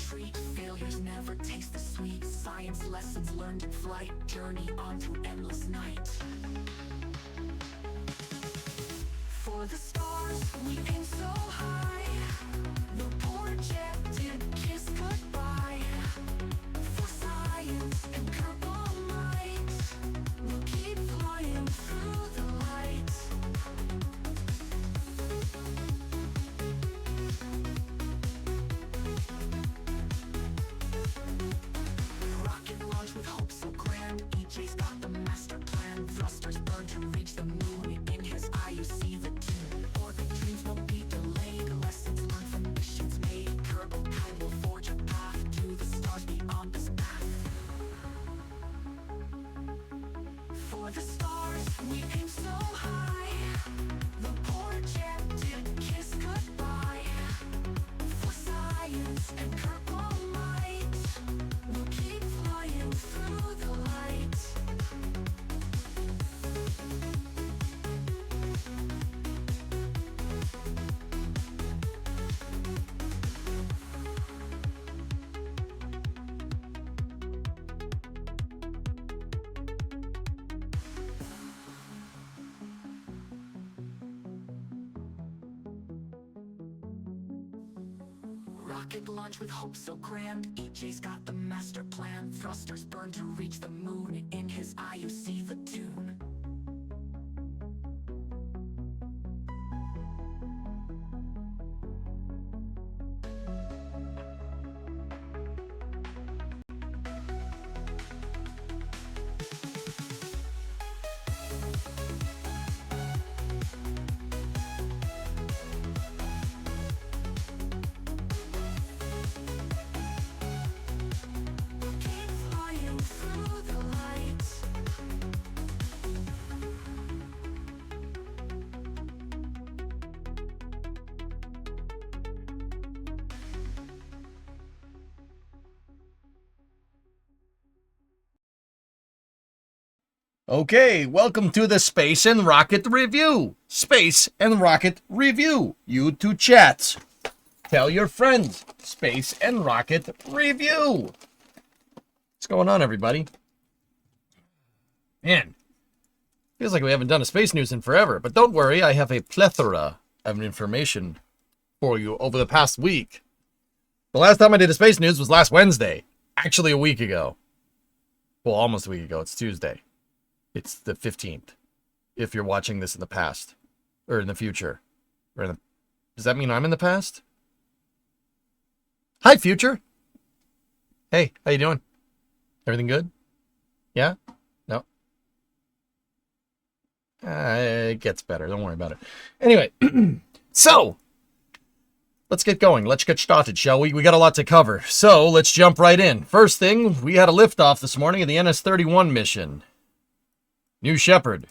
treat. Failures never taste the sweet. Science lessons learned in flight. Journey on to endless night. For the stars, we aim so high. No projected kiss goodbye. For science and purple light, we'll keep flying through the light. Rocket launch with hope so grand. EJ's got the master plan. Thrusters burn to reach the moon. In his eye you see the tune. Orbit dreams won't be delayed. Lessons learned from missions made. Kerbal Time will forge a path to the stars beyond this path. For the stars, we aim so high. The projected kiss goodbye. For science and purple light, we'll keep flying through the light. Rocket launch with hope so grand. EJ's got the master plan. Thrusters burn to reach the moon. In his eye you see the tune. Keep flying through the light. Okay, welcome to the Space and Rocket Review. Space and Rocket Review. YouTube chats. Tell your friends. Space and Rocket Review. What's going on, everybody? Man, feels like we haven't done a space news in forever. But don't worry, I have a plethora of information for you over the past week. The last time I did a space news was last Wednesday. Actually, a week ago. Well, almost a week ago. It's Tuesday. It's the 15th. If you're watching this in the past. Or in the future. Or in the... Does that mean I'm in the past? Hi, future. Hey, how you doing? Everything good? Yeah? No? It gets better. Don't worry about it. Anyway, so let's get going. Let's get started, shall we? We got a lot to cover. So let's jump right in. First thing, we had a liftoff this morning of the NS-31 mission. New Shepard.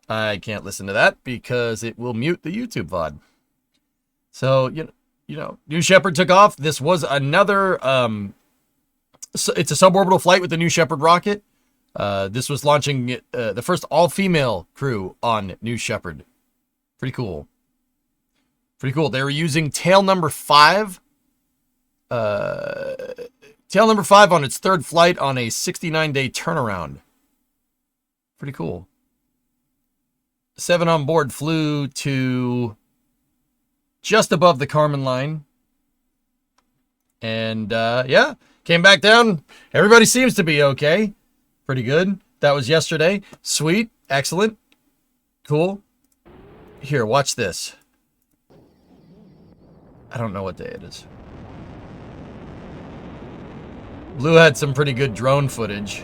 I can't listen to that because it will mute the YouTube VOD. So, you know, New Shepard took off. This was another, it's a suborbital flight with the New Shepard rocket. This was launching the first all-female crew on New Shepard. Pretty cool. Pretty cool. They were using tail number 5. Tail number 5 on its third flight on a 69-day turnaround. Pretty cool. 7 on board flew to just above the Kármán line. And, yeah, came back down. Everybody seems to be okay. Pretty good. That was yesterday. Sweet. Excellent. Cool. Here, watch this. I don't know what day it is. Blue had some pretty good drone footage.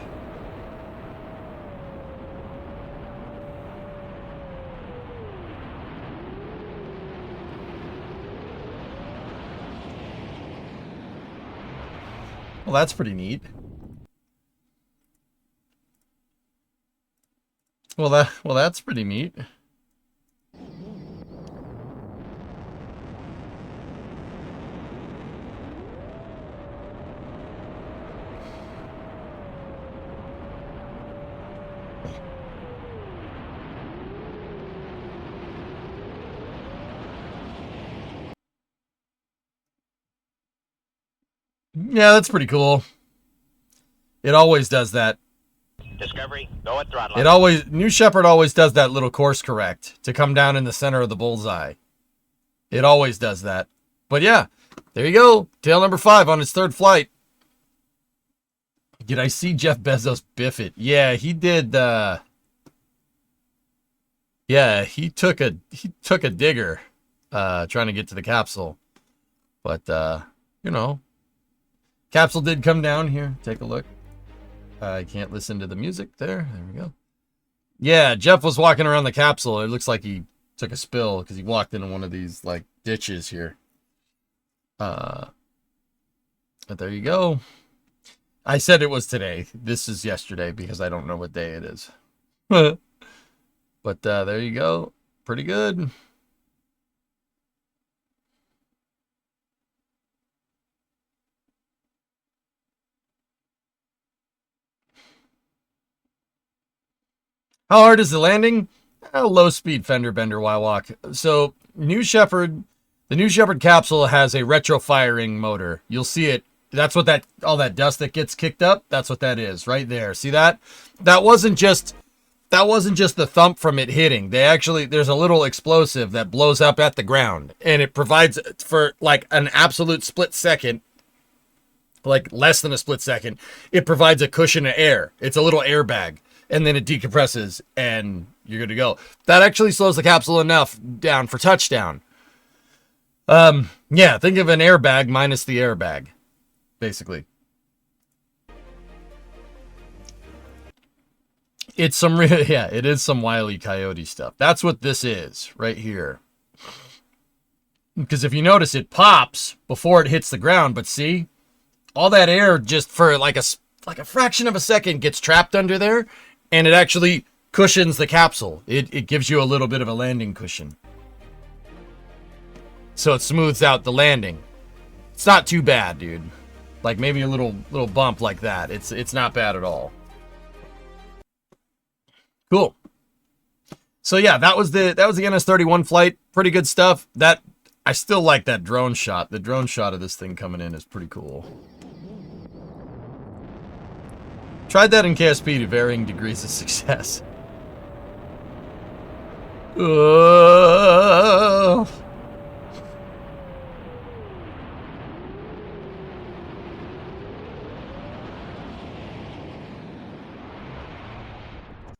Well, that's pretty neat. Well, that's pretty neat. Yeah, that's pretty cool. It always does that. Discovery, go at throttle. It always, New Shepard always does that little course correct to come down in the center of the bullseye. It always does that. But yeah, there you go. Tail number 5 on its 3rd flight. Did I see Jeff Bezos biff it? Yeah, he did. Yeah, he took a digger trying to get to the capsule. But you know, capsule did come down here. Take a look. I can't listen to the music there. There we go. Yeah, Jeff was walking around the capsule. It looks like he took a spill because he walked into one of these like ditches here. But there you go. I said it was today. This is yesterday because I don't know what day it is. But there you go. Pretty good. How hard is the landing? Low speed fender bender while walk. So New Shepard, the New Shepard capsule has a retro firing motor. You'll see it. That's what that, all that dust that gets kicked up, that's what that is right there. See that? That wasn't just the thump from it hitting. There's a little explosive that blows up at the ground, and it provides for like an absolute split second, like less than a split second, it provides a cushion of air. It's a little airbag, and then it decompresses and you're good to go. That actually slows the capsule enough down for touchdown. Yeah, think of an airbag minus the airbag, basically. It's some yeah, it is some Wile E. Coyote stuff. That's what this is right here. Because if you notice, it pops before it hits the ground, but see, all that air just for like a fraction of a second gets trapped under there, and it actually cushions the capsule. It gives you a little bit of a landing cushion. So it smooths out the landing. It's not too bad, dude. Like maybe a little bump like that. It's not bad at all. Cool. So yeah, that was the NS-31 flight. Pretty good stuff. That I still like that drone shot. The drone shot of this thing coming in is pretty cool. Tried that in KSP to varying degrees of success.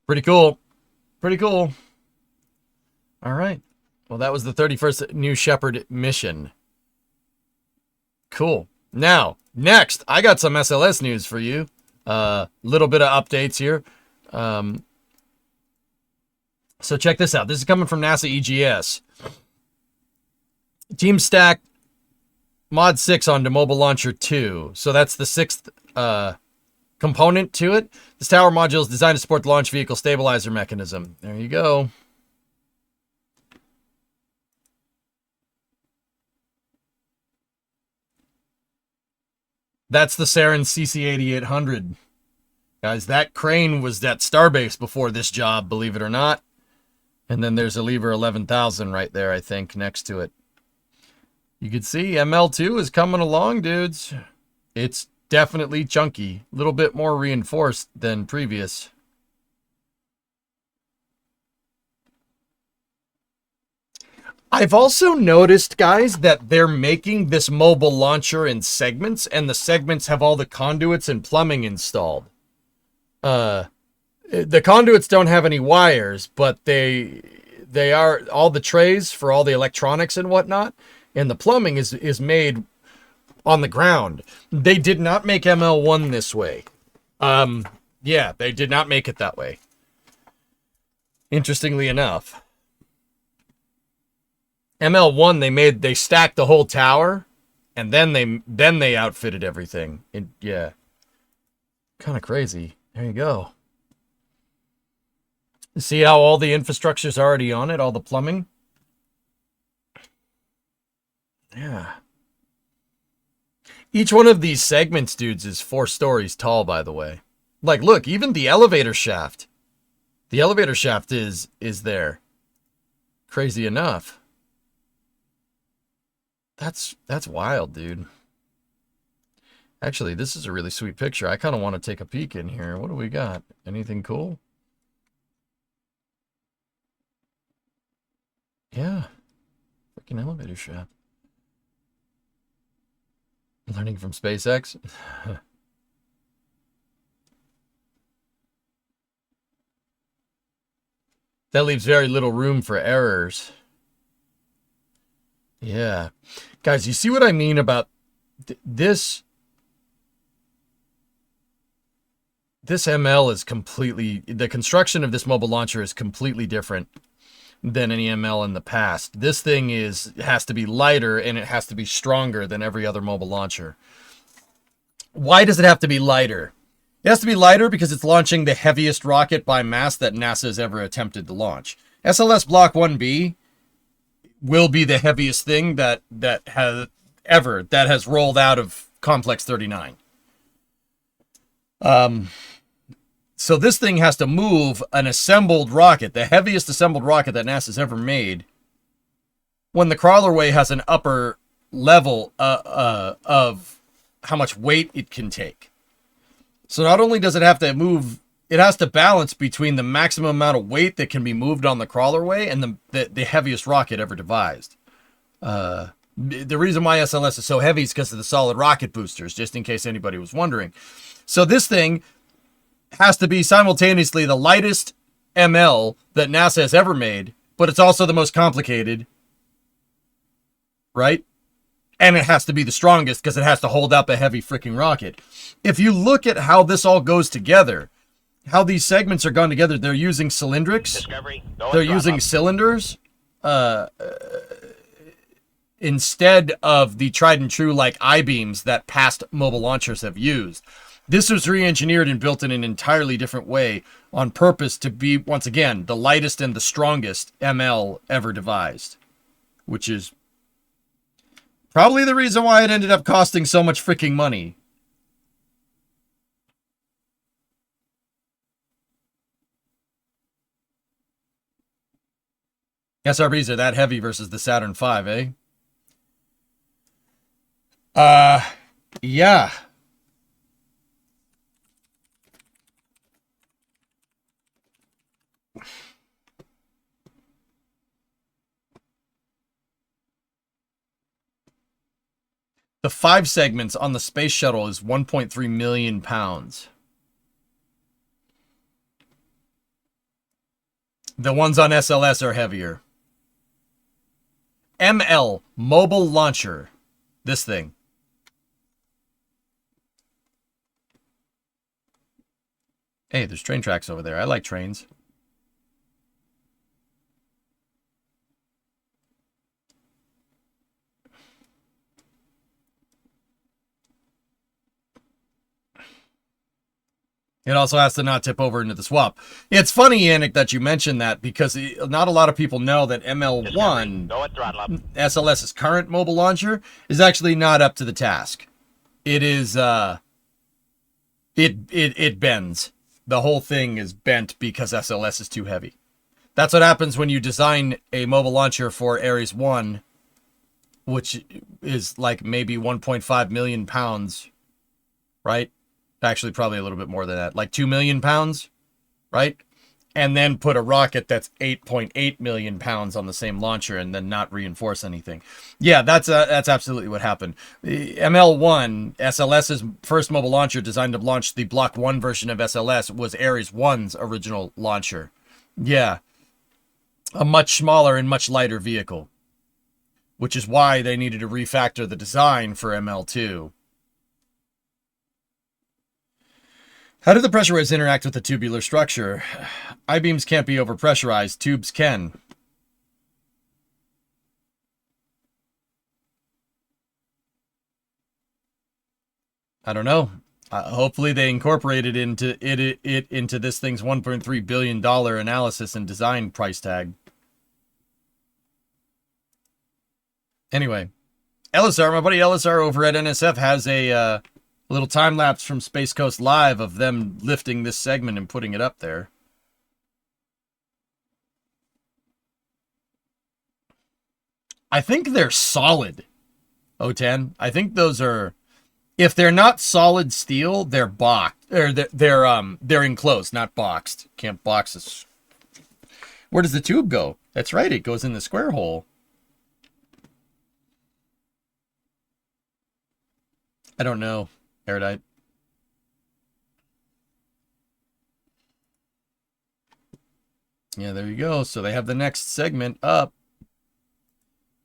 Pretty cool. Pretty cool. All right. Well, that was the 31st New Shepard mission. Cool. Now, next, I got some SLS news for you. Little bit of updates here. So check this out. This is coming from NASA EGS. Team Stack Mod 6 onto Mobile Launcher 2. So that's the 6th component to it. This tower module is designed to support the launch vehicle stabilizer mechanism. There you go. That's the Sarin CC8800. Guys, that crane was at Starbase before this job, believe it or not. And then there's a Lever 11,000 right there, I think, next to it. You can see ML2 is coming along, dudes. It's definitely chunky. A little bit more reinforced than previous. I've also noticed, guys, that they're making this mobile launcher in segments, and the segments have all the conduits and plumbing installed. The conduits don't have any wires, but they are all the trays for all the electronics and whatnot, and the plumbing is made on the ground. They did not make ML1 this way. Yeah, they did not make it that way. Interestingly enough. ML1 they stacked the whole tower, and then they outfitted everything. Yeah. Kind of crazy. There you go. See how all the infrastructure's already on it, all the plumbing? Yeah. Each one of these segments, dudes, is 4 stories tall, by the way. Like, look, even the elevator shaft. The elevator shaft is there. Crazy enough. That's wild, dude. Actually, this is a really sweet picture. I kind of want to take a peek in here. What do we got? Anything cool? Yeah. Freaking elevator shaft. Learning from SpaceX. That leaves very little room for errors. Yeah. Guys, you see what I mean about this? This ML is completely... The construction of this mobile launcher is completely different than any ML in the past. This thing has to be lighter and it has to be stronger than every other mobile launcher. Why does it have to be lighter? It has to be lighter because it's launching the heaviest rocket by mass that NASA has ever attempted to launch. SLS Block 1B will be the heaviest thing that has rolled out of Complex 39. So this thing has to move an assembled rocket, the heaviest assembled rocket that NASA's ever made, when the crawlerway has an upper level of how much weight it can take. So not only does it have to move, it has to balance between the maximum amount of weight that can be moved on the crawlerway and the heaviest rocket ever devised. The reason why SLS is so heavy is because of the solid rocket boosters, just in case anybody was wondering. So this thing has to be simultaneously the lightest ML that NASA has ever made, but it's also the most complicated, right? And it has to be the strongest because it has to hold up a heavy freaking rocket. If you look at how this all goes together, how these segments are gone together, they're using cylindrics. Discovery, They're using cylinders instead of the tried and true like I-beams that past mobile launchers have used. This was re-engineered and built in an entirely different way on purpose to be, once again, the lightest and the strongest ML ever devised, which is probably the reason why it ended up costing so much freaking money. SRBs are that heavy versus the Saturn V, eh? Yeah. The 5 segments on the space shuttle is 1.3 million pounds. The ones on SLS are heavier. ML, mobile launcher. This thing. Hey, there's train tracks over there. I like trains. It also has to not tip over into the swap. It's funny, Yannick, that you mentioned that because not a lot of people know that ML1, SLS's current mobile launcher, is actually not up to the task. It is, it bends. The whole thing is bent because SLS is too heavy. That's what happens when you design a mobile launcher for Ares 1, which is like maybe 1.5 million pounds, right? Actually, probably a little bit more than that, like 2 million pounds, right? And then put a rocket that's 8.8 million pounds on the same launcher and then not reinforce anything. Yeah, that's absolutely what happened. The ML1, SLS's first mobile launcher designed to launch the Block 1 version of SLS, was Ares 1's original launcher. Yeah, a much smaller and much lighter vehicle, which is why they needed to refactor the design for ML2. How do the pressure waves interact with the tubular structure? I-beams can't be overpressurized. Tubes can. I don't know. Hopefully they incorporated into it into this thing's $1.3 billion analysis and design price tag. Anyway, LSR, my buddy LSR over at NSF has a little time lapse from Space Coast Live of them lifting this segment and putting it up there. I think they're solid, O10. I think those are If they're not solid steel, they're boxed, or they're enclosed, not boxed. Can't box this. Where does the tube go? That's right, it goes in the square hole. I don't know, Erudite. Yeah, there you go. So they have the next segment up.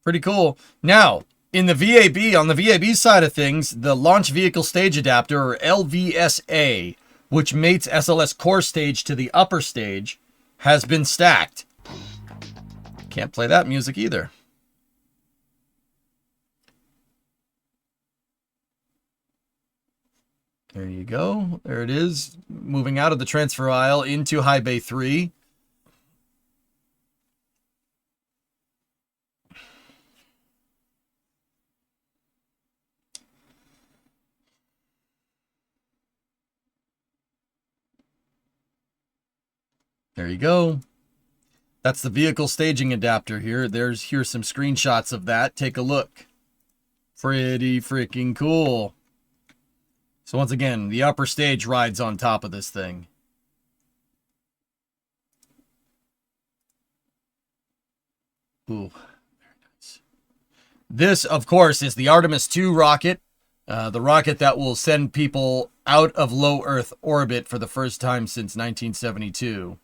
Pretty cool. Now, in the VAB, on the VAB side of things, the Launch Vehicle Stage Adapter, or LVSA, which mates SLS core stage to the upper stage, has been stacked. Can't play that music either. There you go. There it is. Moving out of the transfer aisle into High Bay 3. There you go. That's the vehicle staging adapter here. Here's some screenshots of that. Take a look. Pretty freaking cool. So once again, the upper stage rides on top of this thing. Ooh, very nice. This, of course, is the Artemis II rocket. The rocket that will send people out of low Earth orbit for the first time since 1972.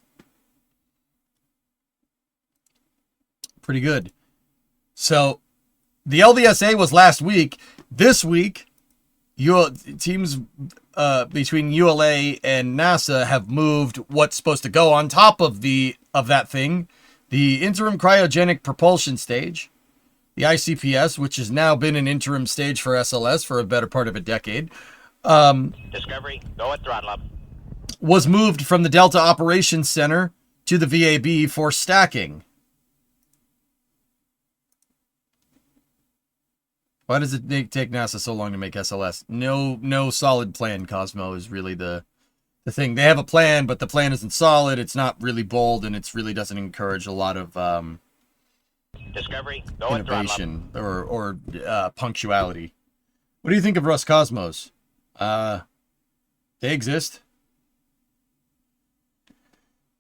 Pretty good. So the LVSA was last week. This week, teams between ULA and NASA have moved what's supposed to go on top of that thing, the interim cryogenic propulsion stage, the ICPS, which has now been an interim stage for SLS for a better part of a decade. Discovery, go at throttle up. Was moved from the Delta Operations Center to the VAB for stacking. Why does it take NASA so long to make SLS? No solid plan, Cosmo, is really the thing. They have a plan, but the plan isn't solid. It's not really bold, and it really doesn't encourage a lot of Discovery, go at throttle up. innovation or punctuality. What do you think of Roscosmos? They exist.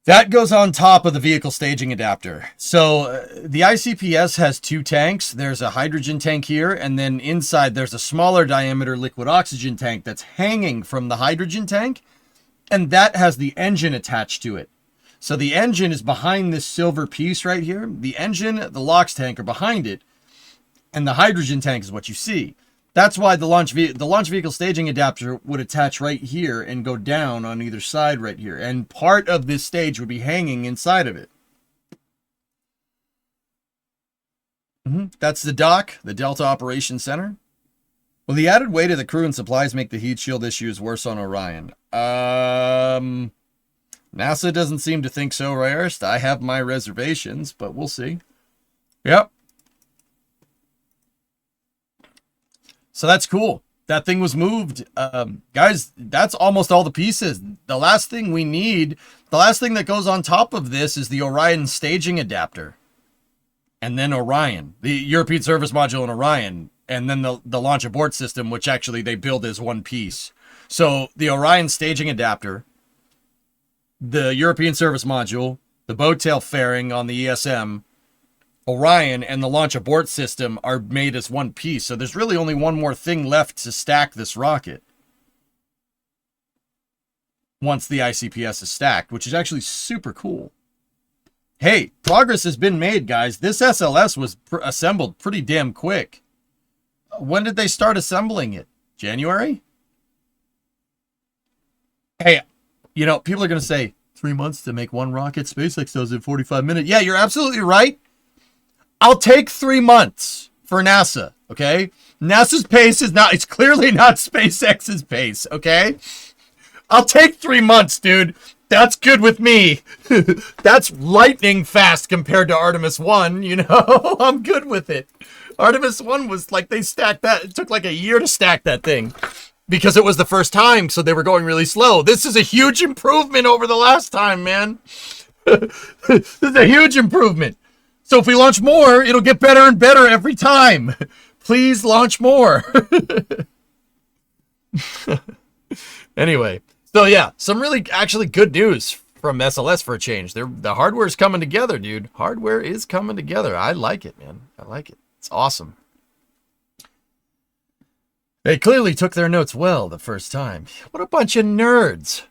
That goes on top of the vehicle staging adapter. So the ICPS has two tanks. There's a hydrogen tank here, and then inside there's a smaller diameter liquid oxygen tank that's hanging from the hydrogen tank, and that has the engine attached to it. So the engine is behind this silver piece right here. The engine, the LOX tank are behind it, and the hydrogen tank is what you see. That's why the launch vehicle staging adapter would attach right here and go down on either side right here. And part of this stage would be hanging inside of it. That's the dock, the Delta Operations Center. Will the added weight of the crew and supplies make the heat shield issues worse on Orion? NASA doesn't seem to think so, Rarest. I have my reservations, but we'll see. Yep. So that's cool. That thing was moved. Guys, that's almost all the pieces. The last thing we need, the last thing that goes on top of this is the Orion staging adapter. And then Orion, the European Service Module and Orion. And then the launch abort system, which actually they build as one piece. So the Orion staging adapter, the European Service Module, the boat tail fairing on the ESM, Orion, and the launch abort system are made as one piece. So there's really only one more thing left to stack this rocket once the ICPS is stacked, which is actually super cool. Hey, progress has been made, guys. This SLS was assembled pretty damn quick. When did they start assembling it? January? Hey, you know, people are going to say, 3 months to make one rocket? SpaceX does it in 45 minutes. Yeah, you're absolutely right. I'll take 3 months for NASA, okay? NASA's pace is not, it's clearly not SpaceX's pace, okay? I'll take 3 months, dude. That's good with me. That's lightning fast compared to Artemis 1, you know? I'm good with it. Artemis 1 was like, they stacked that. It took like a year to stack that thing because it was the first time, so they were going really slow. This is a huge improvement over the last time, man. This is a huge improvement. So if we launch more, it'll get better and better every time. Please launch more. Anyway, so yeah, some really actually good news from SLS for a change. The hardware is coming together, dude. Hardware is coming together. I like it, man. I like it. It's awesome. They clearly took their notes well the first time. What a bunch of nerds.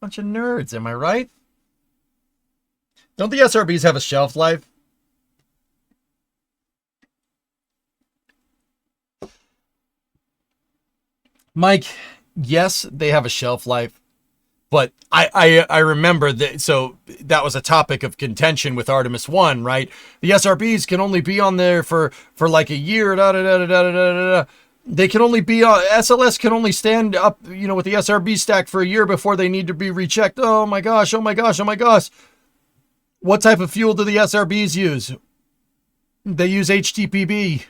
Bunch of nerds, am I right? Don't the SRBs have a shelf life? Mike, yes, they have a shelf life, but I remember that. So that was a topic of contention with Artemis 1, right? The SRBs can only be on there for like a year. They can only be on, SLS can only stand up, with the SRB stack for a year before they need to be rechecked. Oh my gosh, oh my gosh, oh my gosh. What type of fuel do the SRBs use? They use HTPB.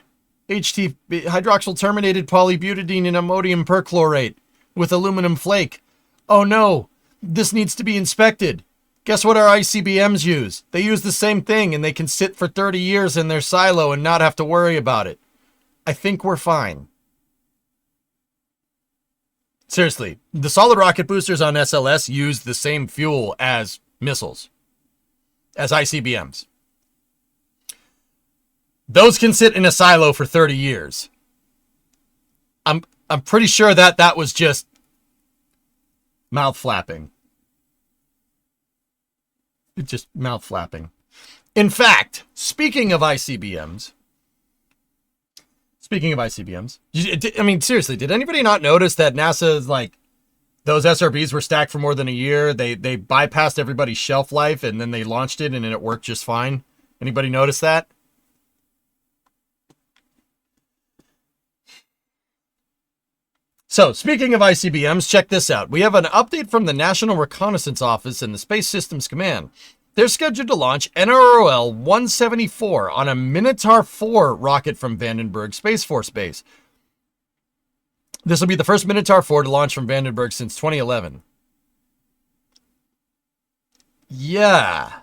Hydroxyl terminated polybutadiene and ammonium perchlorate with aluminum flake. Oh no, this needs to be inspected. Guess what our ICBMs use? They use the same thing and they can sit for 30 years in their silo and not have to worry about it. I think we're fine. Seriously, the solid rocket boosters on SLS use the same fuel as missiles, as ICBMs. Those can sit in a silo for 30 years. I'm pretty sure that was just mouth flapping. Just mouth flapping. In fact, speaking of ICBMs, I mean, seriously, did anybody not notice that NASA's those SRBs were stacked for more than a year? They bypassed everybody's shelf life and then they launched it and it worked just fine. Anybody notice that? So, speaking of ICBMs, check this out. We have an update from the National Reconnaissance Office and the Space Systems Command. They're scheduled to launch NROL 174 on a Minotaur 4 rocket from Vandenberg Space Force Base. This will be the first Minotaur 4 to launch from Vandenberg since 2011. Yeah.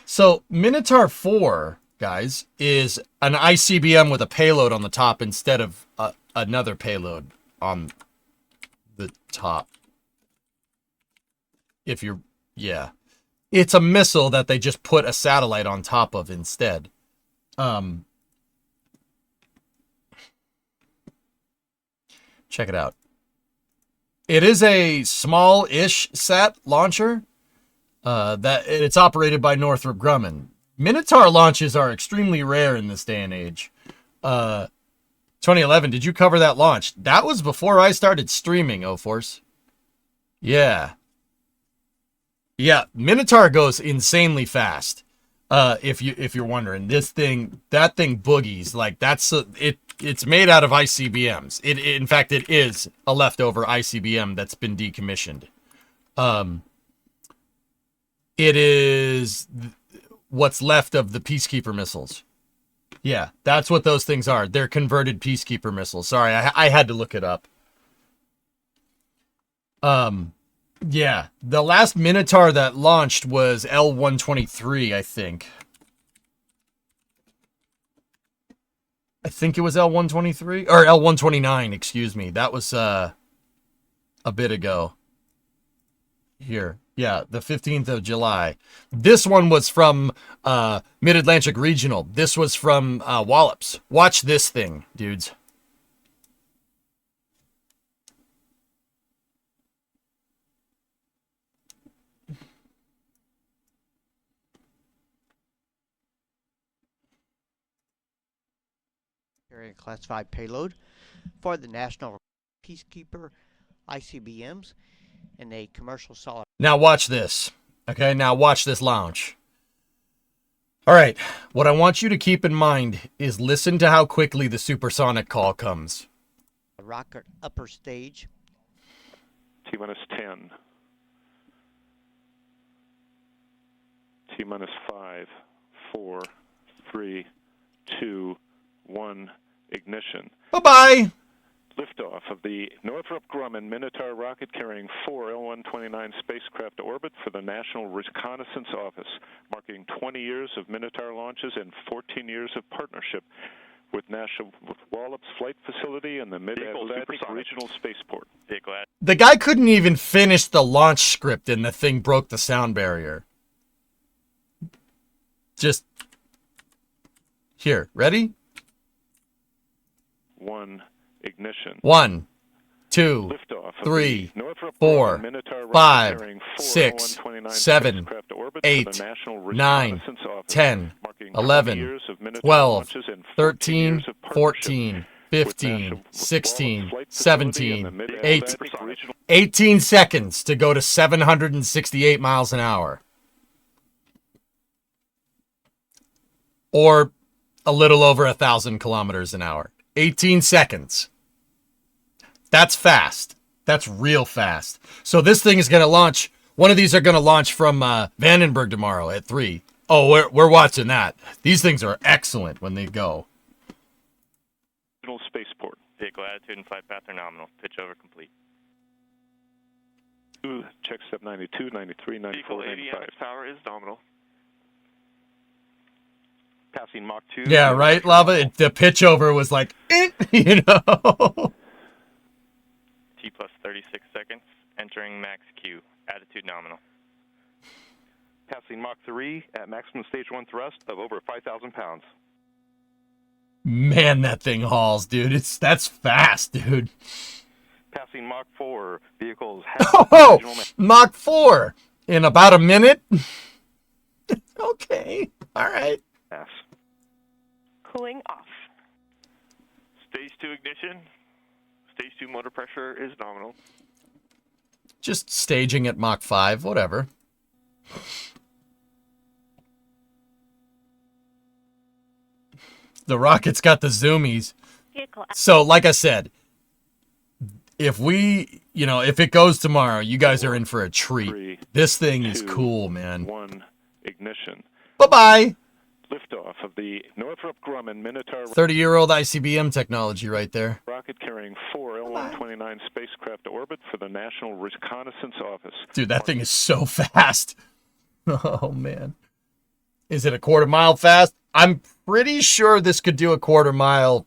So, Minotaur 4, guys, is an ICBM with a payload on the top instead of another payload on the top. It's a missile that they just put a satellite on top of instead. Check it out. It is a small-ish sat launcher that it's operated by Northrop Grumman. Minotaur launches are extremely rare in this day and age. 2011, did you cover that launch? That was before I started streaming, O-Force. Yeah, Minotaur goes insanely fast. If you're wondering, that thing boogies. It's made out of ICBMs. In fact, it is a leftover ICBM that's been decommissioned. It is what's left of the Peacekeeper missiles. Yeah, that's what those things are. They're converted Peacekeeper missiles. Sorry, I had to look it up. Yeah, the last Minotaur that launched was L-123, I think. I think it was L-123 or L-129, excuse me. That was a bit ago. Here. Yeah, the 15th of July. This one was from Mid-Atlantic Regional. This was from Wallops. Watch this thing, dudes. Carrying classified payload for the National Peacekeeper ICBMs and a commercial solid. Now watch this. Okay, now watch this launch. All right, what I want you to keep in mind is listen to how quickly the supersonic call comes. Rocket upper stage. T-minus 10. T-minus 5, 4, 3, 2, 1, ignition. Bye-bye. Liftoff of the Northrop Grumman Minotaur rocket carrying 4 L-129 spacecraft to orbit for the National Reconnaissance Office, marking 20 years of Minotaur launches and 14 years of partnership with National Wallops Flight Facility and the Mid-Atlantic Regional Spaceport. The guy couldn't even finish the launch script and the thing broke the sound barrier. Just here, ready? 1, ignition. 1, 2, Liftoff of 3, the Northrop 4, Grumman Minotaur rocket 5, carrying 4 6, L-129 7, spacecraft to orbit for 8, the National 9, Reconnaissance Office, 10, marking 11, 20 years of Minotaur 12, launches and 14 13, years of partnership 14, with 15, National Wallops 16, Flight Facility and the 17, Mid-Atlantic 8, Regional 18 seconds to go to 768 miles an hour. Or a little over 1,000 kilometers an hour. 18 seconds. That's fast. That's real fast. So this thing is going to launch. One of these are going to launch from Vandenberg tomorrow at 3. Oh, we're watching that. These things are excellent when they go. Spaceport. Vehicle attitude and flight path are nominal. Pitch over complete. Check step 92, 93, 94, Vehicle 95. avionics power is nominal. Passing Mach 2. Yeah, right, Lava? The pitch over was like, you know? T plus 36 seconds. Entering max Q. Attitude nominal. Passing Mach 3 at maximum stage 1 thrust of over 5,000 pounds. Man, that thing hauls, dude. That's fast, dude. Passing Mach 4, vehicles Oh, Mach 4 in about a minute? Okay, all right. mass. Cooling off. Stage 2 ignition. Stage 2 motor pressure is nominal. Just staging at Mach 5, whatever. The rocket's got the zoomies. Vehicle So, like I said, if it goes tomorrow, you guys are in for a treat. 3, This thing is 2, cool, man. 1, ignition. Bye-bye. Liftoff of the Northrop Grumman Minotaur 30-year-old ICBM technology right there. rocket carrying 4 L-129 spacecraft to orbit for the National Reconnaissance Office. Dude, that thing is so fast. Oh, man. Is it a quarter mile fast? I'm pretty sure this could do a quarter mile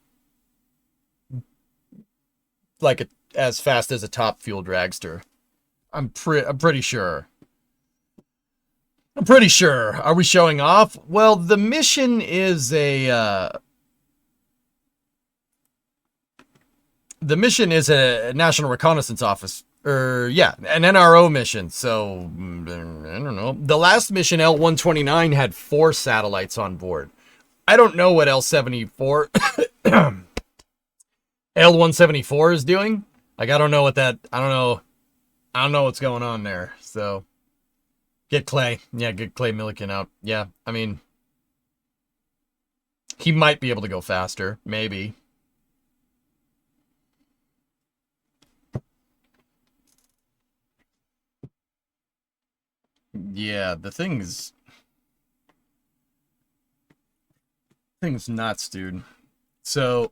like as fast as a top fuel dragster. I'm pretty sure. I'm pretty sure. Are we showing off? Well, the mission is a National Reconnaissance Office. An NRO mission. So, I don't know. The last mission, L-129, had 4 satellites on board. I don't know what L-74, L-174 is doing. Like, I don't know what's going on there. So, get Clay. Yeah, get Clay Milliken out. Yeah, I mean, he might be able to go faster. Maybe. Yeah, the thing's nuts, dude. So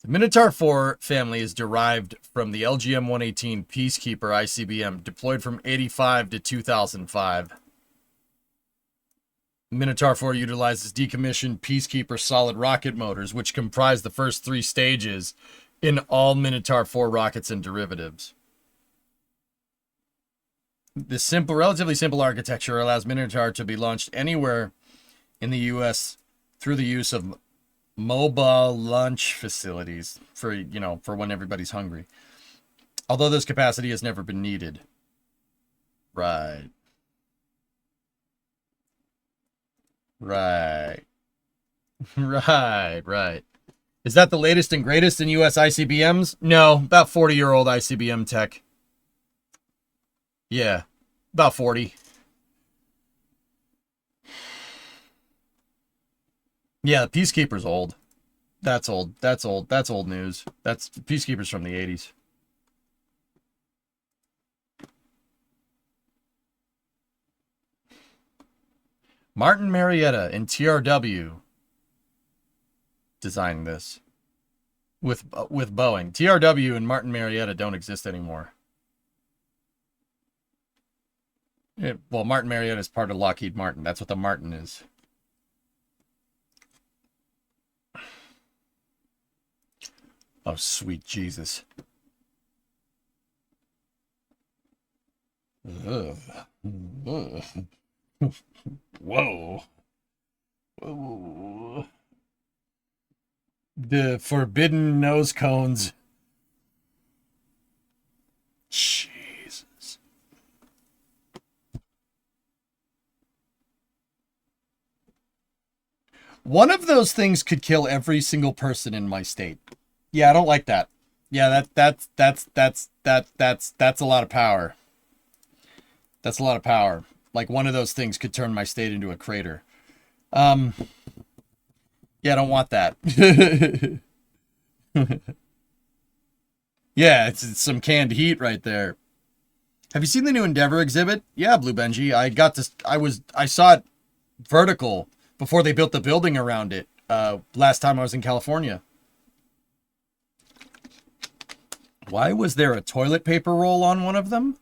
the Minotaur 4 family is derived from the LGM-118 Peacekeeper ICBM deployed from 85 to 2005. Minotaur 4 utilizes decommissioned Peacekeeper solid rocket motors, which comprise the first 3 stages in all Minotaur 4 rockets and derivatives. This relatively simple architecture allows Minotaur to be launched anywhere in the U.S. through the use of mobile launch facilities for when everybody's hungry. Although this capacity has never been needed. Right. Right. Right. Is that the latest and greatest in U.S. ICBMs? No, about 40-year-old ICBM tech. Yeah, about 40. Yeah, Peacekeeper's old. That's old. That's old news. Peacekeeper's from the 80s. Martin Marietta and TRW designed this with Boeing. TRW and Martin Marietta don't exist anymore. Martin Marietta is part of Lockheed Martin. That's what the Martin is. Oh, sweet Jesus. Ugh. Ugh. Whoa. Whoa. The forbidden nose cones. Jesus. One of those things could kill every single person in my state. Yeah, I don't like that. Yeah, that's a lot of power. That's a lot of power. Like one of those things could turn my state into a crater. Yeah, I don't want that. Yeah, it's some canned heat right there. Have you seen the new Endeavor exhibit? Yeah, Blue Benji. I saw it vertical before they built the building around it. Last time I was in California. Why was there a toilet paper roll on one of them?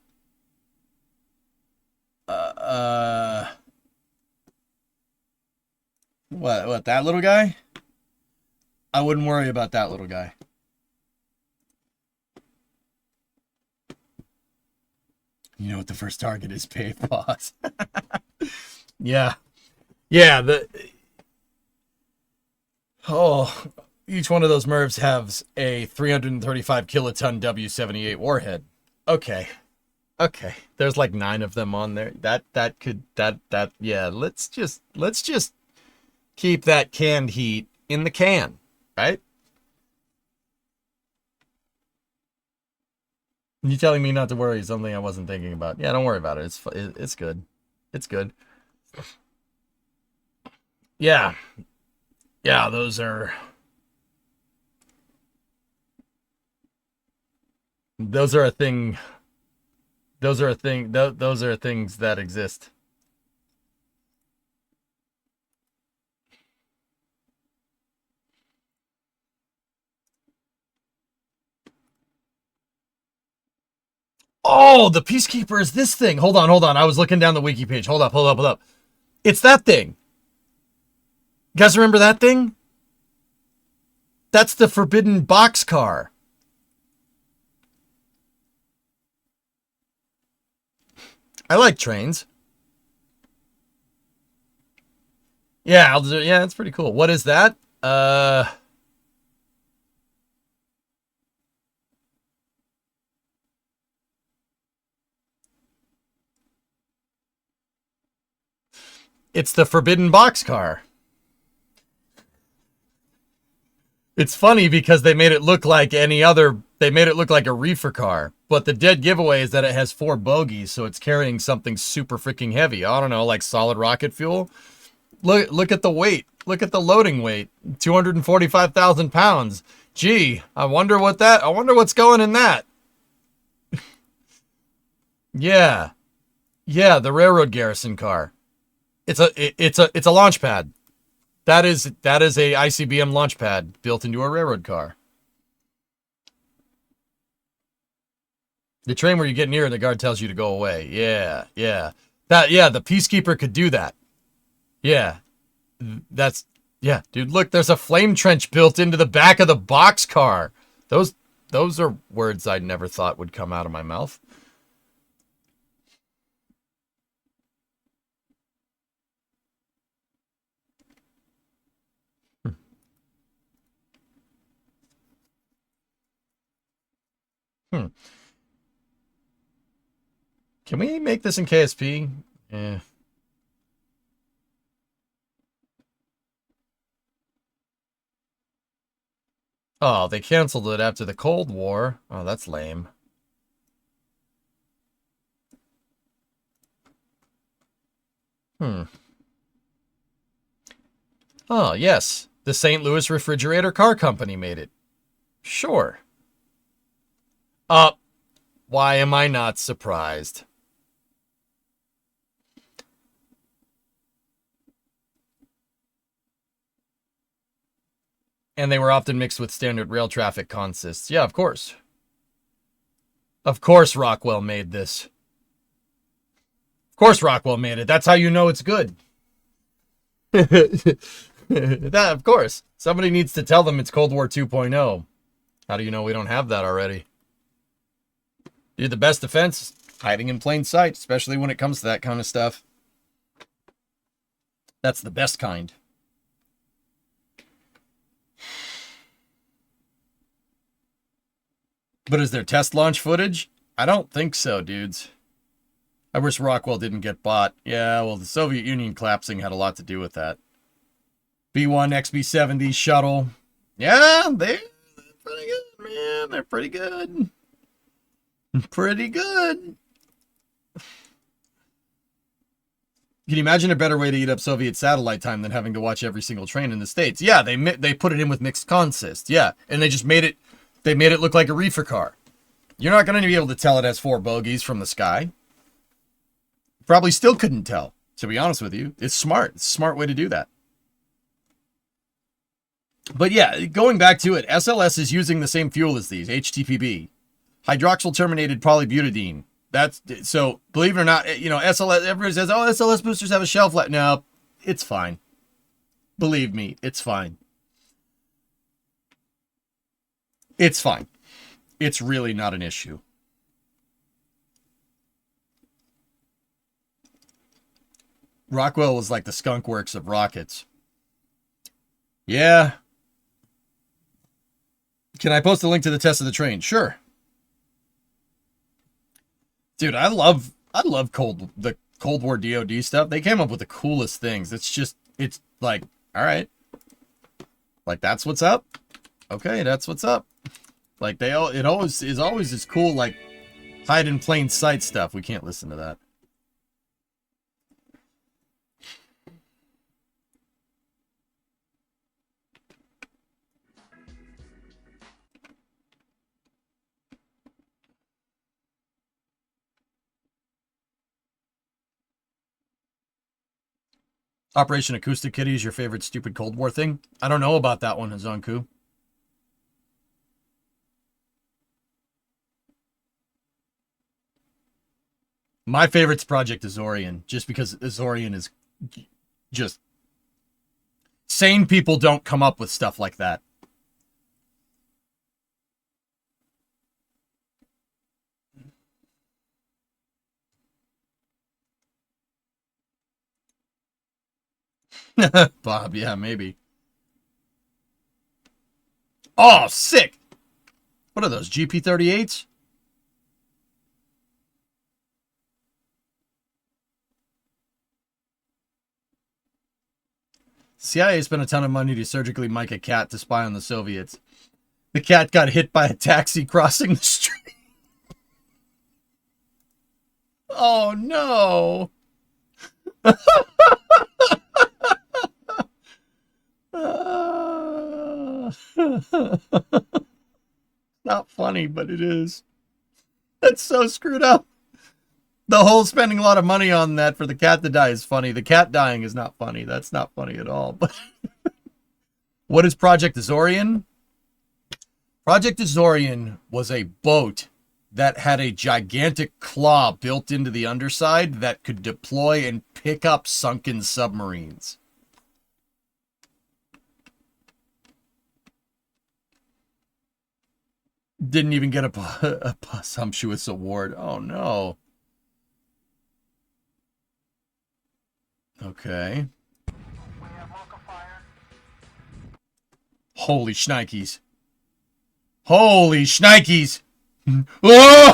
What, that little guy? I wouldn't worry about that little guy. You know what the first target is, Pay Boss. Yeah. Yeah, each one of those MIRVs has a 335 kiloton W78 warhead. Okay. There's like 9 of them on there. Yeah, let's just keep that canned heat in the can, right? You telling me not to worry is something I wasn't thinking about. Yeah, don't worry about it. It's good. It's good. Yeah. Yeah, those are a thing. Those are things that exist. Oh, the Peacekeeper is this thing. Hold on. I was looking down the wiki page. Hold up. It's that thing. You guys remember that thing? That's the forbidden boxcar. I like trains. Yeah, yeah, it's pretty cool. What is that? It's the forbidden boxcar. It's funny because they made it look like they made it look like a reefer car. But the dead giveaway is that it has 4 bogies, so it's carrying something super freaking heavy. I don't know, like solid rocket fuel. Look at the weight. Look at the loading weight. 245,000 pounds. Gee, I wonder what's going in that. Yeah. Yeah, the railroad garrison car. It's a launch pad. That is a ICBM launch pad built into a railroad car. The train where you get near and the guard tells you to go away. Yeah. The Peacekeeper could do that. Yeah. Dude, look, there's a flame trench built into the back of the boxcar. Those are words I never thought would come out of my mouth. Can we make this in KSP? Yeah. Oh, they canceled it after the Cold War. Oh, that's lame. Oh, yes. The St. Louis Refrigerator Car Company made it. Sure. Why am I not surprised? And they were often mixed with standard rail traffic consists. Yeah, of course. Of course Rockwell made this. Of course Rockwell made it. That's how you know it's good. Of course. Somebody needs to tell them it's Cold War 2.0. How do you know we don't have that already? Dude, the best defense, hiding in plain sight, especially when it comes to that kind of stuff. That's the best kind. But is there test launch footage? I don't think so, dudes. I wish Rockwell didn't get bought. Yeah, well, the Soviet Union collapsing had a lot to do with that. B-1 XB-70 shuttle. Yeah, they're pretty good, man. They're pretty good. Pretty good. Can you imagine a better way to eat up Soviet satellite time than having to watch every single train in the States? Yeah, they put it in with mixed consist. Yeah, and they just made it look like a reefer car. You're not going to be able to tell it has 4 bogies from the sky. Probably still couldn't tell, to be honest with you. It's smart. It's a smart way to do that. But yeah, going back to it, SLS is using the same fuel as these, HTPB. Hydroxyl terminated polybutadiene. That's so, believe it or not, you know, SLS, everybody says, oh, SLS boosters have a shelf life. No, it's fine. Believe me, it's fine. It's fine. It's really not an issue. Rockwell was like the skunk works of rockets. Yeah. Can I post a link to the test of the train? Sure. Dude, I love the Cold War DoD stuff. They came up with the coolest things. It's like, all right. Like, that's what's up. Okay, that's what's up. Like, it always is cool, like, hide in plain sight stuff. We can't listen to that. Operation Acoustic Kitty is your favorite stupid Cold War thing? I don't know about that one, Hazanku. My favorite's Project Azorian, just because Azorian is just... Sane people don't come up with stuff like that. Bob, yeah, maybe. Oh, sick! What are those, GP-38s? CIA spent a ton of money to surgically mic a cat to spy on the Soviets. The cat got hit by a taxi crossing the street. Oh, no! Not funny, but it is. That's so screwed up. The whole spending a lot of money on that for the cat to die is funny. The cat dying is not funny. That's not funny at all. But what is Project Azorian? Project Azorian was a boat that had a gigantic claw built into the underside that could deploy and pick up sunken submarines. Didn't even get a sumptuous award. Oh, no. Okay. Holy shnikes. Holy shnikes. Whoa!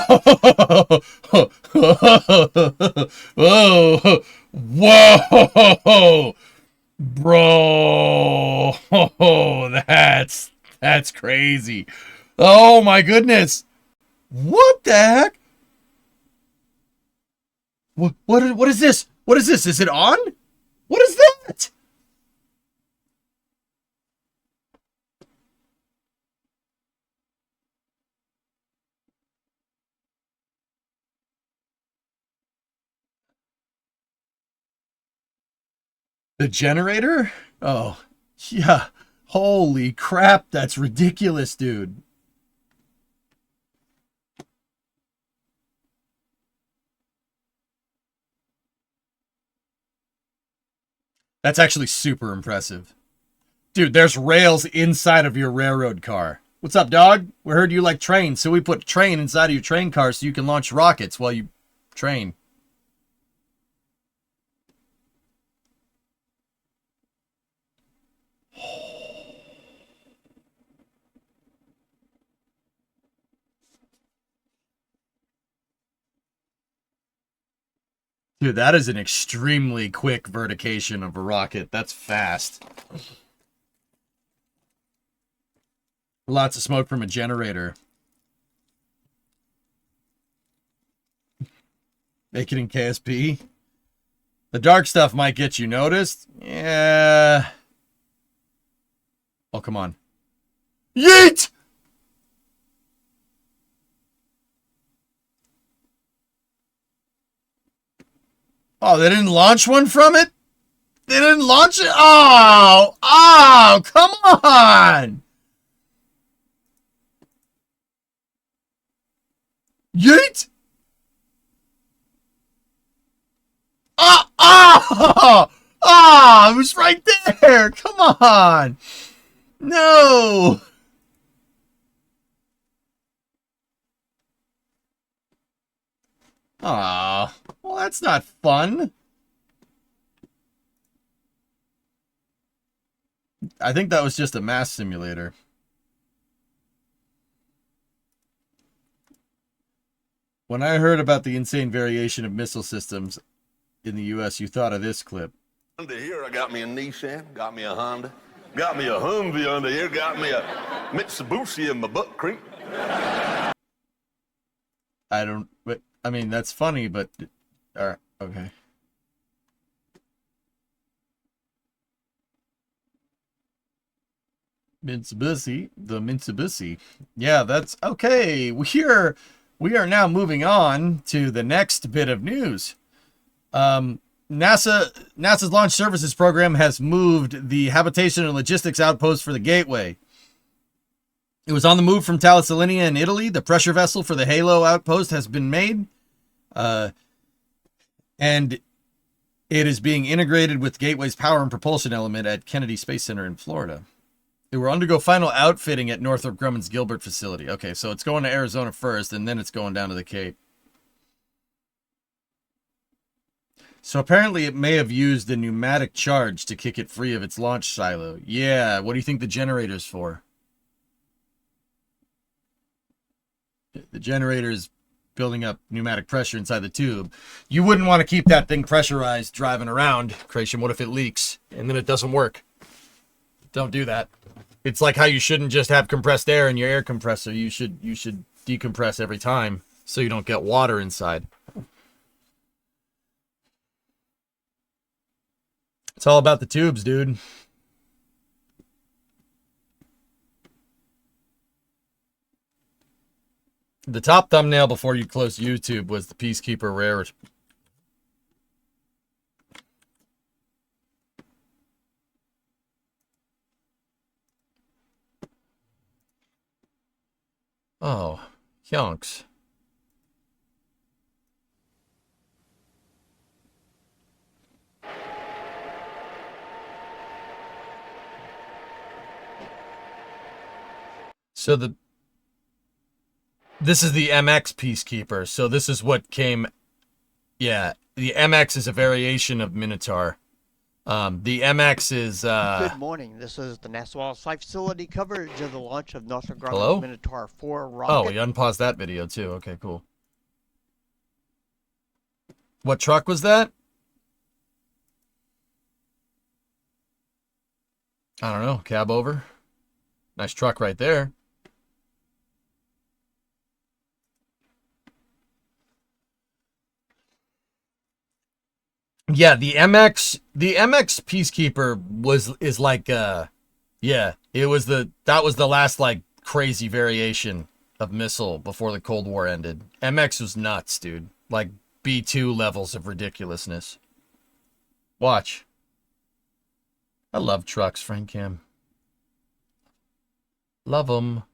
Whoa! Whoa! Bro! That's crazy. Oh my goodness. What the heck? What is this? What is this? Is it on? What is that? The generator? Oh, yeah. Holy crap, that's ridiculous, dude. That's actually super impressive. Dude, there's rails inside of your railroad car. What's up, dog? We heard you like trains, so we put a train inside of your train car so you can launch rockets while you train. Dude, that is an extremely quick vertication of a rocket. That's fast. Lots of smoke from a generator. Make it in KSP. The dark stuff might get you noticed. Yeah. Oh, come on. Yeet! Oh, they didn't launch one from it? They didn't launch it? Oh! Oh, come on! Yeet! Oh! Oh! Oh! It was right there! Come on! No! Ah, well, that's not fun. I think that was just a mass simulator. When I heard about the insane variation of missile systems in the U.S., you thought of this clip. Under here, I got me a Nissan, got me a Honda, got me a Humvee under here, got me a Mitsubishi in my butt creek. I don't, but I mean, that's funny, but, okay. Mitsubishi, the Mitsubishi. Yeah, that's okay. We are now moving on to the next bit of news. NASA's Launch Services Program has moved the habitation and logistics outpost for the Gateway. It was on the move from Thales Alenia in Italy. The pressure vessel for the Halo outpost has been made. And it is being integrated with Gateway's power and propulsion element at Kennedy Space Center in Florida. It will undergo final outfitting at Northrop Grumman's Gilbert facility. Okay, so it's going to Arizona first, and then it's going down to the Cape. So apparently it may have used a pneumatic charge to kick it free of its launch silo. Yeah, what do you think the generator's for? The generator's building up pneumatic pressure inside the tube. You wouldn't want to keep that thing pressurized driving around, Creation. What if it leaks and then it doesn't work? Don't do that. It's like how you shouldn't just have compressed air in your air compressor. You should decompress every time so you don't get water inside. It's all about the tubes, dude. The top thumbnail before you close YouTube was the Peacekeeper Rare. Oh, yonks. So this is the MX Peacekeeper. So this is what came. Yeah, the MX is a variation of Minotaur. The MX is. Good morning. This is the NASA Site Facility coverage of the launch of Northrop Grumman's Minotaur 4 rocket. Oh, we unpaused that video too. Okay, cool. What truck was that? I don't know. Cab over. Nice truck right there. Yeah, the MX Peacekeeper is like yeah, that was the last like crazy variation of missile before the Cold War ended. MX was nuts, dude. Like B2 levels of ridiculousness. Watch. I love trucks, Frank Cam. Love them.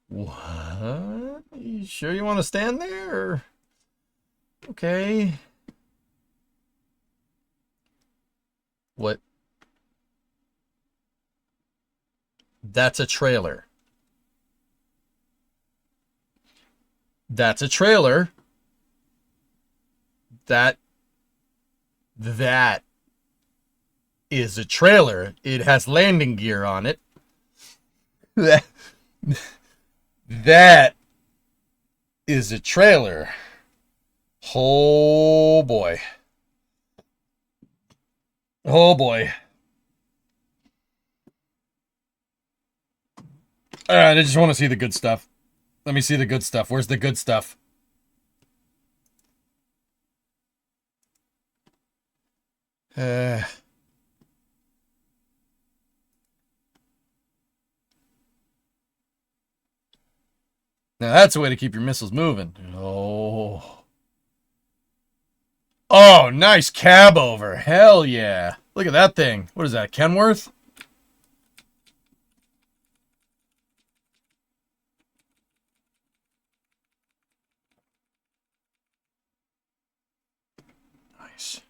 What? You sure you want to stand there? Or... Okay. What? That's a trailer. That's a trailer. That is a trailer. It has landing gear on it. That is a trailer. Oh boy. Oh boy. All right, I just want to see the good stuff. Let me see the good stuff. Where's the good stuff? Now that's a way to keep your missiles moving. Oh. Oh, nice cab over. Hell yeah. Look at that thing. What is that, Kenworth? Nice.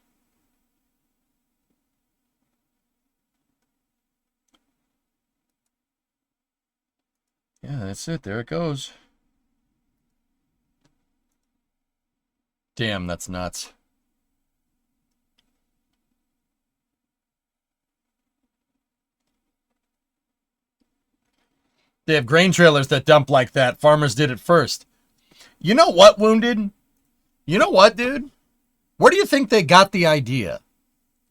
Yeah, that's it. There it goes. Damn, that's nuts. They have grain trailers that dump like that. Farmers did it first. You know what, Wounded? You know what, dude? Where do you think they got the idea?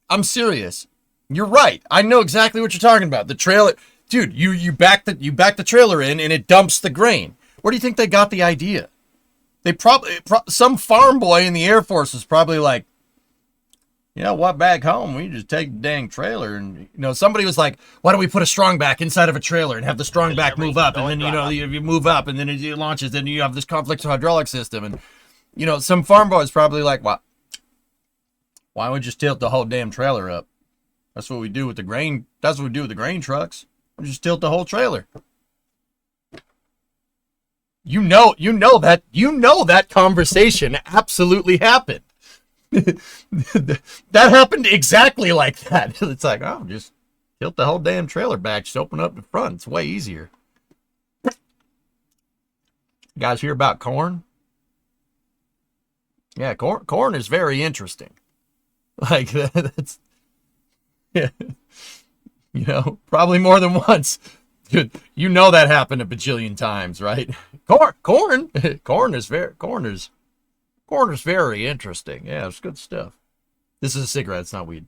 I'm serious. You're right. I know exactly what you're talking about. The trailer, dude. You back the trailer in and it dumps the grain. Where do you think they got the idea? They probably some farm boy in the Air Force was probably like, you know what, back home we just take the dang trailer, and somebody was like, why don't we put a strong back inside of a trailer and have the strong back move up, and then you move up, and then it launches, then you have this complex hydraulic system, and some farm boy is probably like, why don't we just tilt the whole damn trailer up? That's what we do with the grain. That's what we do with the grain trucks. We just tilt the whole trailer. You know that conversation absolutely happened. That happened exactly like that. It's like, oh, just tilt the whole damn trailer back, just open up the front. It's way easier. You guys hear about corn? Yeah, corn is very interesting. Like that's, yeah, probably more than once. Dude, that happened a bajillion times, right? Corn is very interesting. Yeah, it's good stuff. This is a cigarette. It's not weed.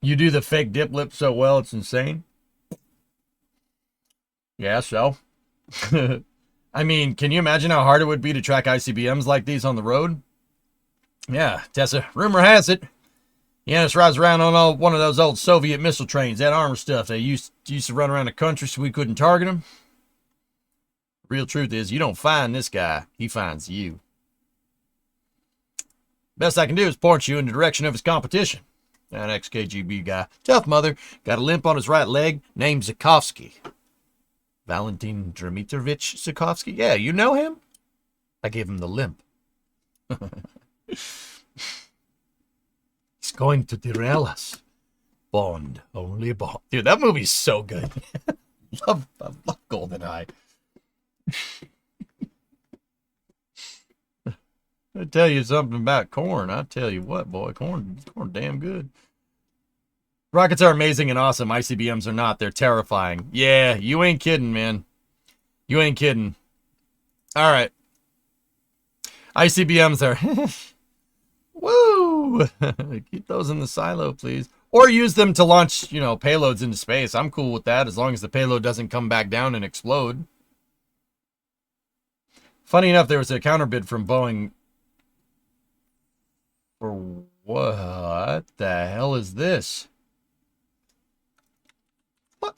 You do the fake dip lip so well, it's insane. Yeah, so. I mean, can you imagine how hard it would be to track ICBMs like these on the road? Yeah, Tessa, rumor has it Yanis rides around on one of those old Soviet missile trains, that armor stuff. They used to run around the country so we couldn't target them. Real truth is, you don't find this guy, he finds you. Best I can do is point you in the direction of his competition. That ex-KGB guy, tough mother, got a limp on his right leg, named Zukovsky. Valentin Dmitrovich Zukovsky? Yeah, you know him? I gave him the limp. He's going to derail us. Bond, only Bond. Dude, that movie's so good. I love GoldenEye. I tell you something about corn. I tell you what, boy, corn damn good. Rockets are amazing and awesome. ICBMs are not. They're terrifying. Yeah, you ain't kidding, man. You ain't kidding. All right. ICBMs are... Woo! Keep those in the silo, please. Or use them to launch, payloads into space. I'm cool with that as long as the payload doesn't come back down and explode. Funny enough, there was a counterbid from Boeing. For what the hell is this? What?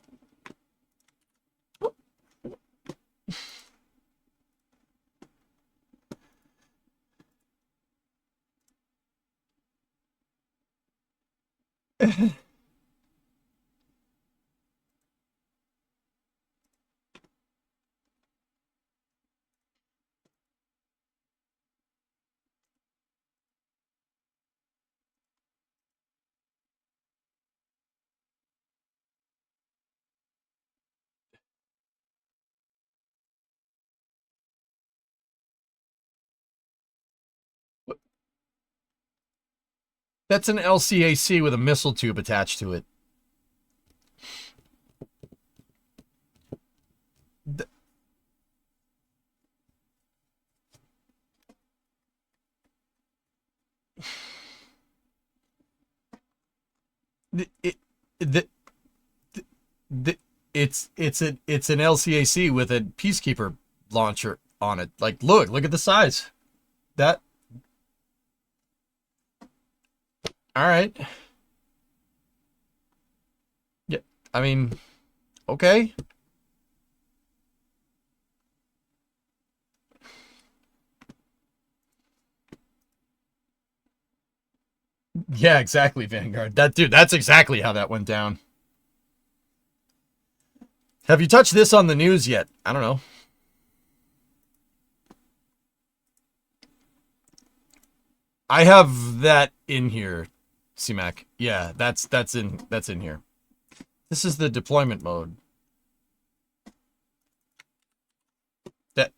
That's an LCAC with a missile tube attached to it. It's an LCAC with a Peacekeeper launcher on it. Like, look at the size. That. All right. Yeah, I mean, okay. Yeah, exactly, Vanguard. That's exactly how that went down. Have you touched this on the news yet? I don't know. I have that in here, CMAC. Yeah, that's in here. This is the deployment mode. That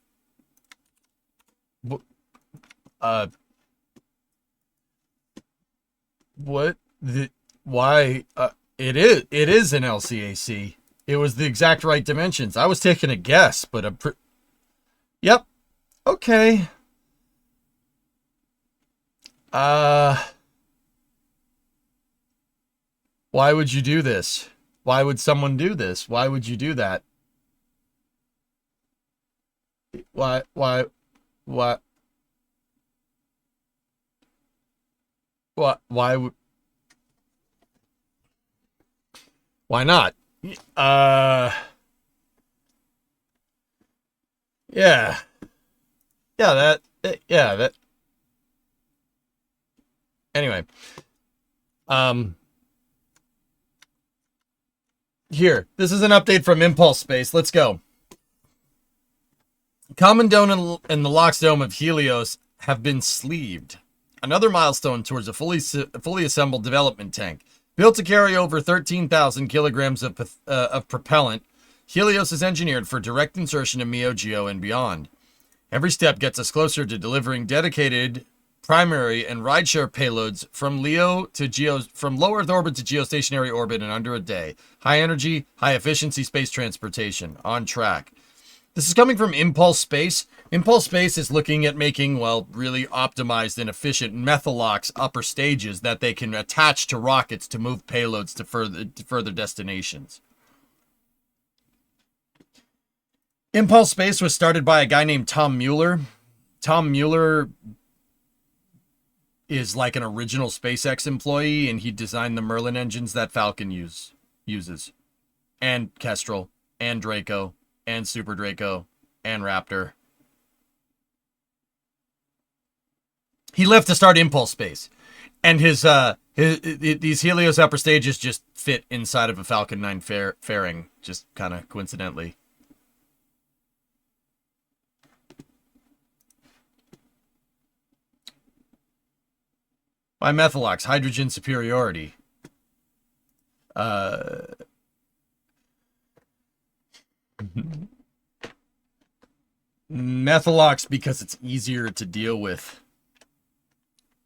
what the why it is an LCAC. It was the exact right dimensions. I was taking a guess, but yep. Okay. Why would you do this? Why would someone do this? Why would you do that? Why would why not? Yeah. That anyway. Here, this is an update from Impulse Space. Let's go. Common Dome and the LOX Dome of Helios have been sleeved. Another milestone towards a fully assembled development tank. Built to carry over 13,000 kilograms of propellant, Helios is engineered for direct insertion to MEO, GEO, and beyond. Every step gets us closer to delivering dedicated primary and rideshare payloads from LEO to from low Earth orbit to geostationary orbit in under a day. High energy, high efficiency space transportation on track. This is coming from Impulse Space. Impulse Space is looking at making, well, really optimized and efficient Methalox upper stages that they can attach to rockets to move payloads to further destinations. Impulse Space was started by a guy named Tom Mueller. Tom Mueller is like an original SpaceX employee, and he designed the Merlin engines that Falcon uses. And Kestrel, and Draco, and Super Draco, and Raptor. He left to start Impulse Space. And these Helios upper stages just fit inside of a Falcon 9 fairing, just kind of coincidentally. By Methalox, hydrogen superiority. Methalox because it's easier to deal with.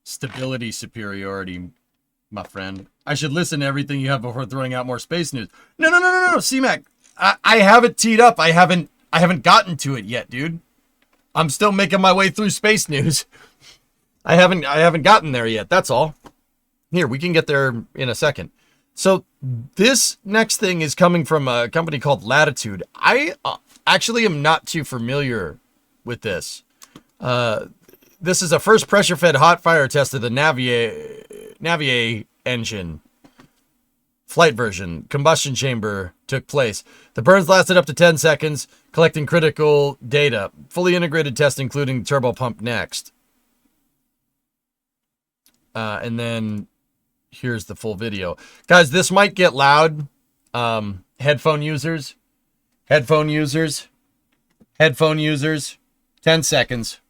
Stability superiority, my friend. I should listen to everything you have before throwing out more space news. No, CMAC. I have it teed up. I haven't gotten to it yet, dude. I'm still making my way through space news. I haven't gotten there yet. That's all. Here, we can get there in a second. So this next thing is coming from a company called Latitude. I actually am not too familiar with this. This is a first pressure-fed hot fire test of the Navier engine. Flight version. Combustion chamber took place. The burns lasted up to 10 seconds, collecting critical data. Fully integrated test including turbo pump next. And then here's the full video. Guys, this might get loud. Headphone users. 10 seconds.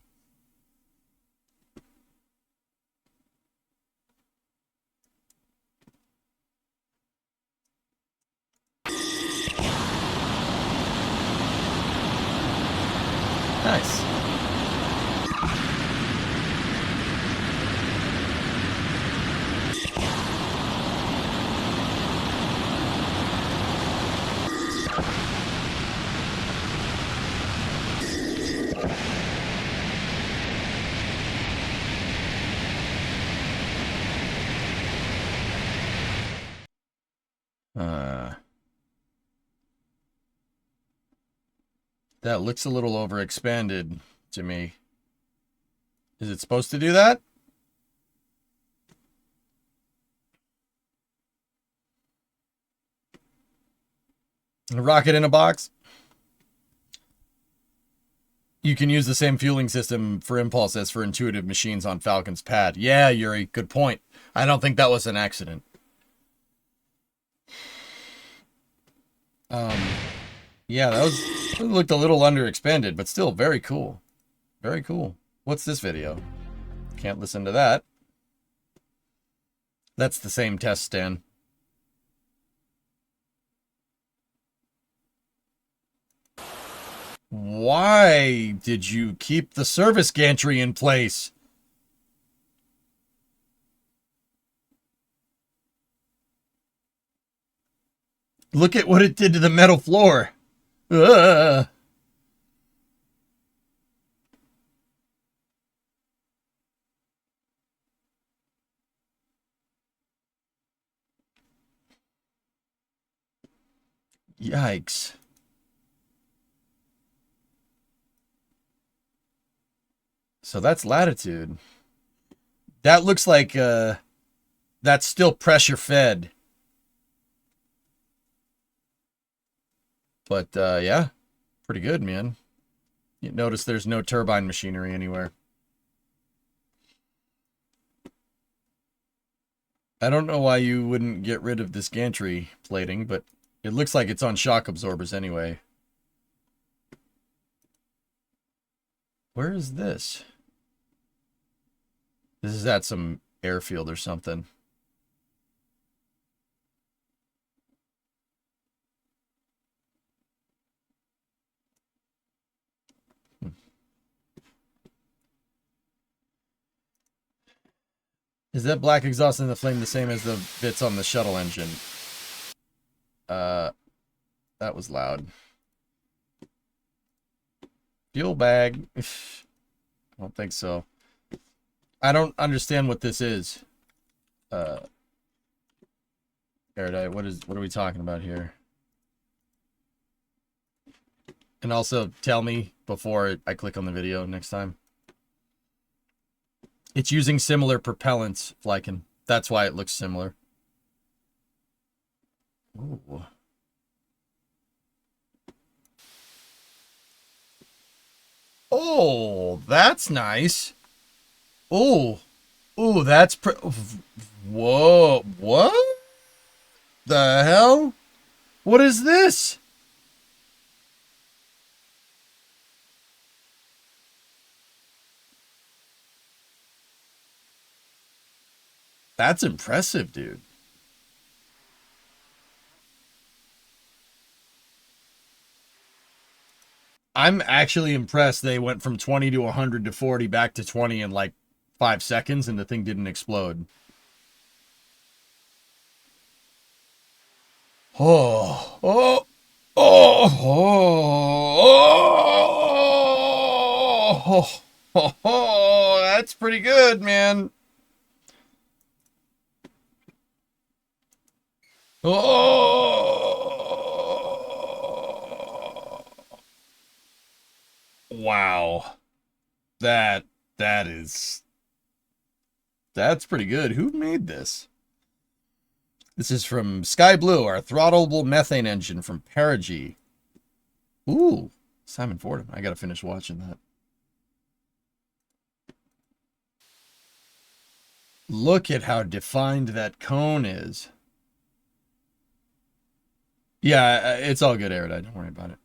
Nice. That looks a little overexpanded to me. Is it supposed to do that? A rocket in a box? You can use the same fueling system for Impulse as for Intuitive Machines on Falcon's pad. Yeah, Yuri, good point. I don't think that was an accident. Yeah, that looked a little underexpanded, but still very cool. Very cool. What's this video? Can't listen to that. That's the same test stand. Why did you keep the service gantry in place? Look at what it did to the metal floor. Ugh. Yikes. So that's latitude. That looks like that's still pressure fed. But yeah, pretty good, man. You notice there's no turbine machinery anywhere. I don't know why you wouldn't get rid of this gantry plating, but it looks like it's on shock absorbers anyway. Where is this? This is at some airfield or something. Is that black exhaust in the flame the same as the bits on the shuttle engine? That was loud. Fuel bag. I don't think so. I don't understand what this is. Erudite, what are we talking about here? And also tell me before I click on the video next time. It's using similar propellants, Flykin. That's why it looks similar. Ooh. Oh, that's nice. Oh. Ooh, that's whoa, what? The hell? What is this? That's impressive, dude. I'm actually impressed they went from 20 to 100 to 40 back to 20 in like 5 seconds and the thing didn't explode. Oh, oh, oh, oh, oh, oh, that's pretty good, man. Oh, wow. That's pretty good. Who made this? This is from Sky Blue, our throttleable methane engine from Perigee. Ooh, Simon Fordham. I gotta finish watching that. Look at how defined that cone is. Yeah, it's all good, Erudite. Don't worry about it.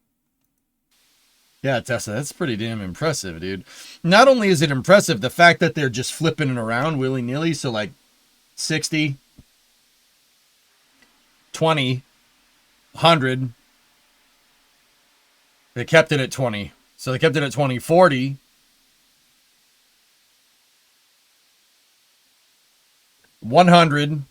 Yeah, Tessa, that's pretty damn impressive, dude. Not only is it impressive, the fact that they're just flipping it around willy-nilly, so like 60, 20, 100. They kept it at 20. So they kept it at 20, 40. $100.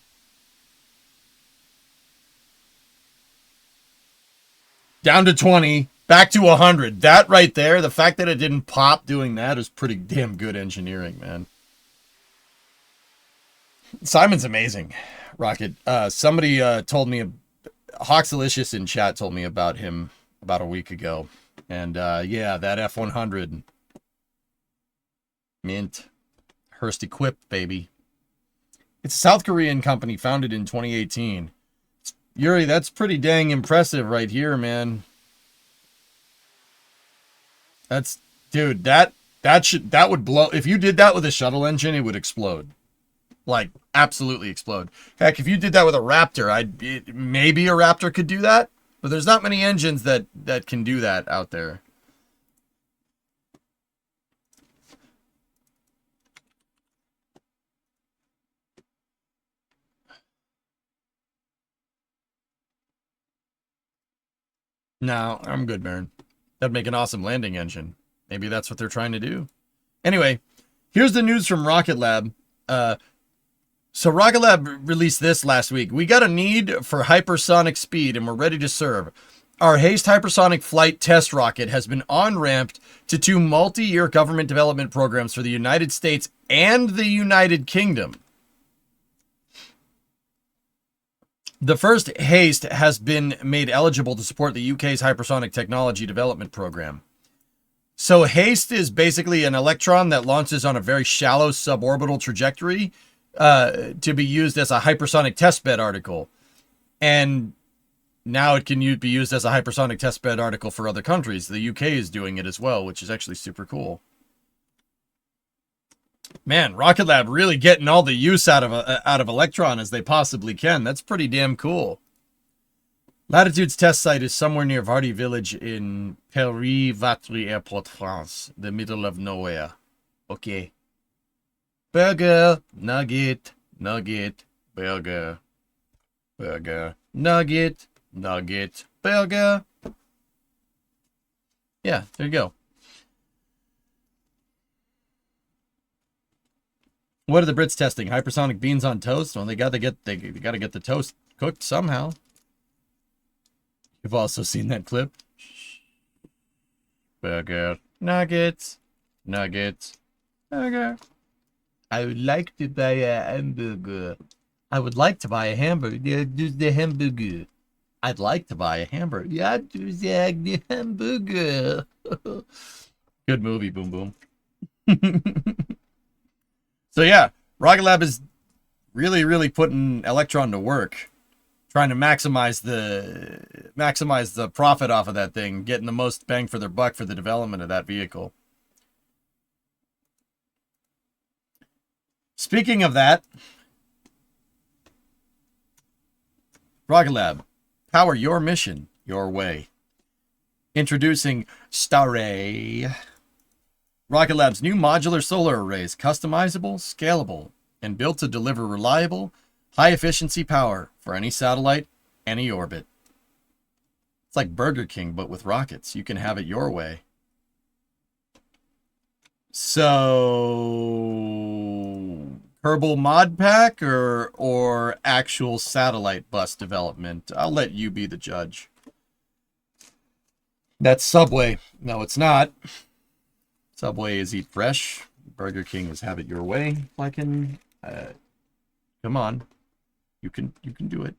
Down to 20. Back to 100. That right there, the fact that it didn't pop doing that is pretty damn good engineering, man. Simon's amazing, Rocket. Somebody told me, Hawksilicious in chat told me about him about a week ago. And yeah, that F-100. Mint. Hurst equipped, baby. It's a South Korean company founded in 2018. Yuri, that's pretty dang impressive right here, man. That's, dude, that would blow. If you did that with a shuttle engine, it would explode. Like, absolutely explode. Heck, if you did that with a Raptor, maybe a Raptor could do that, but there's not many engines that can do that out there. No, I'm good, Baron. That'd make an awesome landing engine. Maybe that's what they're trying to do. Anyway, here's the news from Rocket Lab. So Rocket Lab released this last week. We got a need for hypersonic speed, and we're ready to serve. Our HASTE hypersonic flight test rocket has been on-ramped to 2 multi-year government development programs for the United States and the United Kingdom. The first HASTE has been made eligible to support the UK's hypersonic technology development program. So HASTE is basically an electron that launches on a very shallow suborbital trajectory to be used as a hypersonic testbed article. And now it can be used as a hypersonic testbed article for other countries. The UK is doing it as well, which is actually super cool. Man, Rocket Lab really getting all the use out of Electron as they possibly can. That's pretty damn cool. Latitude's test site is somewhere near Vardy Village in Paris-Vatry Airport, France, the middle of nowhere. Okay. Burger, nugget, nugget, burger, burger, nugget, nugget, burger. Yeah, there you go. What are the Brits testing? Hypersonic beans on toast? Well, they got to get the toast cooked somehow. You've also seen that clip. Burger, nuggets, nuggets, burger. I would like to buy a hamburger. I would like to buy a hamburger. Yeah, do the hamburger. I'd like to buy a hamburger. Yeah, do the hamburger. Good movie, Boom Boom. So yeah, Rocket Lab is really putting Electron to work, trying to maximize the profit off of that thing, getting the most bang for their buck for the development of that vehicle. Speaking of that, Rocket Lab, power your mission your way. Introducing Starray. Rocket Lab's new modular solar arrays, customizable, scalable, and built to deliver reliable, high-efficiency power for any satellite, any orbit. It's like Burger King, but with rockets. You can have it your way. So, Kerbal mod pack or actual satellite bus development? I'll let you be the judge. That's Subway. No, it's not. Subway is eat fresh. Burger King is have it your way. Come on, you can do it.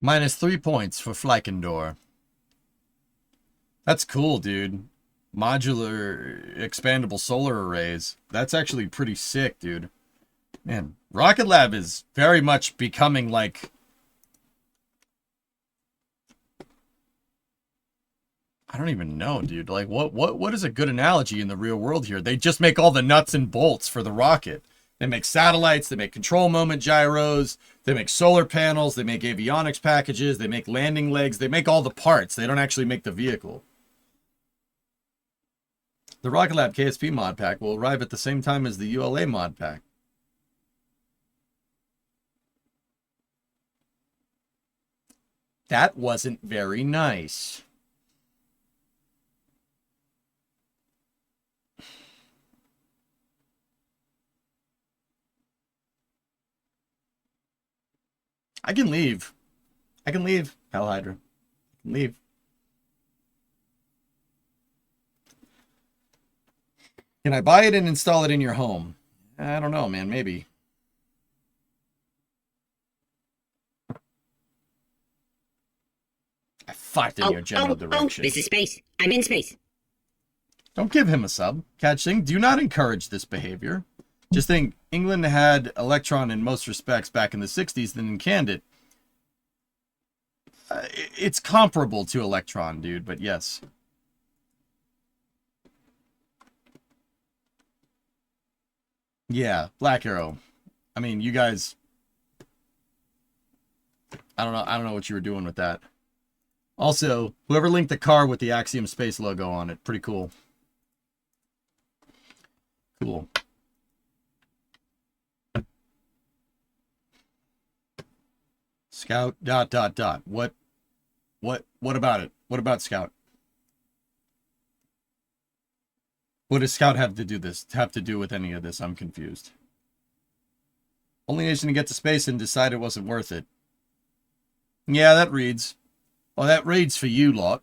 -3 points for Fleikendor. That's cool, dude. Modular expandable solar arrays. That's actually pretty sick, dude. Man, Rocket Lab is very much becoming like... I don't even know, dude. Like, what is a good analogy in the real world here? They just make all the nuts and bolts for the rocket. They make satellites, they make control moment gyros, they make solar panels, they make avionics packages, they make landing legs, they make all the parts. They don't actually make the vehicle. The Rocket Lab KSP mod pack will arrive at the same time as the ULA mod pack. That wasn't very nice. I can leave. I can leave, Hell Hydra. I can leave. Can I buy it and install it in your home? I don't know, man. Maybe. I fucked in your general direction. This is space. I'm in space. Don't give him a sub. Catch thing. Do not encourage this behavior. Just think, England had Electron in most respects back in the 60s, then canned it. It's comparable to Electron, dude, but yes. Yeah, Black Arrow. I mean, you guys... I don't know what you were doing with that. Also, whoever linked the car with the Axiom Space logo on it, pretty cool. Cool. Scout ... What about it? What about Scout? What does Scout have to do with any of this? I'm confused. Only nation to get to space and decide it wasn't worth it. Yeah, that reads. Well, that reads for you lot.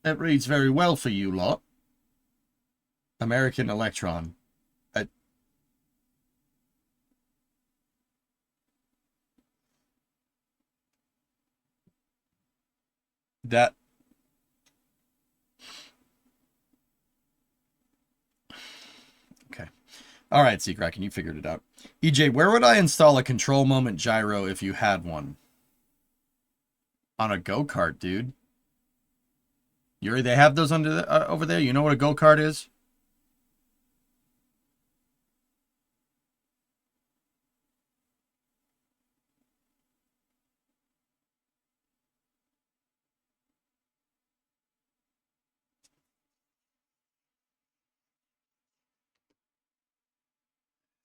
That reads very well for you lot. American Electron. That... Okay. All right, Seacracken, you figured it out. EJ, where would I install a control moment gyro if you had one? On a go-kart, dude. Yuri, they have those under the, over there? You know what a go-kart is?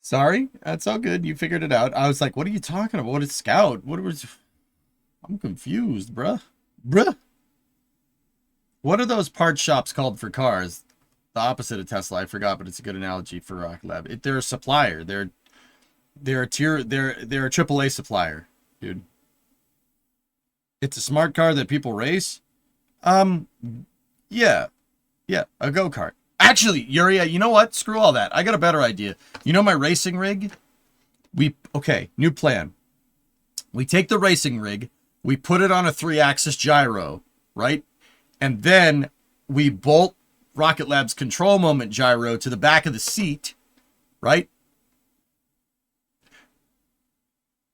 Sorry, that's all good. You figured it out. I was like, what are you talking about? What is Scout? What was... I'm confused, bruh. Bruh. What are those part shops called for cars? The opposite of Tesla. I forgot, but it's a good analogy for Rocket Lab. They're a supplier. They're a AAA supplier, dude. It's a smart car that people race. Yeah, a go-kart. Actually, Yuri, you know what? Screw all that. I got a better idea. You know my racing rig? Okay, new plan. We take the racing rig, we put it on a 3-axis gyro, right? And then we bolt Rocket Lab's control moment gyro to the back of the seat, right?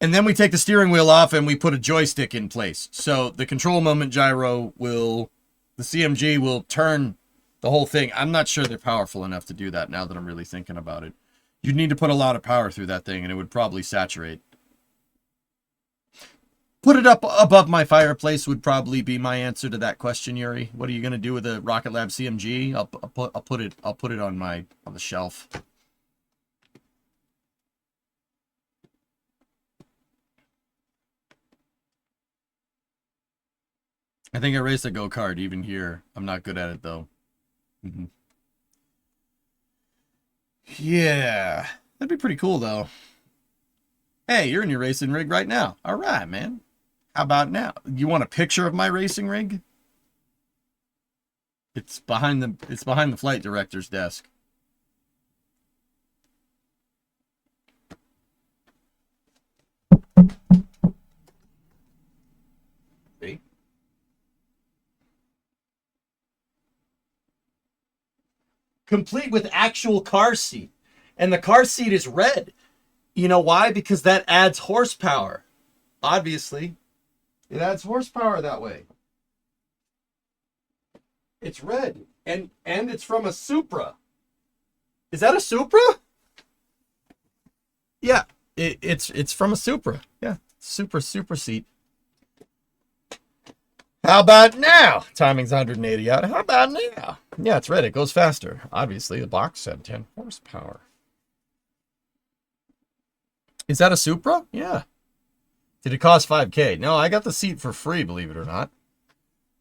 And then we take the steering wheel off and we put a joystick in place. So the control moment gyro will, the CMG will turn the whole thing. I'm not sure they're powerful enough to do that now that I'm really thinking about it. You'd need to put a lot of power through that thing and it would probably saturate. Put it up above my fireplace would probably be my answer to that question, Yuri. What are you going to do with a Rocket Lab CMG? I'll put it on the shelf. I think I raced a go-kart even here. I'm not good at it though. Yeah, that'd be pretty cool though. Hey, you're in your racing rig right now. All right, man. How about now? You want a picture of my racing rig? It's behind the flight director's desk. See? Complete with actual car seat. And the car seat is red. You know why? Because that adds horsepower. Obviously. It adds horsepower that way. It's red. And it's from a Supra. Is that a Supra? Yeah. It's from a Supra. Yeah. Super seat. How about now? Timing's 180 out. How about now? Yeah, it's red. It goes faster. Obviously, the box said 10 horsepower. Is that a Supra? Yeah. Did it cost $5K? No, I got the seat for free, believe it or not.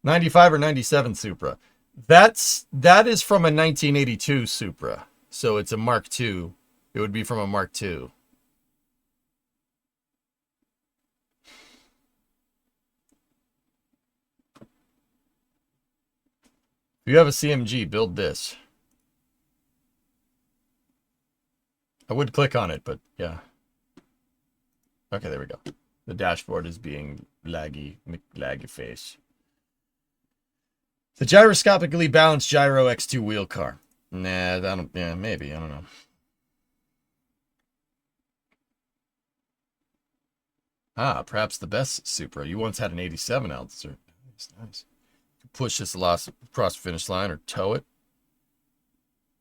95 or 97 Supra. That is from a 1982 Supra. So it's a Mark II. It would be from a Mark II. If you have a CMG, build this. I would click on it, but yeah. Okay, there we go. The dashboard is being laggy face. The gyroscopically balanced Gyro X2 wheel car. Nah, maybe, I don't know. Ah, perhaps the best Supra. You once had an 87 Altitude. Nice. Push this across the finish line or tow it.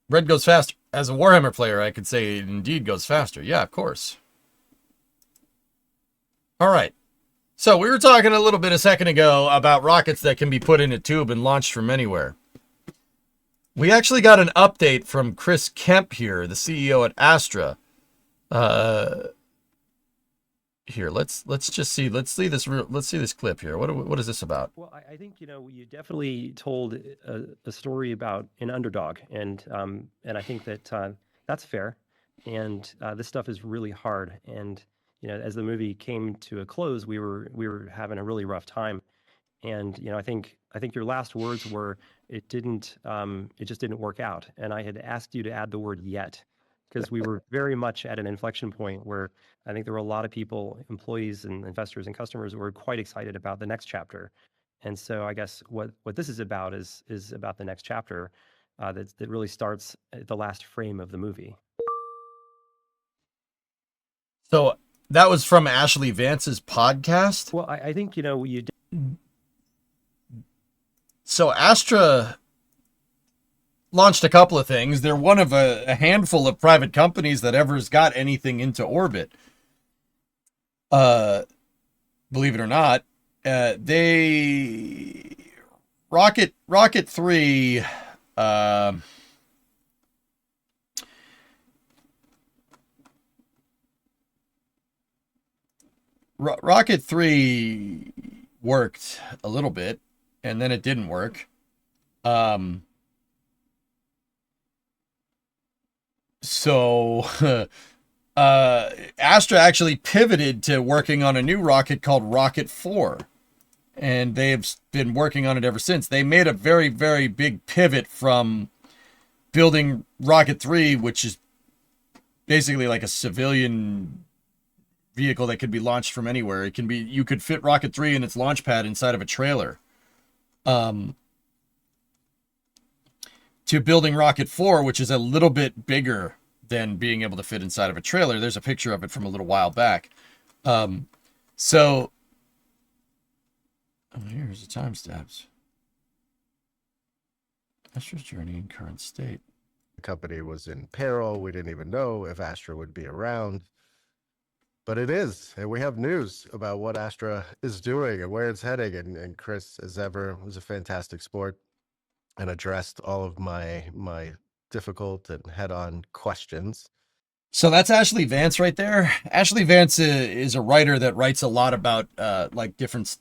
Red goes faster. As a Warhammer player, I could say it indeed goes faster. Yeah, of course. All right. So we were talking a little bit a second ago about rockets that can be put in a tube and launched from anywhere. We actually got an update from Chris Kemp here, the CEO at Astra. Here, let's just see. Let's see this clip here. What is this about? Well, I think you definitely told a story about an underdog, and I think that that's fair. And this stuff is really hard. And as the movie came to a close, we were having a really rough time. And I think your last words were it just didn't work out. And I had asked you to add the word yet, because we were very much at an inflection point where I think there were a lot of people, employees and investors and customers who were quite excited about the next chapter. And so I guess what this is about is about the next chapter that really starts at the last frame of the movie. So that was from Ashley Vance's podcast? Well, I think, you did. So Astra launched a couple of things. They're one of a handful of private companies that ever has got anything into orbit. Believe it or not, Rocket 3, Rocket 3 worked a little bit, and then it didn't work. So Astra actually pivoted to working on a new rocket called Rocket 4, and they've been working on it ever since. They made a very, very big pivot from building Rocket 3, which is basically like a civilian vehicle that could be launched from anywhere. You could fit Rocket 3 in its launch pad inside of a trailer. To building Rocket 4, which is a little bit bigger than being able to fit inside of a trailer. There's a picture of it from a little while back. So here's the timestamps. Astra's journey in current state. The company was in peril. We didn't even know if Astra would be around. But it is, and we have news about what Astra is doing and where it's heading. And Chris, as ever, was a fantastic sport and addressed all of my difficult and head-on questions. So that's Ashley Vance right there. Ashley Vance is a writer that writes a lot about different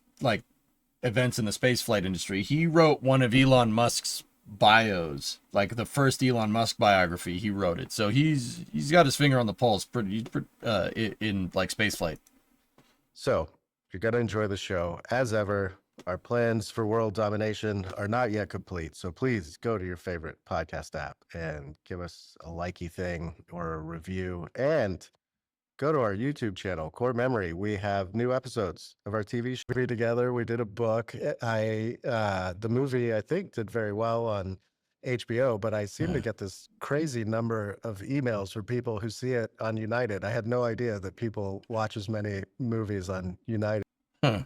events in the spaceflight industry. He wrote one of Elon Musk's bios, like the first Elon Musk biography. He wrote it, so he's got his finger on the pulse in spaceflight. So you're gonna enjoy the show as ever. Our plans for world domination are not yet complete, so please go to your favorite podcast app and give us a likey thing or a review, and go to our YouTube channel, Core Memory. We have new episodes of our TV show together. We did a book. The movie, I think, did very well on HBO, but I seem to get this crazy number of emails from people who see it on United. I had no idea that people watch as many movies on United. Huh.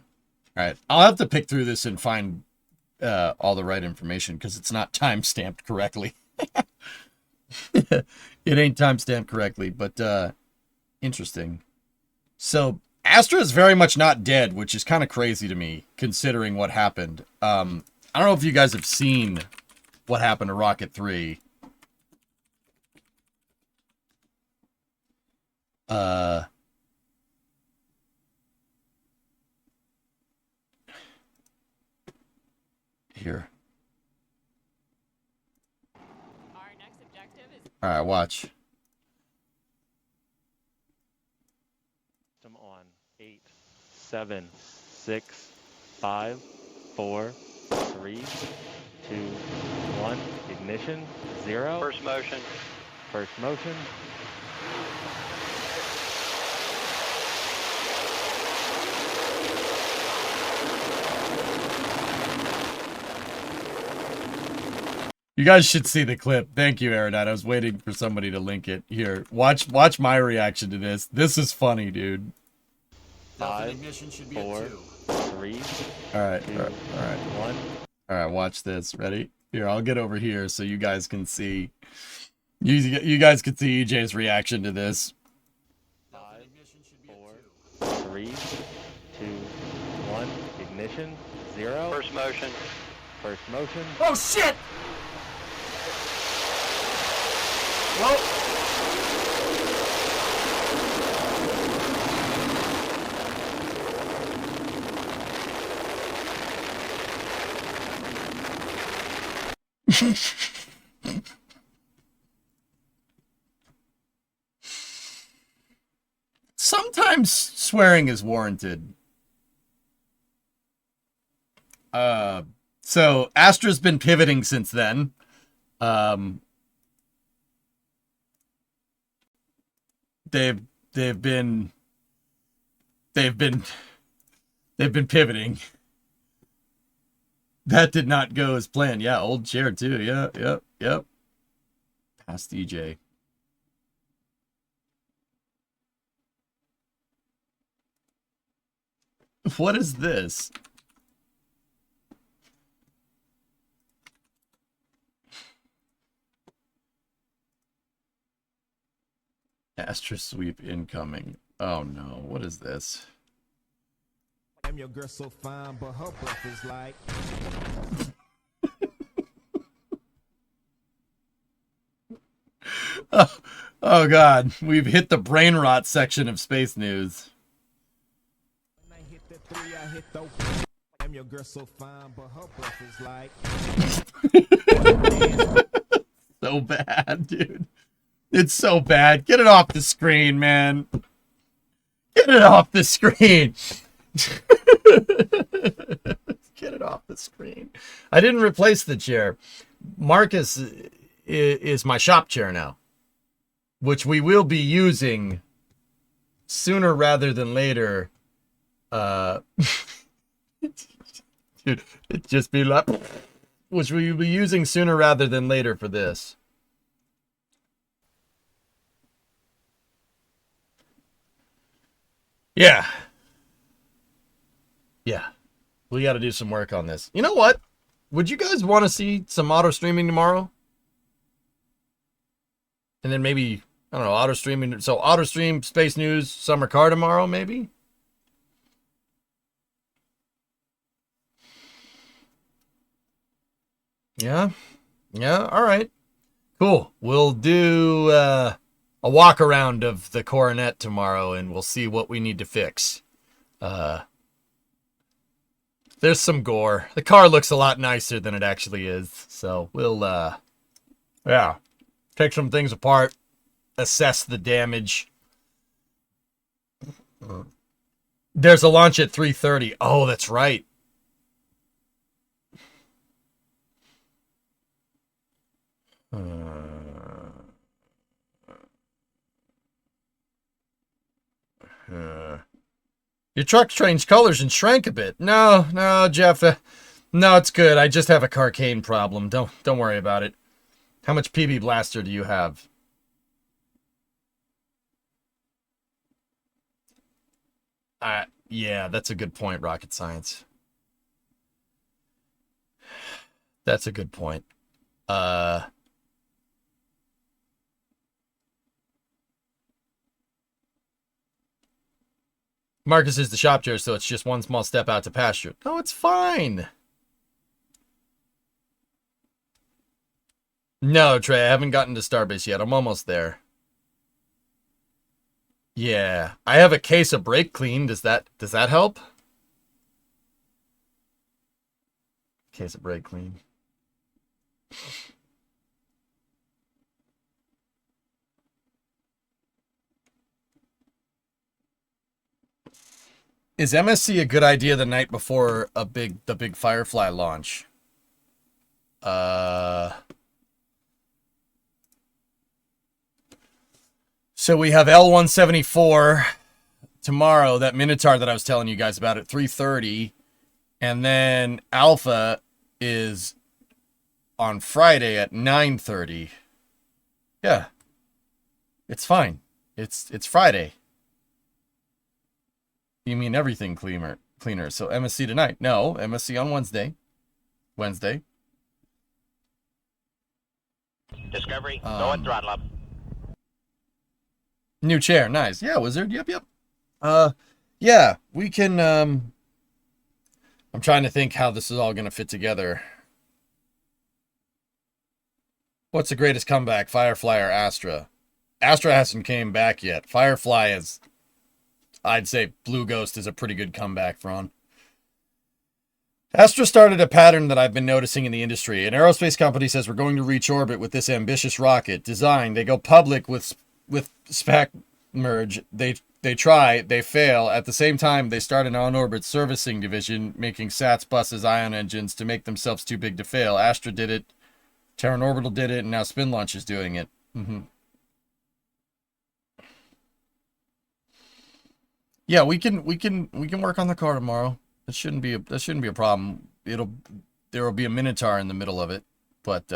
All right, I'll have to pick through this and find all the right information because it's not time-stamped correctly. It ain't time-stamped correctly, but interesting. So Astra is very much not dead, which is kind of crazy to me considering what happened. I don't know if you guys have seen what happened to Rocket 3. Here. Our next objective is... All right, watch. On 8, 7, 6, 5, 4, 3, 2, 1. Ignition. 0. First motion. First motion. You guys should see the clip. Thank you, Aerodite. I was waiting for somebody to link it. Here, watch my reaction to this. This is funny, dude. 5, 4, 3. All right, 2, all right. 1. All right, watch this. Ready? Here, I'll get over here so you guys can see. You guys can see EJ's reaction to this. 5, 4, 3, 2, 1. Ignition. 0. First motion. First motion. Oh shit! Well. Sometimes swearing is warranted. So Astra's been pivoting since then. They've been pivoting. That did not go as planned. Yeah, old chair too. Yeah, yep. Past EJ. What is this? Astra sweep incoming. Oh no, what is this? Damn, your girl so fine, but her breath is like. Oh god, we've hit the brain rot section of space news. When I hit the 3, I hit the. Damn, your girl so fine, but her breath is like. So bad, dude. It's so bad. Get it off the screen, man. Get it off the screen. Get it off the screen. I didn't replace the chair. Marcus is my shop chair now, which we will be using sooner rather than later. Dude, it just be like, which we will be using sooner rather than later for this. Yeah. We got to do some work on this. You know what? Would you guys want to see some auto streaming tomorrow? And then maybe, I don't know, auto streaming. So auto stream, space news, summer car tomorrow, maybe? Yeah. All right. Cool. We'll do a walk around of the Coronet tomorrow, and we'll see what we need to fix. There's some gore. The car looks a lot nicer than it actually is. So we'll, take some things apart, assess the damage. There's a launch at 3:30. Oh, that's right. Your truck changed colors and shrank a bit. No, Jeff. No, it's good. I just have a carcane problem. Don't worry about it. How much PB Blaster do you have? Yeah, that's a good point, Rocket Science. That's a good point. Marcus is the shop chair, so it's just one small step out to pasture. No, it's fine. No, Trey, I haven't gotten to Starbase yet. I'm almost there. Yeah, I have a case of brake clean. Does that help? Case of brake clean. Is MSC a good idea the night before the big Firefly launch? So we have L174 tomorrow, that Minotaur that I was telling you guys about at 3:30. And then Alpha is on Friday at 9:30. Yeah. It's fine. It's Friday. You mean everything cleaner. So MSC tonight. No, MSC on Wednesday. Discovery, go and throttle up. New chair, nice. Yeah, Wizard. Yep. Yeah, we can I'm trying to think how this is all gonna fit together. What's the greatest comeback, Firefly or Astra? Astra hasn't came back yet. Firefly is, I'd say Blue Ghost is a pretty good comeback for on. Astra started a pattern that I've been noticing in the industry. An aerospace company says we're going to reach orbit with this ambitious rocket design. They go public with SPAC merge. They try, they fail. At the same time, they start an on-orbit servicing division, making SATs, buses, ion engines to make themselves too big to fail. Astra did it. Terran Orbital did it, and now Spin Launch is doing it. Yeah, we can work on the car tomorrow. That shouldn't be a problem. There will be a Minotaur in the middle of it, but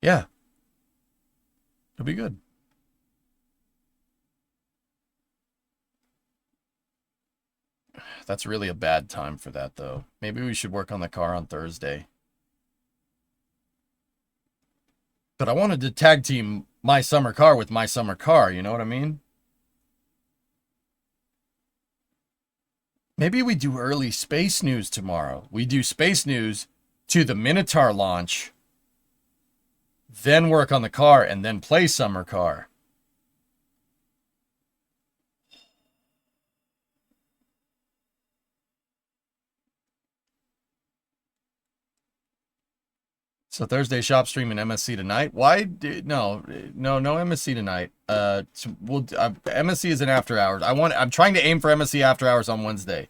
yeah, it'll be good. That's really a bad time for that, though. Maybe we should work on the car on Thursday. But I wanted to tag team my summer car with my summer car, you know what I mean? Maybe we do early space news tomorrow. We do space news to the Minotaur launch, then work on the car, and then play summer car. So Thursday shop stream and MSC tonight. Why? No MSC tonight. MSC is an after hours. I'm trying to aim for MSC after hours on Wednesday.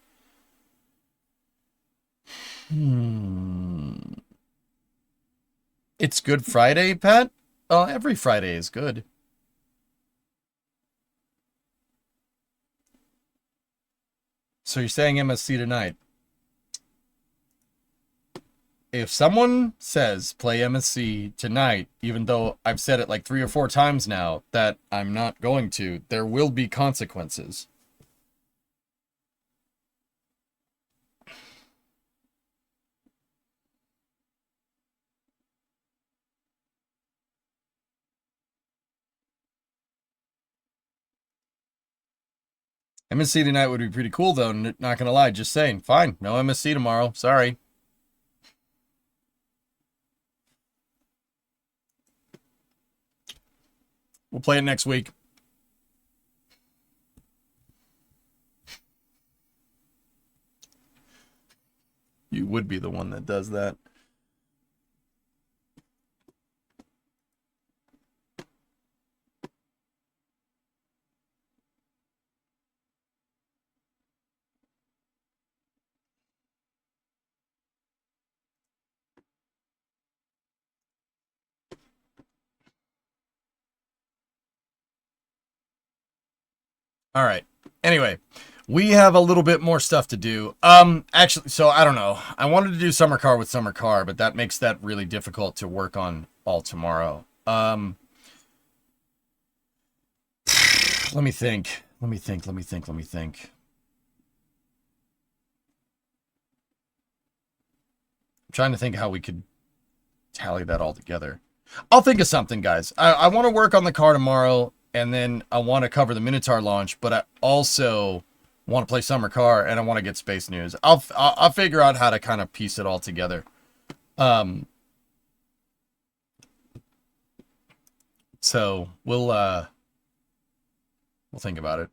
It's Good Friday, Pat? Oh, every Friday is good. So you're saying MSC tonight? If someone says play MSC tonight, even though I've said it like 3 or 4 times now that I'm not going to, there will be consequences. MSC tonight would be pretty cool, though. Not gonna lie, just saying. Fine, no MSC tomorrow. Sorry. We'll play it next week. You would be the one that does that. All right. Anyway, we have a little bit more stuff to do. Actually, so I don't know. I wanted to do summer car with summer car, but that makes that really difficult to work on all tomorrow. Let me think. I'm trying to think how we could tally that all together. I'll think of something, guys. I want to work on the car tomorrow, and then I want to cover the Minotaur launch, but I also want to play summer car, and I want to get space news. I'll figure out how to kind of piece it all together. So we'll think about it.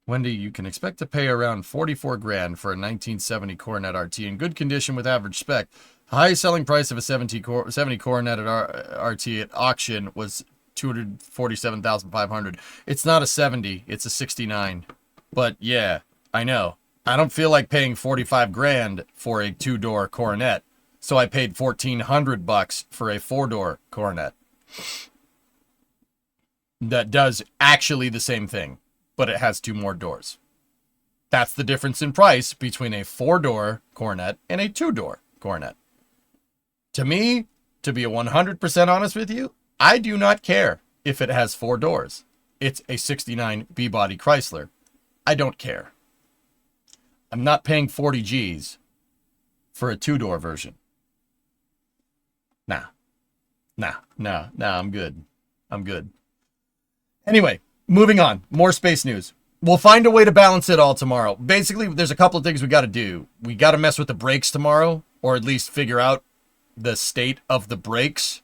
Wendy, you can expect to pay around 44 grand for a 1970 Coronet RT in good condition with average spec. The highest selling price of a 70 Coronet RT at auction was $247,500. It's not a 70, it's a 69. But yeah, I know. I don't feel like paying 45 grand for a 2-door Coronet, so I paid $1,400 for a 4-door Coronet. that does actually the same thing, but it has 2 more doors. That's the difference in price between a 4-door Coronet and a 2-door Coronet. To me, to be 100% honest with you, I do not care if it has 4 doors. It's a 69 B-body Chrysler. I don't care. I'm not paying 40 G's for a 2-door version. Nah, I'm good. I'm good. Anyway, moving on. More space news. We'll find a way to balance it all tomorrow. Basically, there's a couple of things we got to do. We got to mess with the brakes tomorrow, or at least figure out the state of the brakes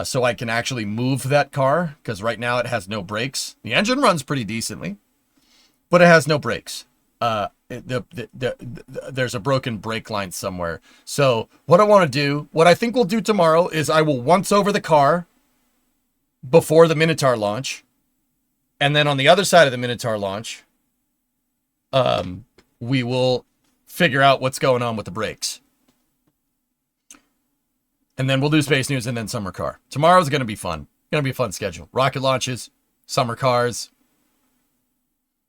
so I can actually move that car, because right now it has no brakes. The engine runs pretty decently, but it has no brakes. There's a broken brake line somewhere. So what I want to do, what I think we'll do tomorrow is I will once over the car before the Minotaur launch. And then on the other side of the Minotaur launch, we will figure out what's going on with the brakes. And then we'll do space news and then summer car. Tomorrow's going to be fun. Going to be a fun schedule. Rocket launches, summer cars,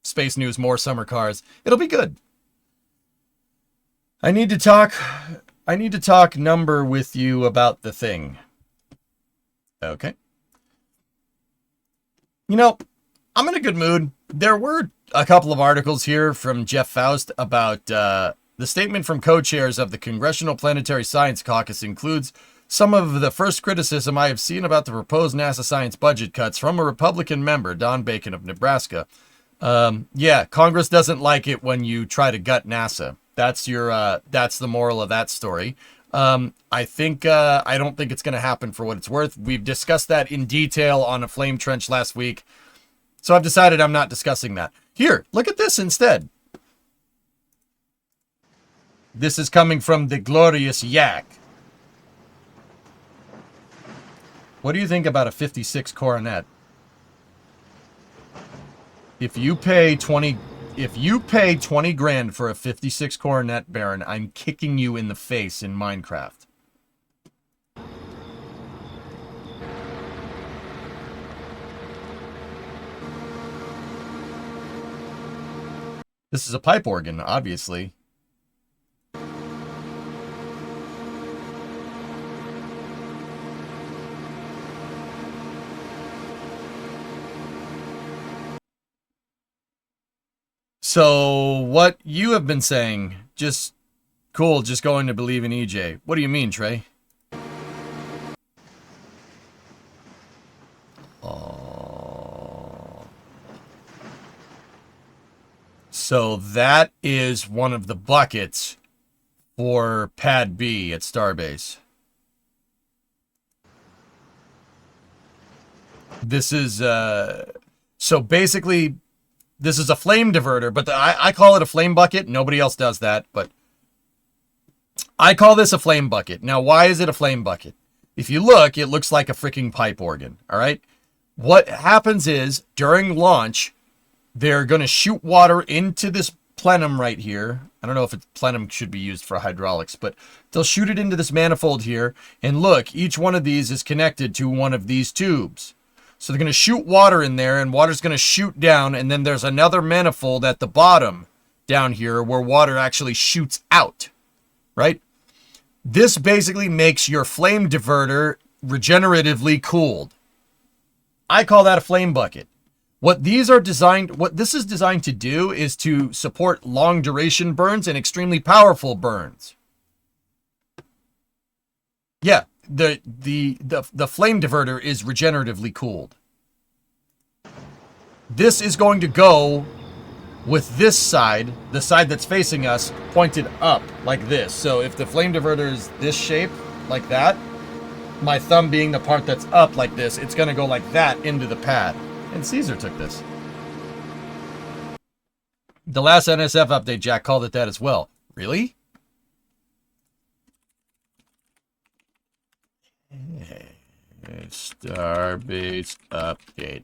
space news, more summer cars. It'll be good. I need to talk number with you about the thing. Okay. You know, I'm in a good mood. There were a couple of articles here from Jeff Faust about the statement from co-chairs of the Congressional Planetary Science Caucus includes some of the first criticism I have seen about the proposed NASA science budget cuts from a Republican member, Don Bacon of Nebraska. Yeah, Congress doesn't like it when you try to gut NASA. That's the moral of that story. I don't think it's going to happen for what it's worth. We've discussed that in detail on a flame trench last week. So I've decided I'm not discussing that. Here, look at this instead. This is coming from the glorious Yak. What do you think about a 56 Coronet? If you pay 20 grand for a 56 Coronet, Baron, I'm kicking you in the face in Minecraft. This is a pipe organ, obviously. So, what you have been saying, just cool, just going to believe in EJ. What do you mean, Trey? Oh. So that is one of the buckets for Pad B at Starbase. This is, so basically, this is a flame diverter, but I call it a flame bucket. Nobody else does that, but I call this a flame bucket. Now, why is it a flame bucket? If you look, it looks like a freaking pipe organ, all right? What happens is, during launch, they're going to shoot water into this plenum right here. I don't know if plenum should be used for hydraulics, but they'll shoot it into this manifold here. And look, each one of these is connected to one of these tubes. So they're going to shoot water in there, and water's going to shoot down, and then there's another manifold at the bottom down here where water actually shoots out, right? This basically makes your flame diverter regeneratively cooled. I call that a flame bucket. What this is designed to do is to support long duration burns and extremely powerful burns. Yeah, the flame diverter is regeneratively cooled. This is going to go with this side, the side that's facing us, pointed up like this. So if the flame diverter is this shape, like that, my thumb being the part that's up like this, it's going to go like that into the pad. And Caesar took this. The last NSF update, Jack called it that as well. Really? Starbase update.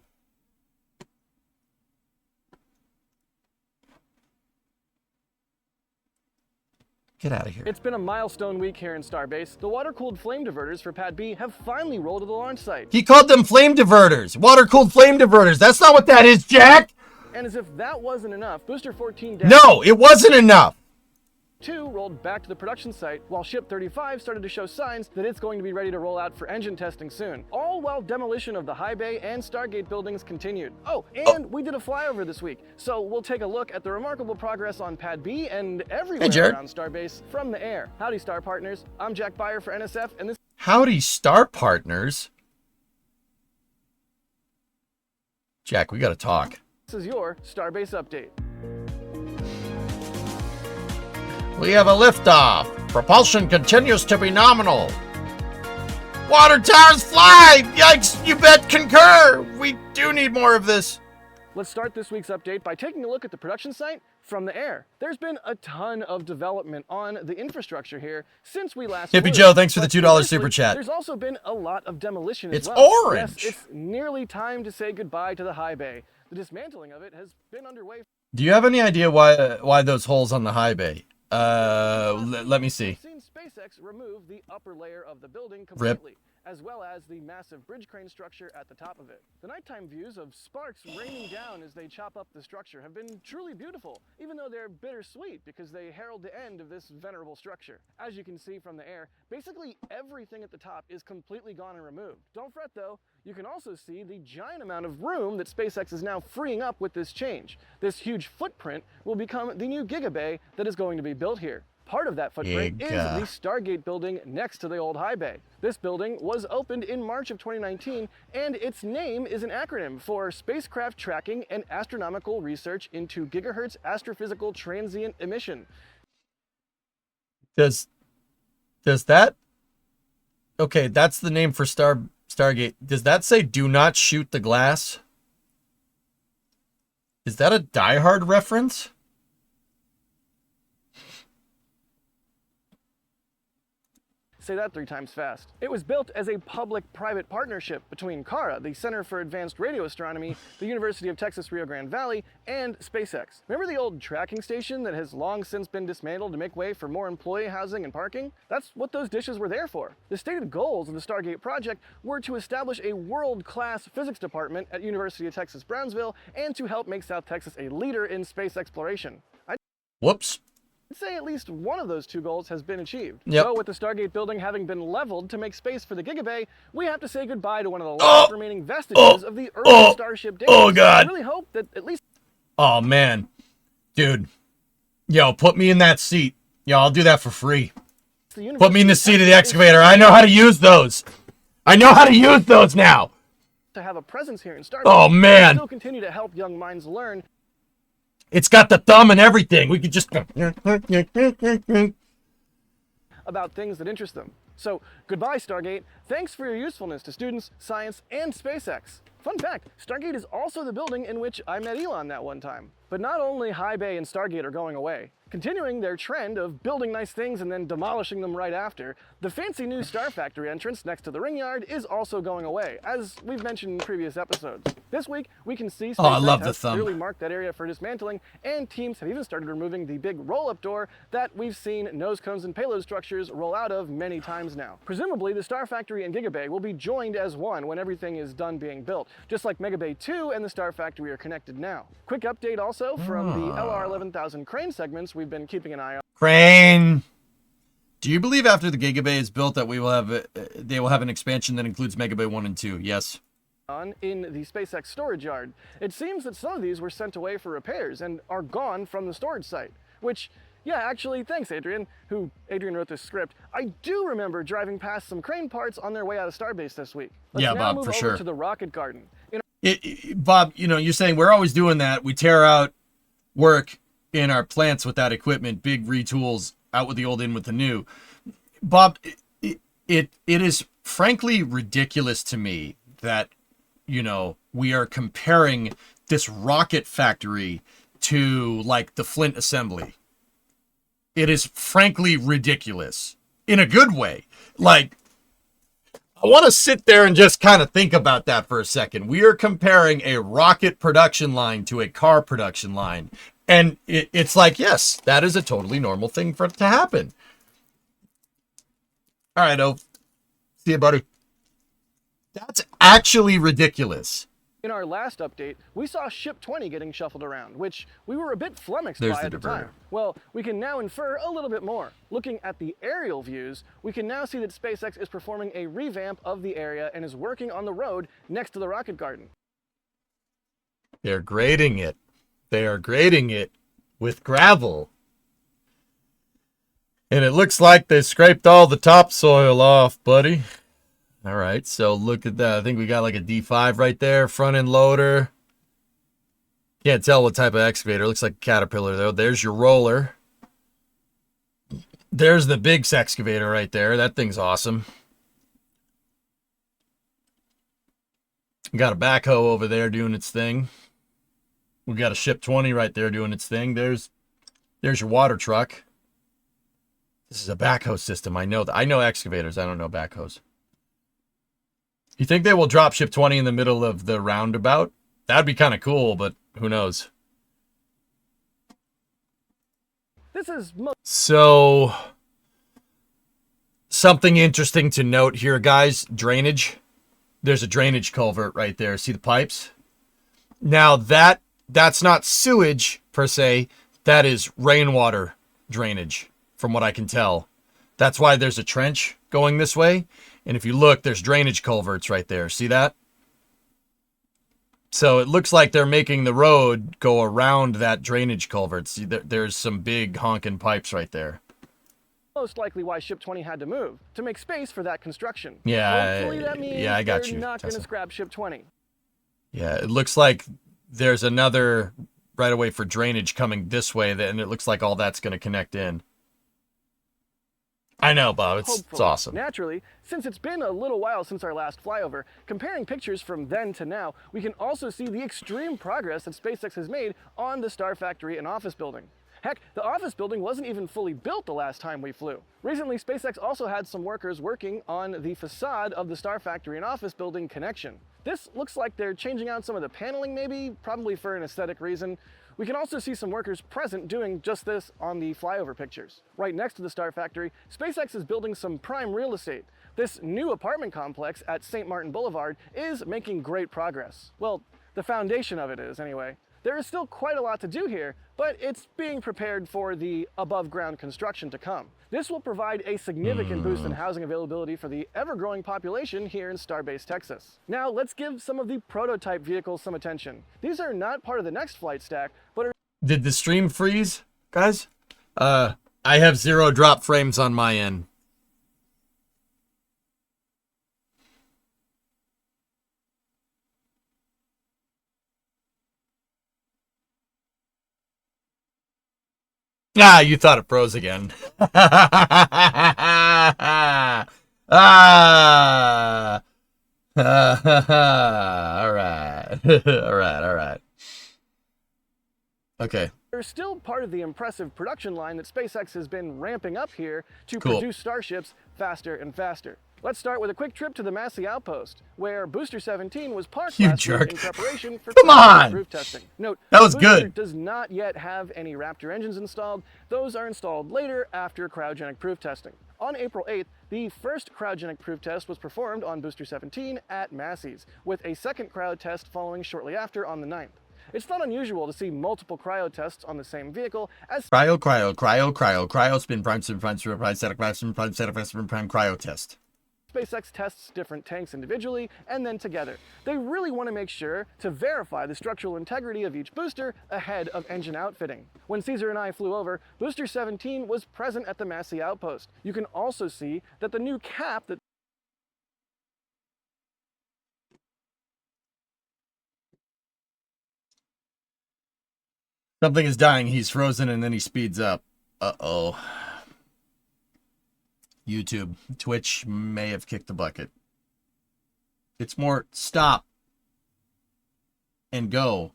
Get out of here. It's been a milestone week here in Starbase. The water-cooled flame diverters for Pad B have finally rolled to the launch site. He called them flame diverters. Water-cooled flame diverters. That's not what that is, Jack. And as if that wasn't enough, Booster 14 No, it wasn't enough. 2 rolled back to the production site, while Ship 35 started to show signs that it's going to be ready to roll out for engine testing soon. All while demolition of the high bay and Stargate buildings continued. Oh, and we did a flyover this week, so we'll take a look at the remarkable progress on Pad B and everywhere around Starbase from the air. Howdy, Star Partners. I'm Jack Beyer for NSF, and this... Howdy, Star Partners. Jack, we gotta talk. This is your Starbase update. We have a liftoff. Propulsion continues to be nominal. Water towers fly! Yikes, you bet concur! We do need more of this. Let's start this week's update by taking a look at the production site from the air. There's been a ton of development on the infrastructure here since we last Hippie Joe, thanks for the $2 super chat. There's also been a lot of demolition as well. It's orange. Yes, it's nearly time to say goodbye to the high bay. The dismantling of it has been underway. Do you have any idea why those holes on the high bay? Let me see. We've seen SpaceX remove the upper layer of the building completely, as well as the massive bridge crane structure at the top of it. The nighttime views of sparks raining down as they chop up the structure have been truly beautiful, even though they're bittersweet because they herald the end of this venerable structure. As you can see from the air, basically everything at the top is completely gone and removed. Don't fret though, you can also see the giant amount of room that SpaceX is now freeing up with this change. This huge footprint will become the new Gigabay that is going to be built here. Part of that footprint is the Stargate building next to the old high bay. This building was opened in March of 2019, and its name is an acronym for Spacecraft Tracking and Astronomical Research into Gigahertz Astrophysical Transient Emission. Does that... Okay, that's the name for Stargate. Does that say do not shoot the glass? Is that a Die Hard reference? Say that 3 times fast. It was built as a public-private partnership between CARA, the Center for Advanced Radio Astronomy, the University of Texas Rio Grande Valley, and SpaceX. Remember the old tracking station that has long since been dismantled to make way for more employee housing and parking? That's what those dishes were there for. The stated goals of the Stargate project were to establish a world-class physics department at University of Texas Brownsville and to help make South Texas a leader in space exploration. Whoops. I'd say at least one of those 2 goals has been achieved. Yep. So with the Stargate building having been leveled to make space for the Gigabay, we have to say goodbye to one of the last remaining vestiges of the early Starship days. Oh, God. I really hope that at least... Oh, man. Dude. Yo, put me in that seat. Yo, I'll do that for free. Put me in the seat of the excavator. I know how to use those. I know how to use those now. To have a presence here in Starbase. Oh, man. Still continue to help young minds learn. It's got the thumb and everything. We could just... about things that interest them. So, goodbye, Stargate. Thanks for your usefulness to students, science, and SpaceX. Fun fact, Stargate is also the building in which I met Elon that one time. But not only High Bay and Stargate are going away. Continuing their trend of building nice things and then demolishing them right after, the fancy new Star Factory entrance next to the ring yard is also going away, as we've mentioned in previous episodes. This week, we can see I love SpaceX the has thumb. clearly marked that area for dismantling, and teams have even started removing the big roll-up door that we've seen nose cones and payload structures roll out of many times now. Presumably, the Star Factory and Gigabay will be joined as one when everything is done being built, just like Megabay 2 and the Star Factory are connected now. Quick update also from the LR11000 crane segments we've been keeping an eye on. Crane. Do you believe after the Gigabay is built that they will have an expansion that includes Megabay 1 and 2? Yes. In the SpaceX storage yard. It seems that some of these were sent away for repairs and are gone from the storage site, which, yeah, actually, thanks Adrian, Adrian wrote this script. I do remember driving past some crane parts on their way out of Starbase this week. Let's Yeah, now Bob, move for over sure. to the rocket garden. Bob, you know, you're saying we're always doing that. We tear out work in our plants with that equipment, big retools, out with the old, in with the new. Bob, it is frankly ridiculous to me that, you know, we are comparing this rocket factory to like the Flint assembly. It is frankly ridiculous in a good way. Like, I want to sit there and just kind of think about that for a second. We are comparing a rocket production line to a car production line. And it's like, yes, that is a totally normal thing for it to happen. All right, oh, see you, buddy. That's actually ridiculous. In our last update, we saw Ship 20 getting shuffled around, which we were a bit flummoxed There's by the at the time. diverter. Well, we can now infer a little bit more. Looking at the aerial views, we can now see that SpaceX is performing a revamp of the area and is working on the road next to the rocket garden. They're grading it. They are grading it with gravel. And it looks like they scraped all the topsoil off, buddy. All right, so look at that. I think we got like a D5 right there, front end loader. Can't tell what type of excavator. It looks like a Caterpillar, though. There's your roller. There's the big excavator right there. That thing's awesome. Got a backhoe over there doing its thing. We got a Ship 20 right there doing its thing. There's your water truck. This is a backhoe system. I know that. I know excavators. I don't know backhoes. You think they will drop Ship 20 in the middle of the roundabout? That'd be kind of cool, but who knows? This is So, something interesting to note here, guys. Drainage. There's a drainage culvert right there. See the pipes? Now, that's not sewage, per se. That is rainwater drainage, from what I can tell. That's why there's a trench going this way. And if you look, there's drainage culverts right there. See that? So it looks like they're making the road go around that drainage culvert. See, there's some big honking pipes right there. most likely why Ship 20 had to move, to make space for that construction. Yeah, Hopefully that means yeah, I got they're you, not going to Tessa. scrap Ship 20. Yeah, it looks like there's another right away for drainage coming this way, and it looks like all that's going to connect in. I know, Bob. It's Hopefully. awesome. Naturally, since it's been a little while since our last flyover, comparing pictures from then to now, we can also see the extreme progress that SpaceX has made on the Star Factory and office building. Heck, the office building wasn't even fully built the last time we flew. Recently, SpaceX also had some workers working on the facade of the Star Factory and office building connection. This looks like they're changing out some of the paneling maybe, probably for an aesthetic reason. We can also see some workers present doing just this on the flyover pictures. Right next to the Star Factory, SpaceX is building some prime real estate. This new apartment complex at St. Martin Boulevard is making great progress. Well, the foundation of it is, anyway. There is still quite a lot to do here, but it's being prepared for the above-ground construction to come. This will provide a significant boost in housing availability for the ever-growing population here in Starbase, Texas. Now, let's give some of the prototype vehicles some attention. These are not part of the next flight stack, but are... Did the stream freeze, guys? I have 0 drop frames on my end. Ah, you thought it froze again. Ah. All right. All right. Okay. They're still part of the impressive production line that SpaceX has been ramping up here to Cool. produce starships faster and faster. Let's start with a quick trip to the Massey Outpost, where Booster 17 was parked You last jerk. week in preparation for Come cryogenic on! proof testing. Note, That was Booster good. does not yet have any Raptor engines installed. Those are installed later after cryogenic proof testing. On April 8th, the first cryogenic proof test was performed on Booster 17 at Massey's, with a second cryo test following shortly after on the 9th. It's not unusual to see multiple cryo tests on the same vehicle, as Cryo, spin prime, static prime, spin prime, cryo test. SpaceX tests different tanks individually and then together. They really want to make sure to verify the structural integrity of each booster ahead of engine outfitting. When Caesar and I flew over, Booster 17 was present at the Massey Outpost. You can also see that the new cap that Something is dying. He's frozen and then he speeds up. Uh-oh. YouTube. Twitch may have kicked the bucket. It's more stop and go.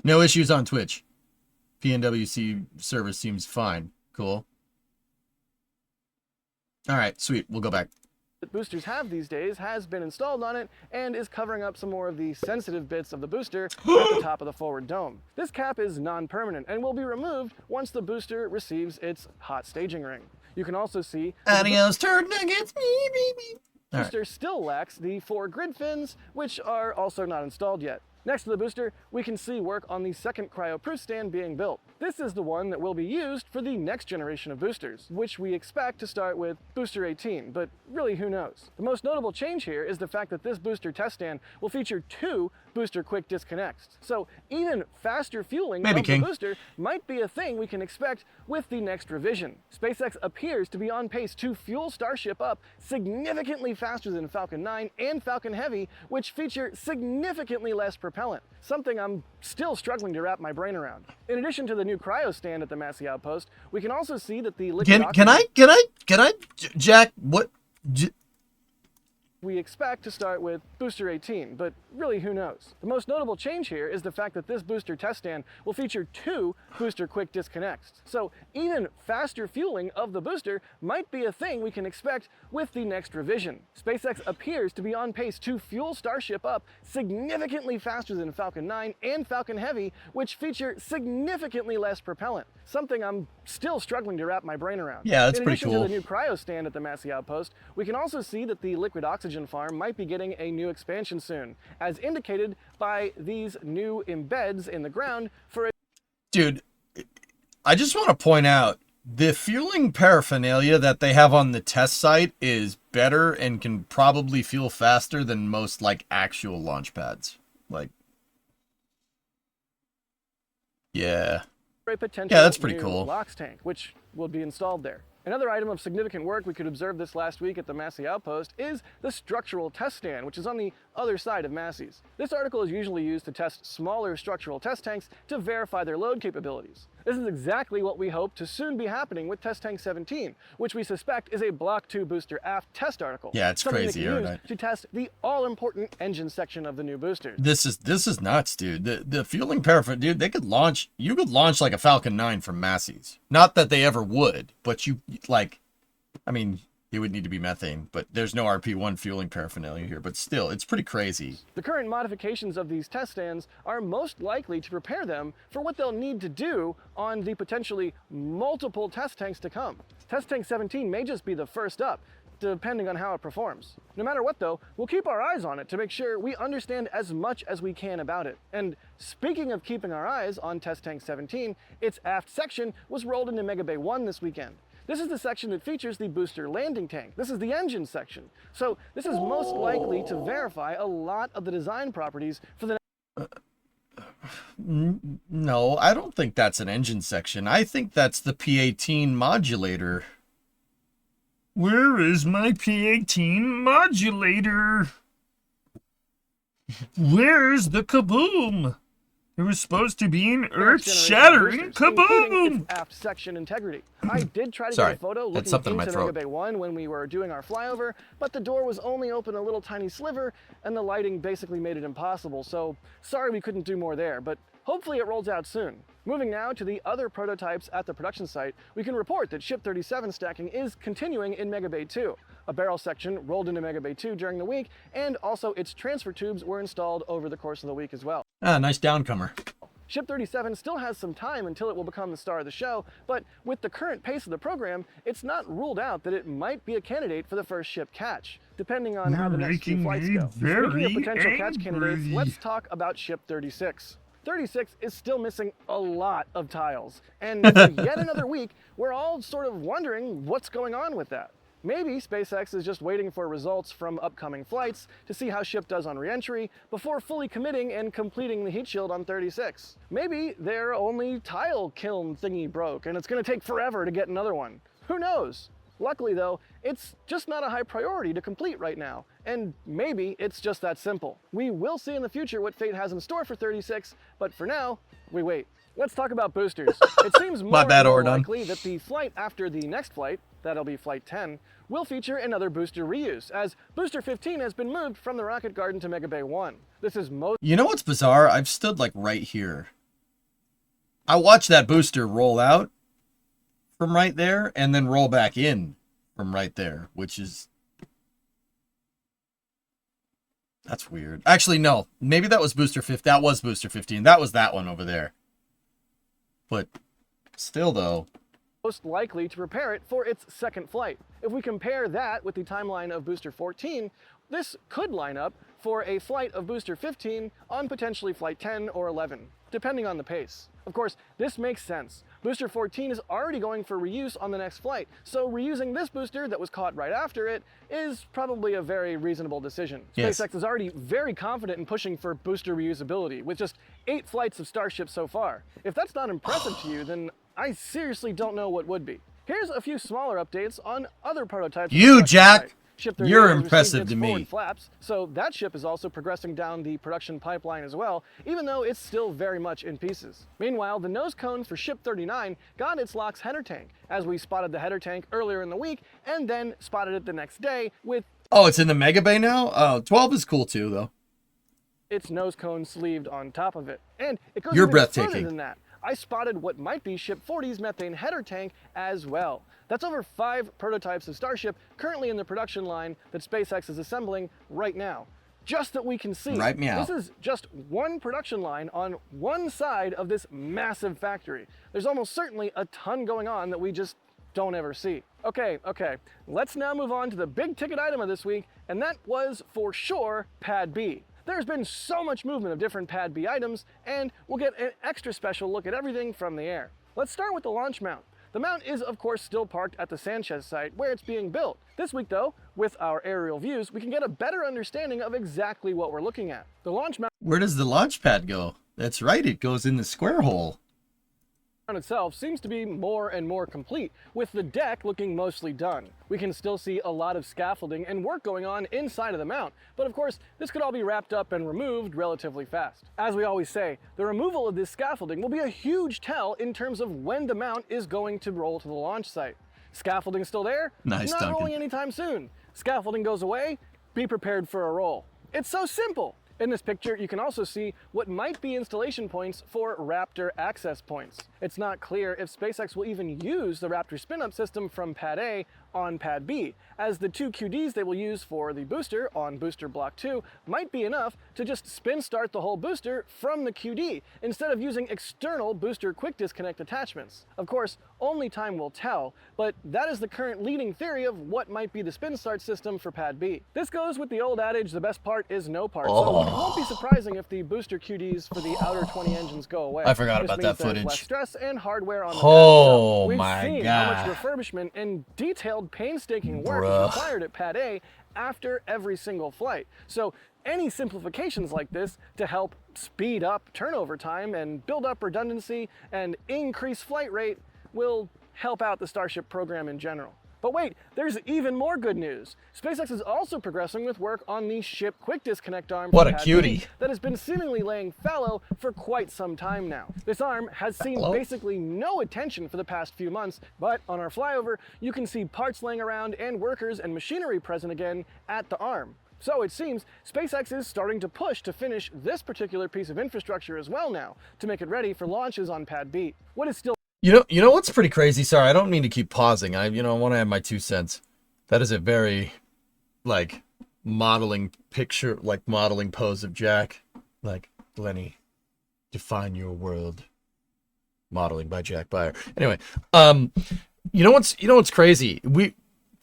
No issues on Twitch. PNWC service seems fine. Cool. All right, sweet. We'll go back. That boosters have these days has been installed on it and is covering up some more of the sensitive bits of the booster at the top of the forward dome. This cap is non-permanent and will be removed once the booster receives its hot staging ring. You can also see Adios, turd nuggets. The booster still lacks the 4 grid fins, which are also not installed yet. Next to the booster, we can see work on the second cryo-proof stand being built. This is the one that will be used for the next generation of boosters, which we expect to start with Booster 18, but really who knows. The most notable change here is the fact that this booster test stand will feature 2 booster quick disconnects. So even faster fueling of the booster might be a thing we can expect with the next revision. SpaceX appears to be on pace to fuel Starship up significantly faster than Falcon 9 and Falcon Heavy, which feature significantly less propellant, something I'm still struggling to wrap my brain around. In addition to the new cryo stand at the Massey Outpost, we can also see that the liquid Can I, Jack, what? We expect to start with Booster 18, but really who knows. The most notable change here is the fact that this booster test stand will feature 2 booster quick disconnects. So even faster fueling of the booster might be a thing we can expect with the next revision. SpaceX appears to be on pace to fuel Starship up significantly faster than Falcon 9 and Falcon Heavy, which feature significantly less propellant, something I'm still struggling to wrap my brain around. Yeah, that's pretty cool. In addition to the new cryo stand at the Massey Outpost, we can also see that the liquid oxygen farm might be getting a new expansion soon, as indicated by these new embeds in the ground for a... Dude, I just want to point out, the fueling paraphernalia that they have on the test site is better and can probably fuel faster than most, like, actual launch pads. Like, yeah. A potential yeah, that's pretty new cool. LOX tank, which will be installed there. Another item of significant work we could observe this last week at the Massey Outpost is the structural test stand, which is on the other side of Massey's. This article is usually used to test smaller structural test tanks to verify their load capabilities. This is exactly what we hope to soon be happening with Test Tank 17, which we suspect is a Block 2 booster aft test article. Yeah, it's crazy, right? To test the all-important engine section of the new boosters. This is nuts, dude. The fueling paraphernalia, dude, you could launch like a Falcon 9 from Massey's. Not that they ever would, but I mean, it would need to be methane, but there's no RP1 fueling paraphernalia here, but still, it's pretty crazy. The current modifications of these test stands are most likely to prepare them for what they'll need to do on the potentially multiple test tanks to come. Test Tank 17 may just be the first up, depending on how it performs. No matter what though, we'll keep our eyes on it to make sure we understand as much as we can about it. And speaking of keeping our eyes on Test Tank 17, its aft section was rolled into Mega Bay 1 this weekend. This is the section that features the booster landing tank. This is the engine section. So this is most likely to verify a lot of the design properties for the... No, I don't think that's an engine section. I think that's the P18 modulator. Where is my P18 modulator? Where's the kaboom? It was supposed to be an earth-shattering kaboom! Its aft section integrity. I did try to get a photo looking into Mega Bay 1 when we were doing our flyover, but the door was only open a little tiny sliver, and the lighting basically made it impossible, so sorry we couldn't do more there, but hopefully it rolls out soon. Moving now to the other prototypes at the production site, we can report that Ship 37 stacking is continuing in Mega Bay 2. A barrel section rolled into Mega Bay 2 during the week, and also its transfer tubes were installed over the course of the week as well. Ah, nice downcomer. Ship 37 still has some time until it will become the star of the show, but with the current pace of the program, it's not ruled out that it might be a candidate for the first ship catch, depending on how the next few flights go. Speaking of potential catch candidates, let's talk about Ship 36. 36 is still missing a lot of tiles, and for yet another week, we're all sort of wondering what's going on with that. Maybe SpaceX is just waiting for results from upcoming flights to see how Ship does on re-entry before fully committing and completing the heat shield on 36. Maybe their only tile kiln thingy broke and it's going to take forever to get another one. Who knows? Luckily though, it's just not a high priority to complete right now, and maybe it's just that simple. We will see in the future what fate has in store for 36, but for now, we wait. Let's talk about boosters. It seems more My bad, and more Ordon. likely that the flight after the next flight, that'll be Flight 10, will feature another booster reuse, as Booster 15 has been moved from the Rocket Garden to Mega Bay 1. This is most... You know what's bizarre? I've stood like right here. I watched that booster roll out from right there and then roll back in from right there, which is... That's weird. Actually, no. Maybe that was Booster 15. That was Booster 15. That was that one over there. But still, though... most likely to prepare it for its second flight. If we compare that with the timeline of Booster 14, this could line up for a flight of Booster 15 on potentially Flight 10 or 11, depending on the pace. Of course, this makes sense. Booster 14 is already going for reuse on the next flight, so reusing this booster that was caught right after it is probably a very reasonable decision. Yes. SpaceX is already very confident in pushing for booster reusability, with just 8 flights of Starship so far. If that's not impressive to you, then I seriously don't know what would be. Here's a few smaller updates on other prototypes. You, Jack! Ship 38 You're has received impressive its to forward me. flaps, so that ship is also progressing down the production pipeline as well, even though it's still very much in pieces. Meanwhile, the nose cone for Ship 39 got its LOX header tank, as we spotted the header tank earlier in the week, and then spotted it the next day with... Oh, it's in the Mega Bay now? Oh, 12 is cool too, though. its nose cone sleeved on top of it. And it goes You're even breathtaking. further than that. I spotted what might be Ship 40's methane header tank as well. That's over 5 prototypes of Starship currently in the production line that SpaceX is assembling right now. Just that we can see, Right meow. this is just one production line on one side of this massive factory. There's almost certainly a ton going on that we just don't ever see. Okay, let's now move on to the big ticket item of this week, and that was for sure Pad B. There's been so much movement of different Pad B items, and we'll get an extra special look at everything from the air. Let's start with the launch mount. The mount is, of course, still parked at the Sanchez site where it's being built. This week, though, with our aerial views, we can get a better understanding of exactly what we're looking at. The launch mount Where does the launch pad go? That's right, it goes in the square hole. itself seems to be more and more complete, with the deck looking mostly done. We can still see a lot of scaffolding and work going on inside of the mount, but of course, this could all be wrapped up and removed relatively fast. As we always say, the removal of this scaffolding will be a huge tell in terms of when the mount is going to roll to the launch site. Scaffolding still there? Nice, Not Duncan. rolling anytime soon. Scaffolding goes away? Be prepared for a roll. It's so simple. In this picture, you can also see what might be installation points for Raptor access points. It's not clear if SpaceX will even use the Raptor spin-up system from Pad A on Pad B, as the 2 QDs they will use for the booster on Booster Block 2 might be enough to just spin start the whole booster from the QD, instead of using external booster quick disconnect attachments. Of course, only time will tell, but that is the current leading theory of what might be the spin start system for Pad B. This goes with the old adage, the best part is no part, so it won't be surprising if the booster QDs for the outer 20 engines go away. I forgot This about means that there's footage. less stress and hardware on the Oh pad. So we've my seen God. how much refurbishment and detailed, painstaking work Bruh. is required at Pad A after every single flight. So any simplifications like this to help speed up turnover time and build up redundancy and increase flight rate will help out the Starship program in general. But wait, there's even more good news. SpaceX is also progressing with work on the ship quick disconnect arm What for a Pad cutie. B that has been seemingly laying fallow for quite some time now. This arm has seen Hello? basically no attention for the past few months, but on our flyover, you can see parts laying around and workers and machinery present again at the arm. So it seems SpaceX is starting to push to finish this particular piece of infrastructure as well now, to make it ready for launches on Pad B. What is still You know what's pretty crazy? Sorry, I don't mean to keep pausing. I want to add my 2 cents. That is a very, like, modeling picture, like modeling pose of Jack. Like, Lenny, define your world. Modeling by Jack Byer. Anyway, you know what's crazy?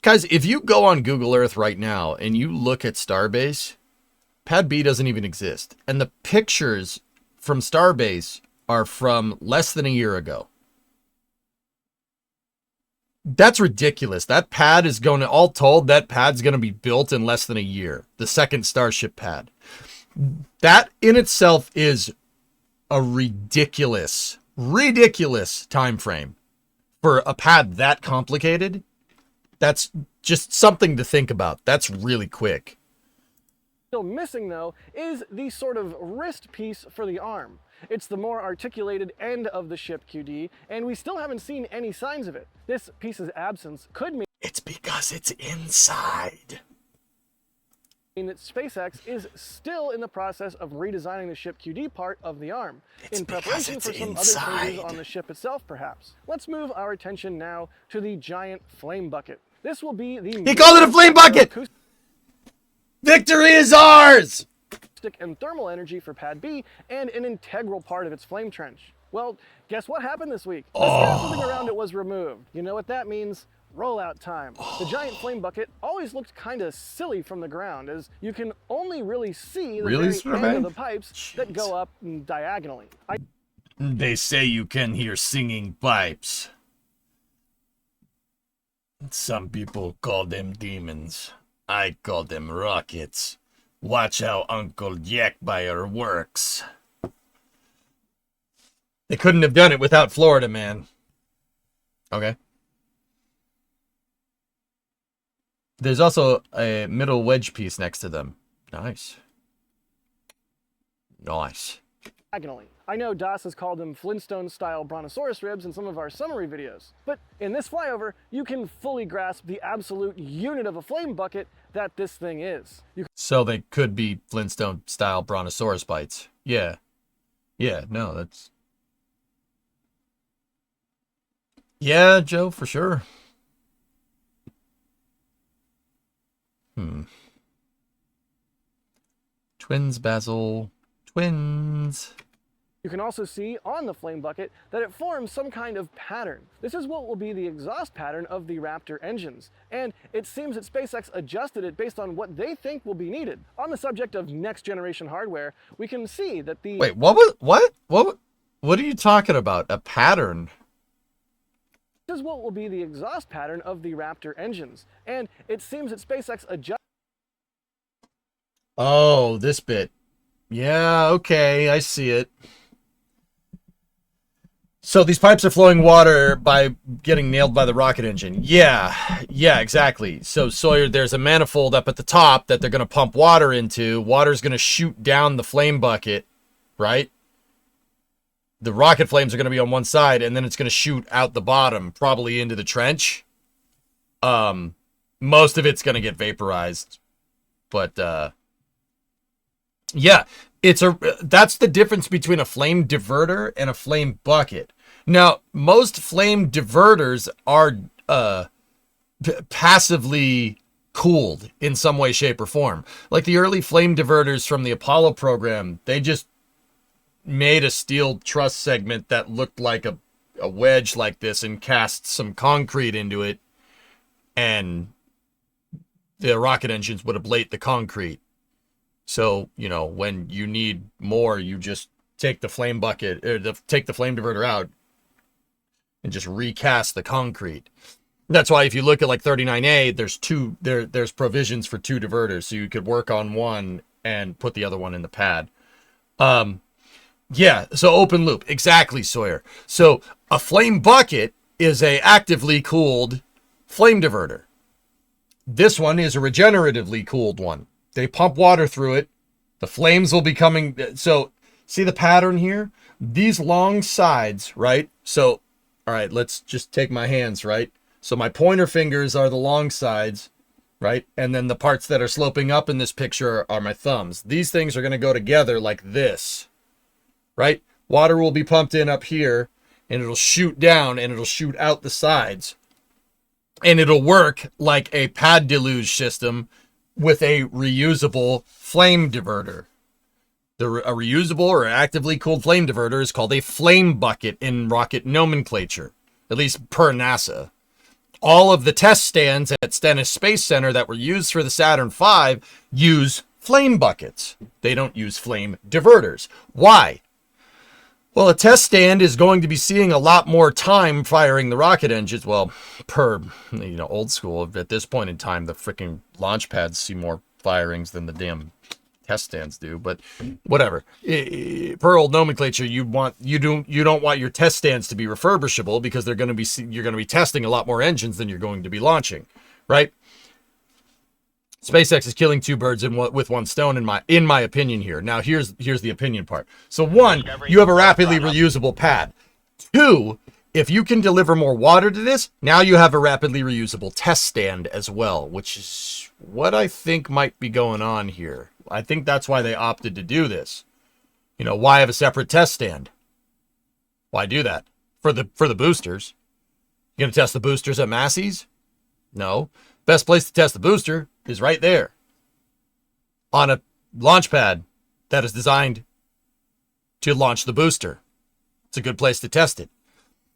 Guys, if you go on Google Earth right now and you look at Starbase, Pad B doesn't even exist. And the pictures from Starbase are from less than a year ago. That's ridiculous. That pad is going to, all told, that pad's going to be built in less than a year. The second Starship pad. That in itself is a ridiculous time frame for a pad that complicated. That's just something to think about. That's really quick. Still missing, though, is the sort of wrist piece for the arm. It's the more articulated end of the ship QD, and we still haven't seen any signs of it. This piece's absence could mean it's because it's inside. That SpaceX is still in the process of redesigning the ship QD part of the arm, in preparation for some other changes on the ship itself, perhaps. Let's move our attention now to the giant flame bucket. This will be the... He called it a flame bucket! Victory is ours! And thermal energy for Pad B, and an integral part of its flame trench. Well, guess what happened this week? The scaffolding around it was removed. You know what that means? Rollout time. The giant flame bucket always looked kind of silly from the ground, as you can only really see the very end of the pipes that go up diagonally. They say you can hear singing pipes. Some people call them demons. I call them rockets. Watch how Uncle Jackbuyer works. They couldn't have done it without Florida Man. Okay. There's also a middle wedge piece next to them. Nice. Nice. Diagonally. I know Das has called them Flintstone-style brontosaurus ribs in some of our summary videos, but in this flyover, you can fully grasp the absolute unit of a flame bucket that this thing is. So they could be Flintstone-style brontosaurus bites. Yeah. Yeah, no, that's... Yeah, Joe, for sure. Twins, Basil. Twins. You can also see on the flame bucket that it forms some kind of pattern. This is what will be the exhaust pattern of the Raptor engines, and it seems that SpaceX adjusted it based on what they think will be needed. On the subject of next generation hardware, we can see that the... Wait, what are you talking about? A pattern? This is what will be the exhaust pattern of the Raptor engines, and it seems that SpaceX adjusted... Oh, this bit. Yeah, okay, I see it. So these pipes are flowing water by getting nailed by the rocket engine. Yeah, exactly. So Sawyer, there's a manifold up at the top that they're going to pump water into. Water's going to shoot down the flame bucket, right? The rocket flames are going to be on one side, and then it's going to shoot out the bottom, probably into the trench. Most of it's going to get vaporized. But, yeah, that's the difference between a flame diverter and a flame bucket. Now, most flame diverters are passively cooled in some way, shape, or form. Like the early flame diverters from the Apollo program, they just made a steel truss segment that looked like a wedge like this and cast some concrete into it, and the rocket engines would ablate the concrete. So, you know, when you need more, you just take the flame bucket, or take the flame diverter out and just recast the concrete. That's why if you look at like 39A, there's provisions for two diverters, so you could work on one and put the other one in the pad. Yeah, so open loop, exactly, Sawyer. So a flame bucket is a actively cooled flame diverter. This one is a regeneratively cooled one. They pump water through it. The flames will be coming. So see the pattern here? These long sides, right? So, all right, let's just take my hands, right? So my pointer fingers are the long sides, right? And then the parts that are sloping up in this picture are my thumbs. These things are going to go together like this, right? Water will be pumped in up here, and it'll shoot down, and it'll shoot out the sides. And it'll work like a pad deluge system with a reusable flame diverter. A reusable or actively cooled flame diverter is called a flame bucket in rocket nomenclature, at least per NASA. All of the test stands at Stennis Space Center that were used for the Saturn V use flame buckets. They don't use flame diverters. Why? Well, a test stand is going to be seeing a lot more time firing the rocket engines. Well, per, old school, at this point in time, the freaking launch pads see more firings than the damn test stands do. But whatever. Per old nomenclature, you don't want your test stands to be refurbishable because you're going to be testing a lot more engines than you're going to be launching, right? SpaceX is killing two birds with one stone in my opinion here. Now here's the opinion part. So one, you have a rapidly reusable pad. Two, if you can deliver more water to this, now you have a rapidly reusable test stand as well, which is what I think might be going on here. I think that's why they opted to do this. You know, why have a separate test stand? Why do that? For the boosters. You gonna test the boosters at Massey's? No. Best place to test the booster is right there. On a launch pad that is designed to launch the booster. It's a good place to test it.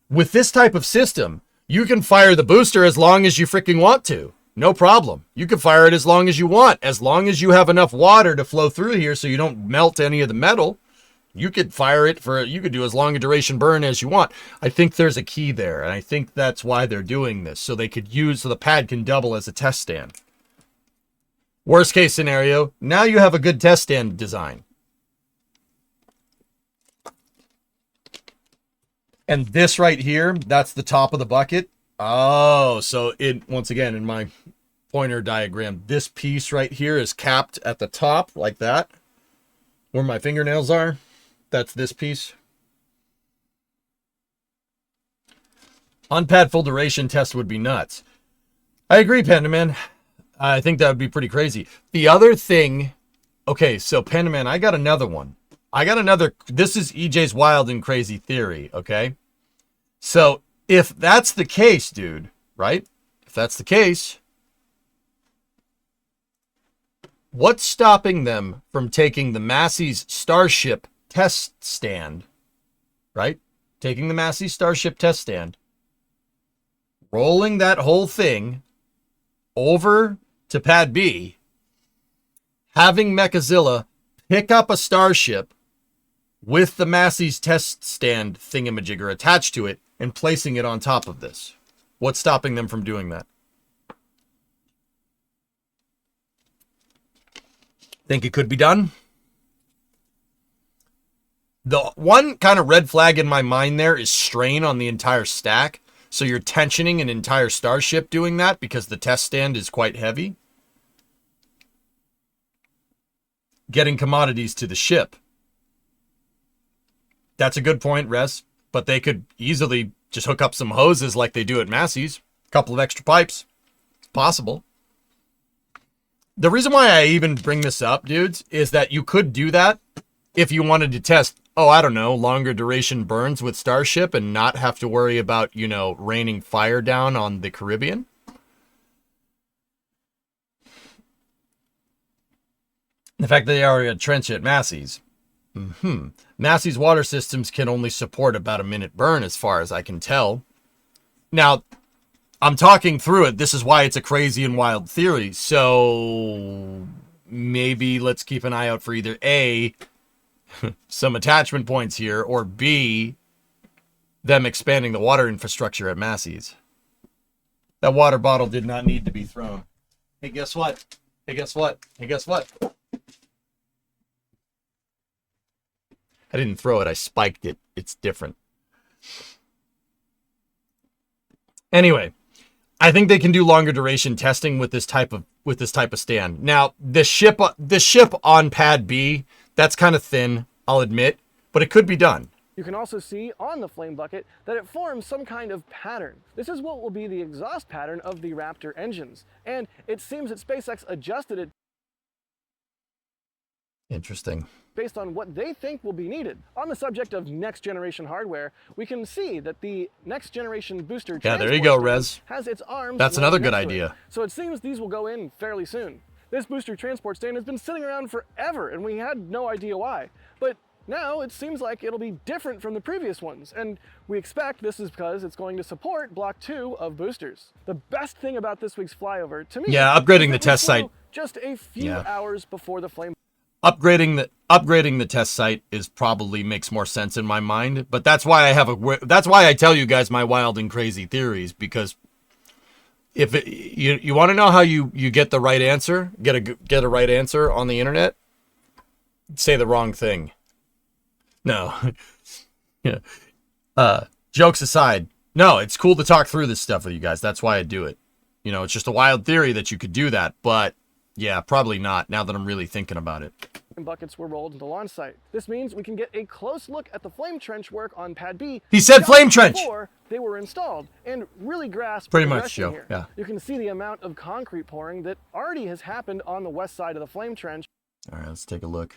With this type of system, you can fire the booster as long as you freaking want to. No problem. You can fire it as long as you want. As long as you have enough water to flow through here so you don't melt any of the metal, you could fire it you could do as long a duration burn as you want. I think there's a key there, and I think that's why they're doing this. So the pad can double as a test stand. Worst case scenario, now you have a good test stand design. And this right here, that's the top of the bucket. Oh, so once again, in my pointer diagram, this piece right here is capped at the top like that, where my fingernails are. That's this piece. On pad full duration test would be nuts. I agree, Panda Man. I think that would be pretty crazy. The other thing, okay, so Panda Man, I got another one. This is EJ's wild and crazy theory, okay? So if that's the case, dude, right? If that's the case, what's stopping them from taking the Massey's Starship test stand, right? Taking the Massey's Starship test stand, rolling that whole thing over to Pad B, having Mechazilla pick up a Starship with the Massey's test stand thingamajigger attached to it and placing it on top of this. What's stopping them from doing that? Think it could be done? The one kind of red flag in my mind there is strain on the entire stack. So you're tensioning an entire Starship doing that because the test stand is quite heavy. Getting commodities to the ship. That's a good point, Res. But they could easily just hook up some hoses like they do at Massey's. A couple of extra pipes. It's possible. The reason why I even bring this up, dudes, is that you could do that if you wanted to test, I don't know, longer duration burns with Starship and not have to worry about, raining fire down on the Caribbean. The fact that they already had trench at Massey's. Massey's water systems can only support about a minute burn as far as I can tell. Now, I'm talking through it. This is why it's a crazy and wild theory. So maybe let's keep an eye out for either A, some attachment points here, or B, them expanding the water infrastructure at Massey's. That water bottle did not need to be thrown. Hey, guess what? Hey, guess what? Hey, guess what? I didn't throw it. I spiked it. It's different. Anyway, I think they can do longer duration testing with this type of stand. Now, the ship on Pad B, that's kind of thin, I'll admit, but it could be done. You can also see on the flame bucket that it forms some kind of pattern. This is what will be the exhaust pattern of the Raptor engines, and it seems that SpaceX adjusted it Interesting. based on what they think will be needed. On the subject of next generation hardware, we can see that the next generation booster there you go, Rez. has its arms. That's another good next to it. idea. So it seems these will go in fairly soon. This booster transport stand has been sitting around forever, and we had no idea why. But now it seems like it'll be different from the previous ones, and we expect this is because it's going to support Block 2 of boosters. The best thing about this week's flyover, to me, yeah, upgrading the test site just a few hours before the flame. Upgrading the test site is probably makes more sense in my mind, but that's why I tell you guys my wild and crazy theories, because if you want to know how you get the right answer, get a right answer on the internet, say the wrong thing. No. Yeah. Jokes aside, no, it's cool to talk through this stuff with you guys. That's why I do it. It's just a wild theory that you could do that, but Yeah, probably not, now that I'm really thinking about it. Buckets were rolled to the launch site. This means we can get a close look at the flame trench work on Pad B. He said flame trench! Before they were installed, and really grasp Pretty the much, progression Joe, here. yeah. You can see the amount of concrete pouring that already has happened on the west side of the flame trench. All right, let's take a look.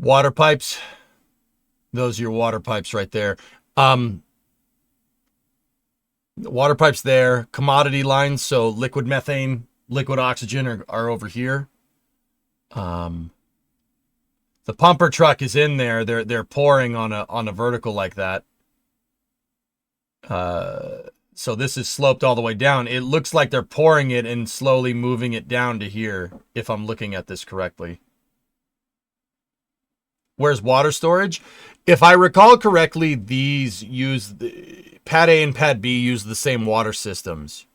Water pipes. Those are your water pipes right there. Water pipes there. Commodity lines, so liquid methane, liquid oxygen are over here. The pumper truck is in there. They're pouring on a vertical like that. So this is sloped all the way down. It looks like they're pouring it and slowly moving it down to here, if I'm looking at this correctly. Where's water storage? If I recall correctly, these use Pad A and Pad B use the same water systems.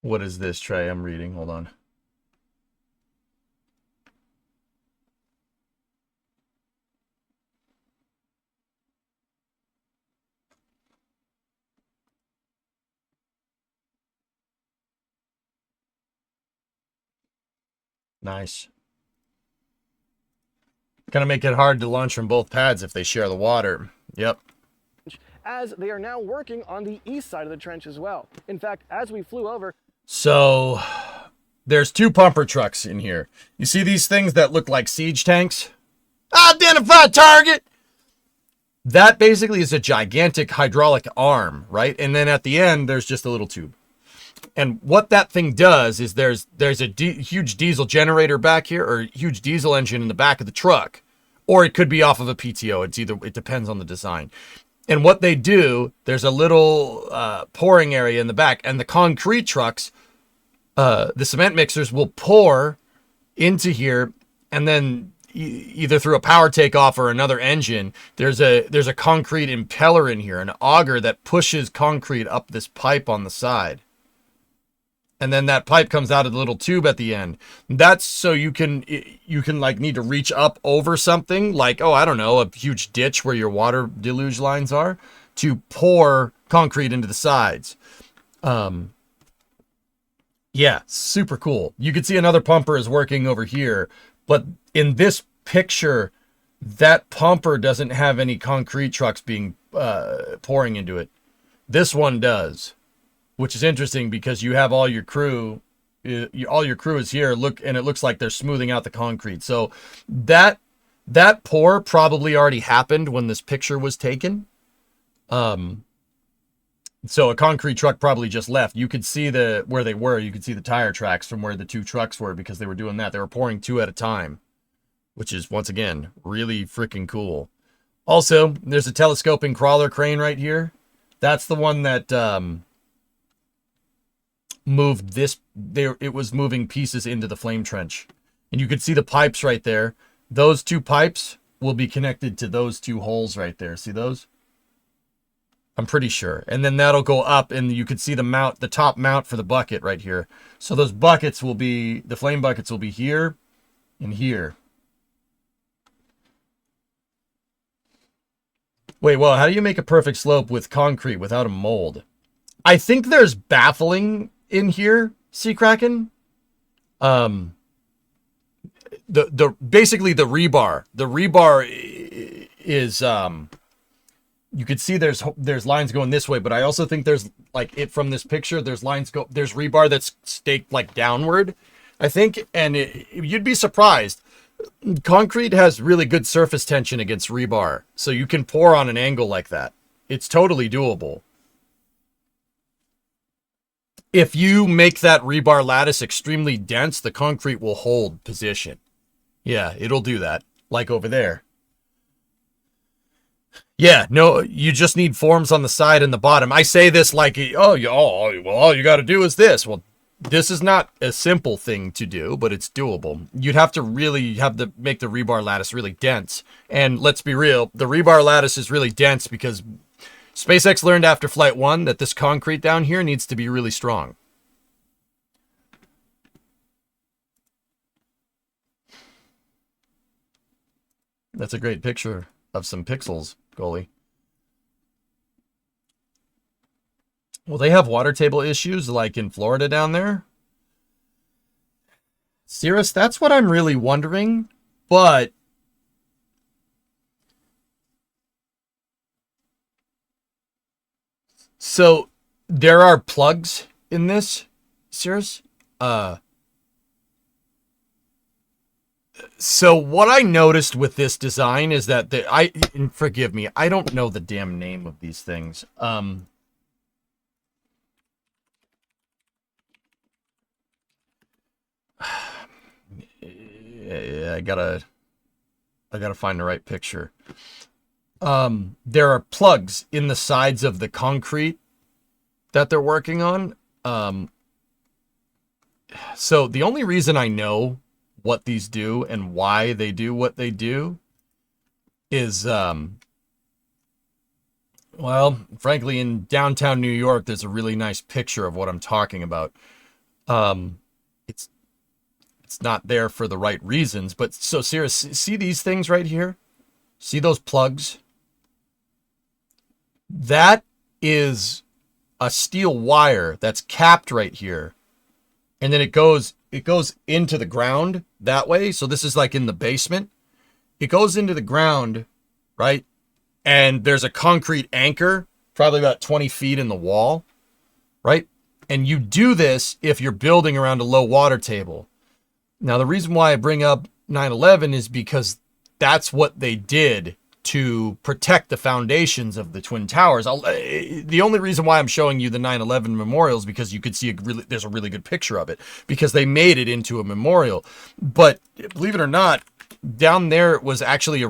What is this, Trey? I'm reading. Hold on. Nice. Gonna make it hard to launch from both pads if they share the water. Yep. As they are now working on the east side of the trench as well. In fact, as we flew over, So there's two pumper trucks in here. You see these things that look like siege tanks? Identify target! That basically is a gigantic hydraulic arm, right? And then at the end, there's just a little tube. And what that thing does is there's a huge diesel generator back here, or a huge diesel engine in the back of the truck. Or it could be off of a PTO. It depends on the design. And what they do, there's a little pouring area in the back, and the concrete trucks, the cement mixers will pour into here, and then either through a power takeoff or another engine, there's a concrete impeller in here, an auger that pushes concrete up this pipe on the side. And then that pipe comes out of the little tube at the end. That's so you can like need to reach up over something like, oh, I don't know, a huge ditch where your water deluge lines are, to pour concrete into the sides. Yeah, super cool. You can see another pumper is working over here, but in this picture, that pumper doesn't have any concrete trucks being pouring into it. This one does. Which is interesting because you have all your crew, all your crew is here. Look, and it looks like they're smoothing out the concrete. So that pour probably already happened when this picture was taken. So a concrete truck probably just left. You could see where they were. You could see the tire tracks from where the two trucks were because they were doing that. They were pouring two at a time, which is once again really freaking cool. Also, there's a telescoping crawler crane right here. That's the one that moved this there. It was moving pieces into the flame trench, and you could see the pipes right there. Those two pipes will be connected to those two holes right there. See those? I'm pretty sure. And then that'll go up, and you could see the top mount for the bucket right here. So those buckets will be, the flame buckets will be here and here. Wait, well, how do you make a perfect slope with concrete without a mold? I think there's baffling in here, Sea Kraken. Basically the rebar. The rebar is you could see there's lines going this way, but I also think there's like from this picture, there's rebar that's staked like downward, I think, and you'd be surprised. Concrete has really good surface tension against rebar, so you can pour on an angle like that. It's totally doable. If you make that rebar lattice extremely dense, the concrete will hold position. Yeah, it'll do that, like over there. Yeah, no, you just need forms on the side and the bottom. I say this like, all you got to do is this. Well, this is not a simple thing to do, but it's doable. You'd have to really make the rebar lattice really dense. And let's be real, the rebar lattice is really dense because SpaceX learned after Flight 1 that this concrete down here needs to be really strong. That's a great picture of some pixels, goalie. Well, they have water table issues like in Florida down there. Cirrus, that's what I'm really wondering. But so there are plugs in this, Cirrus. So what I noticed with this design is that and forgive me, I don't know the damn name of these things. I gotta find the right picture. There are plugs in the sides of the concrete that they're working on. So the only reason I know what these do and why they do what they do is, well, frankly, in downtown New York, there's a really nice picture of what I'm talking about. It's not there for the right reasons, but so Cirrus, see these things right here? See those plugs? That is a steel wire that's capped right here. And then it goes into the ground that way. So this is like in the basement. It goes into the ground, right? And there's a concrete anchor, probably about 20 feet in the wall, right? And you do this if you're building around a low water table. Now, the reason why I bring up 9/11 is because that's what they did to protect the foundations of the Twin Towers. The only reason why I'm showing you the 9/11 memorial is because you could see there's a really good picture of it because they made it into a memorial. But believe it or not, down there it was actually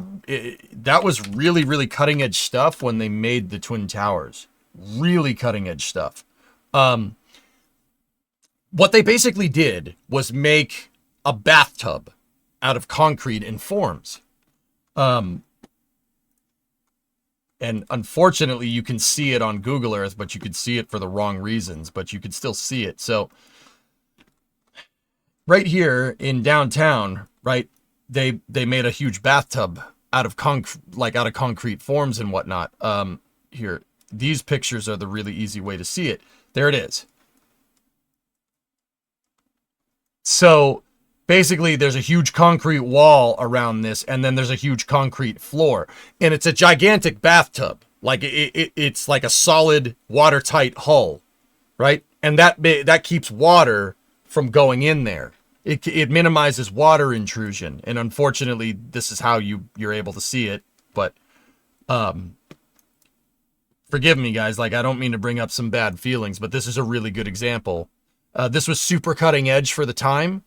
that was really, really cutting edge stuff when they made the Twin Towers. Really cutting edge stuff. What they basically did was make a bathtub out of concrete and forms. And unfortunately, you can see it on Google Earth, but you could see it for the wrong reasons, but you could still see it. So right here in downtown, right, they made a huge bathtub out of concrete forms and whatnot. Here, these pictures are the really easy way to see it. There it is. So basically, there's a huge concrete wall around this, and then there's a huge concrete floor. And it's a gigantic bathtub. Like, it's like a solid, watertight hull, right? And that keeps water from going in there. It minimizes water intrusion. And unfortunately, this is how you're able to see it. But forgive me, guys. Like, I don't mean to bring up some bad feelings, but this is a really good example. This was super cutting edge for the time.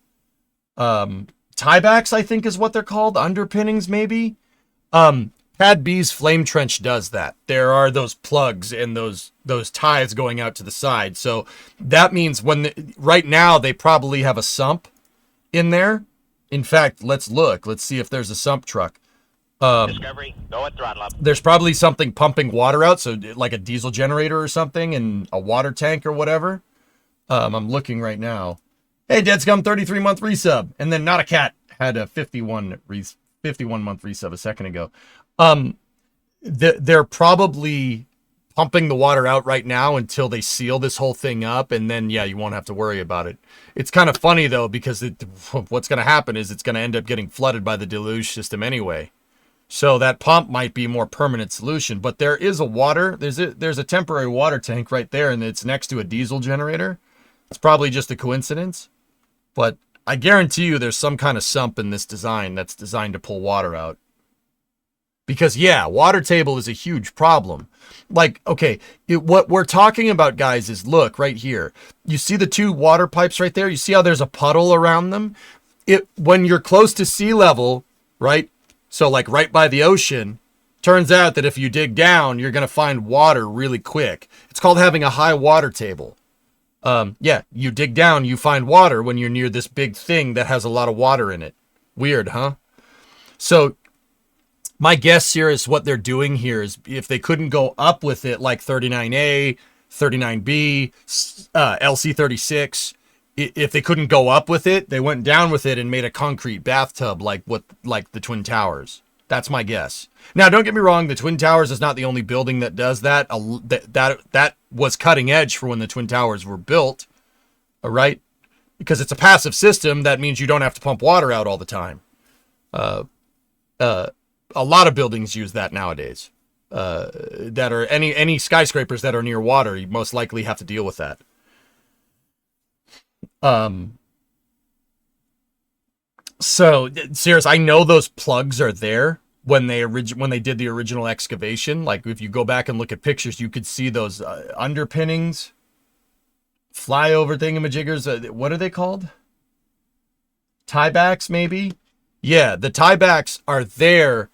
Tiebacks, I think is what they're called. Underpinnings, maybe. Pad B's flame trench does that. There are those plugs and those ties going out to the side. So that means right now they probably have a sump in there. In fact, let's look. Let's see if there's a sump truck. Discovery, go at throttle up. There's probably something pumping water out, so like a diesel generator or something, and a water tank or whatever. I'm looking right now. Hey, Deadscum, 33-month resub. And then Not a Cat had a 51-month resub a second ago. They're probably pumping the water out right now until they seal this whole thing up. And then, yeah, you won't have to worry about it. It's kind of funny, though, because what's going to happen is it's going to end up getting flooded by the deluge system anyway. So that pump might be a more permanent solution. But there is there's a temporary water tank right there, and it's next to a diesel generator. It's probably just a coincidence. But I guarantee you there's some kind of sump in this design that's designed to pull water out. Because, yeah, water table is a huge problem. Like, okay, what we're talking about, guys, is look right here. You see the two water pipes right there? You see how there's a puddle around them? When you're close to sea level, right? So, like, right by the ocean, turns out that if you dig down, you're going to find water really quick. It's called having a high water table. Yeah, you dig down, you find water when you're near this big thing that has a lot of water in it. Weird, huh? So my guess here is what they're doing here is if they couldn't go up with it like 39A, 39B, LC36, if they couldn't go up with it, they went down with it and made a concrete bathtub like the Twin Towers. That's my guess. Now, don't get me wrong. The Twin Towers is not the only building that does that. That was cutting edge for when the Twin Towers were built. All right. Because it's a passive system. That means you don't have to pump water out all the time. A lot of buildings use that nowadays. That are any skyscrapers that are near water, you most likely have to deal with that. So, serious, I know those plugs are there when they did the original excavation. Like, if you go back and look at pictures, you could see those underpinnings, flyover thingamajiggers. What are they called? Tiebacks, maybe? Yeah, the tiebacks are there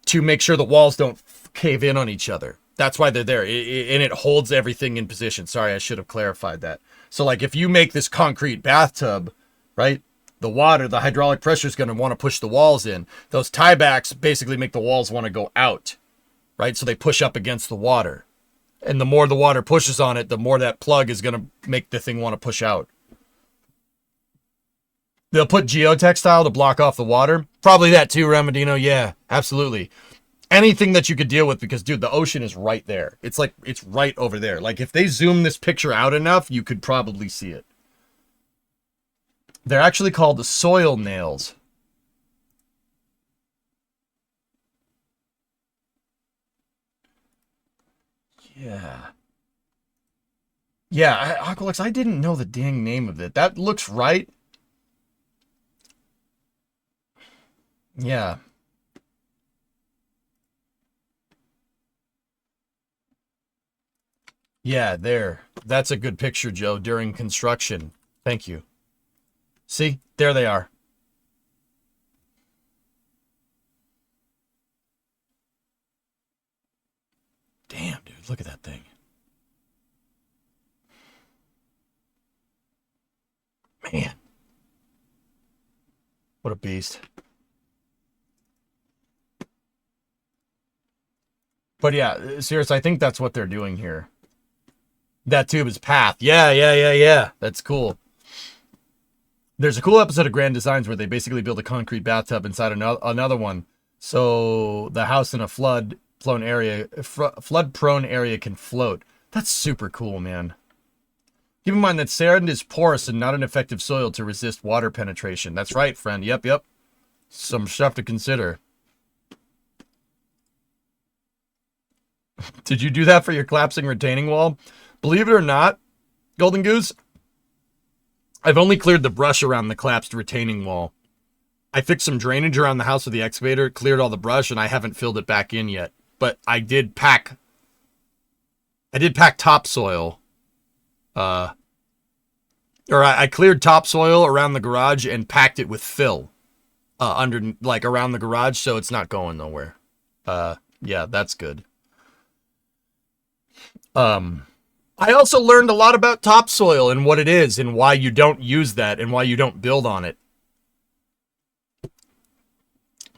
to make sure the walls don't cave in on each other. That's why they're there. And it holds everything in position. Sorry, I should have clarified that. So, like, if you make this concrete bathtub, right? The hydraulic pressure is going to want to push the walls in. Those tiebacks basically make the walls want to go out, right? So they push up against the water. And the more the water pushes on it, the more that plug is going to make the thing want to push out. They'll put geotextile to block off the water. Probably that too, Ramadino. Yeah, absolutely. Anything that you could deal with, because, dude, the ocean is right there. It's right over there. Like, if they zoom this picture out enough, you could probably see it. They're actually called the soil nails. Yeah. Yeah, Aqualux, I didn't know the dang name of it. That looks right. Yeah. Yeah, there. That's a good picture, Joe, during construction. Thank you. See? There they are. Damn, dude. Look at that thing. Man. What a beast. But yeah, seriously, I think that's what they're doing here. That tube is path. Yeah. That's cool. There's a cool episode of Grand Designs where they basically build a concrete bathtub inside another one. So the house in a flood-prone area can float. That's super cool, man. Keep in mind that sand is porous and not an effective soil to resist water penetration. That's right, friend. Yep. Some stuff to consider. Did you do that for your collapsing retaining wall? Believe it or not, Golden Goose, I've only cleared the brush around the collapsed retaining wall. I fixed some drainage around the house with the excavator, cleared all the brush, and I haven't filled it back in yet. But I did pack topsoil. I cleared topsoil around the garage and packed it with fill around the garage, so it's not going nowhere. Yeah, that's good. I also learned a lot about topsoil and what it is and why you don't use that and why you don't build on it.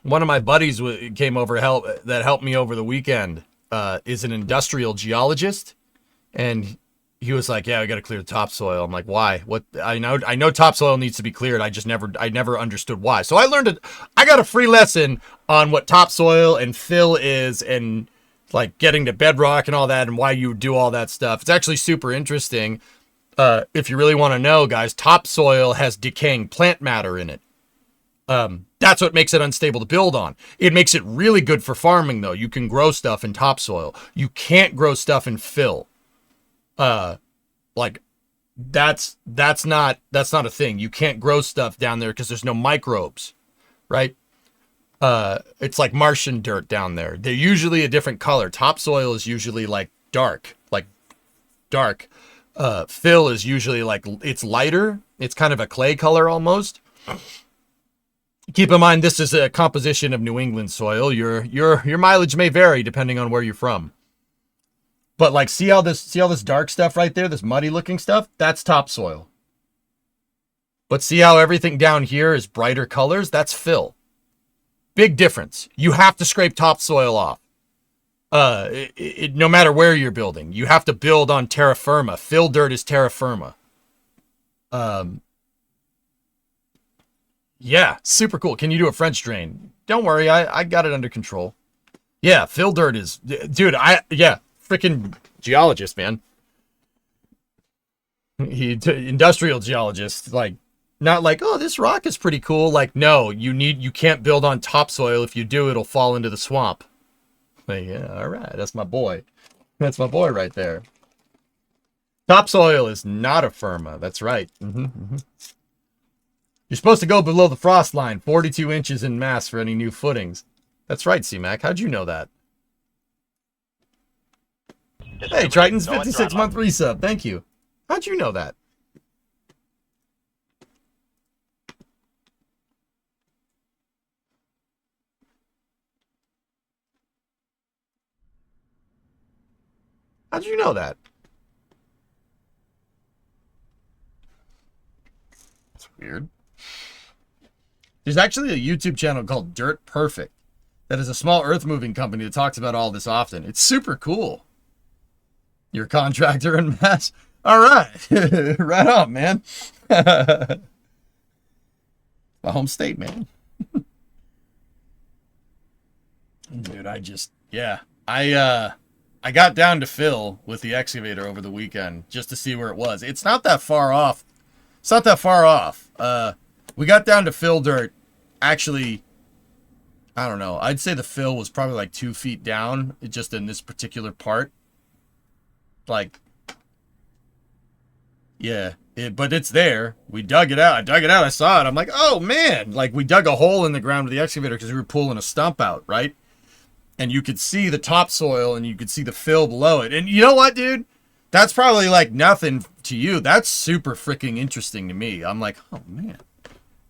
One of my buddies came over that helped me over the weekend is an industrial geologist, and he was like, "Yeah, we got to clear the topsoil." I'm like, "Why? What? I know topsoil needs to be cleared. I never understood why." So I got a free lesson on what topsoil and fill is, and like getting to bedrock and all that, and why you do all that stuff. It's actually super interesting. If you really want to know, guys, topsoil has decaying plant matter in it. That's what makes it unstable to build on. It makes it really good for farming, though. You can grow stuff in topsoil. You can't grow stuff in fill. Like that's not a thing. You can't grow stuff down there because there's no microbes, right? It's like Martian dirt down there. They're usually a different color. Topsoil is usually like dark. Fill is usually like, it's lighter. It's kind of a clay color almost. Keep in mind, this is a composition of New England soil. Your mileage may vary depending on where you're from. But like, see all this dark stuff right there, this muddy looking stuff? That's topsoil. But see how everything down here is brighter colors? That's fill. Big difference. You have to scrape topsoil off. No matter where you're building, you have to build on terra firma. Fill dirt is terra firma. Yeah, super cool. Can you do a French drain? Don't worry, I got it under control. Yeah, fill dirt is, dude. Freaking geologist, man. Industrial geologist, like, not like, oh, this rock is pretty cool. Like, no, you can't build on topsoil. If you do, it'll fall into the swamp. Like, yeah, all right, that's my boy. That's my boy right there. Topsoil is not a firma. That's right. You're supposed to go below the frost line, 42 inches in mass for any new footings. That's right, C-Mac. How'd you know that? Hey, Triton's 56-month resub. Thank you. How'd you know that? How'd you know that? That's weird. There's actually a YouTube channel called Dirt Perfect that is a small earth moving company that talks about all this often. It's super cool. You're a contractor in mass? All right. Right on, man. My home state, man. Dude, I got down to Phil with the excavator over the weekend just to see where it was. It's not that far off. It's not that far off. We got down to fill dirt. Actually, I don't know. I'd say the fill was probably like 2 feet down, just in this particular part. Like, yeah, but it's there. We dug it out. I dug it out. I saw it. I'm like, oh man! Like, we dug a hole in the ground with the excavator because we were pulling a stump out, right? And you could see the topsoil and you could see the fill below it. And you know what, dude? That's probably like nothing to you. That's super freaking interesting to me. I'm like, oh man.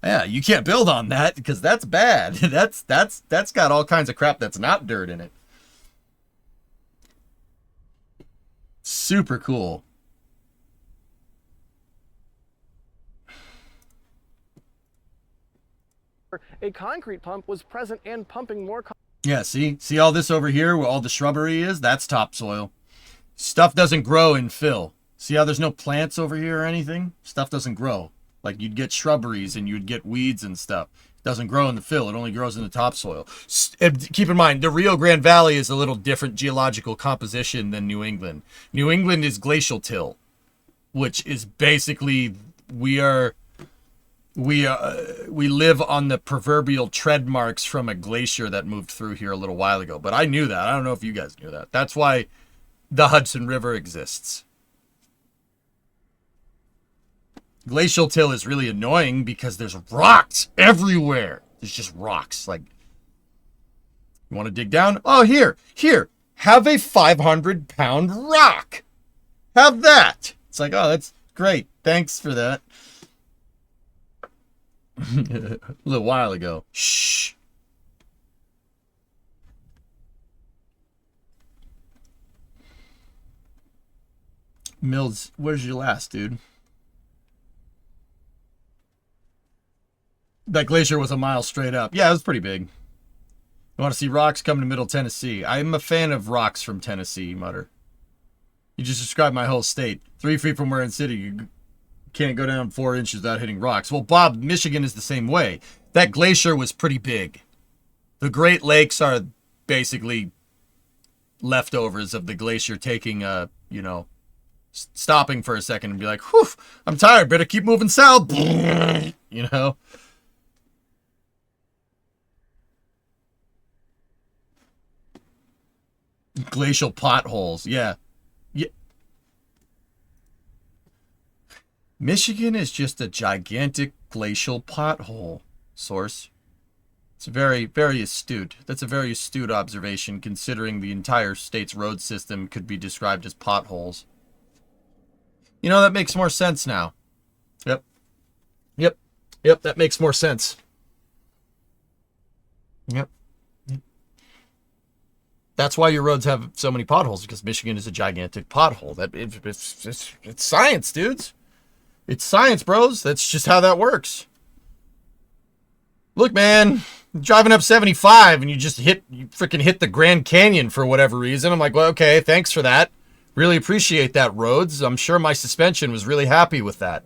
Yeah, you can't build on that because that's bad. That's got all kinds of crap that's not dirt in it. Super cool. A concrete pump was present and pumping more. Yeah, see all this over here where all the shrubbery is? That's topsoil. Stuff doesn't grow in fill. See how there's no plants over here or anything? Stuff doesn't grow. Like, you'd get shrubberies and you'd get weeds and stuff. It doesn't grow in the fill. It only grows in the topsoil. Keep in mind, the Rio Grande Valley is a little different geological composition than New England. New England is glacial till, which is basically we live on the proverbial tread marks from a glacier that moved through here a little while ago. But I knew that. I don't know if you guys knew that. That's why the Hudson River exists. Glacial till is really annoying because there's rocks everywhere. There's just rocks. Like, you want to dig down? Oh, here, have a 500-pound rock. Have that. It's like, oh, that's great. Thanks for that. A little while ago. Shh. Mills, where's your last, dude? That glacier was a mile straight up. Yeah, it was pretty big. You want to see rocks? Come to Middle Tennessee. I'm a fan of rocks from Tennessee, Mutter. You just described my whole state. 3 feet from where in city, you can't go down 4 inches without hitting rocks. Well, Bob, Michigan is the same way. That glacier was pretty big. The Great Lakes are basically leftovers of the glacier taking a, stopping for a second and be like, whew, I'm tired, better keep moving south. You know? Glacial potholes, yeah. Michigan is just a gigantic glacial pothole, Source. It's very, very astute. That's a very astute observation, considering the entire state's road system could be described as potholes. You know, that makes more sense now. Yep, that makes more sense. Yep. That's why your roads have so many potholes, because Michigan is a gigantic pothole. It's science, dudes. It's science, bros. That's just how that works. Look, man, driving up 75 and you freaking hit the Grand Canyon for whatever reason. I'm like, well, okay, thanks for that. Really appreciate that, roads. I'm sure my suspension was really happy with that.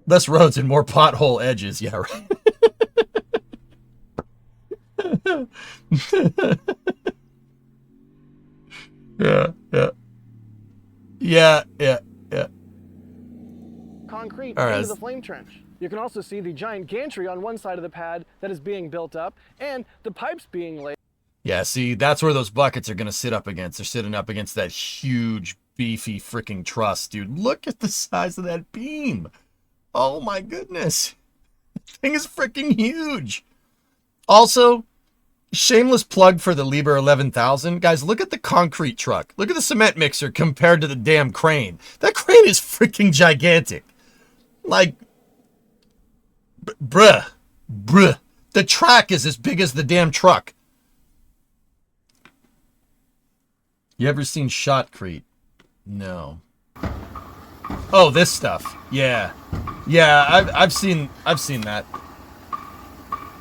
Less roads and more pothole edges. Yeah, right. Yeah. Concrete All right. into the flame trench. You can also see the giant gantry on one side of the pad that is being built up and the pipes being laid. Yeah, see, that's where those buckets are going to sit up against. They're sitting up against that huge, beefy freaking truss, dude. Look at the size of that beam. Oh my goodness. The thing is freaking huge. Also, shameless plug for the Liebherr 11,000. Guys, look at the concrete truck. Look at the cement mixer compared to the damn crane. That crane is freaking gigantic. Like, bruh. The track is as big as the damn truck. You ever seen shotcrete? No. Oh, this stuff. Yeah. I've seen that.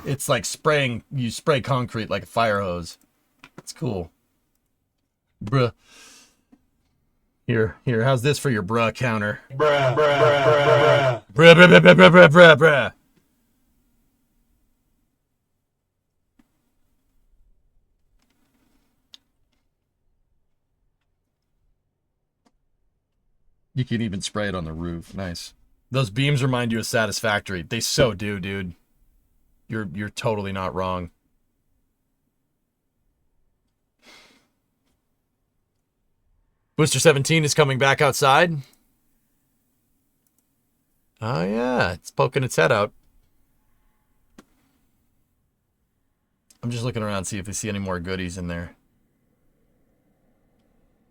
It's like spraying. You spray concrete like a fire hose. It's cool. Bruh. Here. How's this for your bruh counter? Bruh. You can even spray it on the roof. Nice. Those beams remind you of Satisfactory. They so do, dude. You're totally not wrong. Booster 17 is coming back outside. Oh yeah, it's poking its head out. I'm just looking around to see if I see any more goodies in there.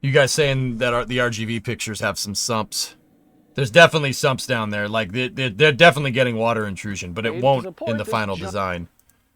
You guys saying that the RGB pictures have some sumps. There's definitely sumps down there. Like, they're definitely getting water intrusion, but it won't in the final design.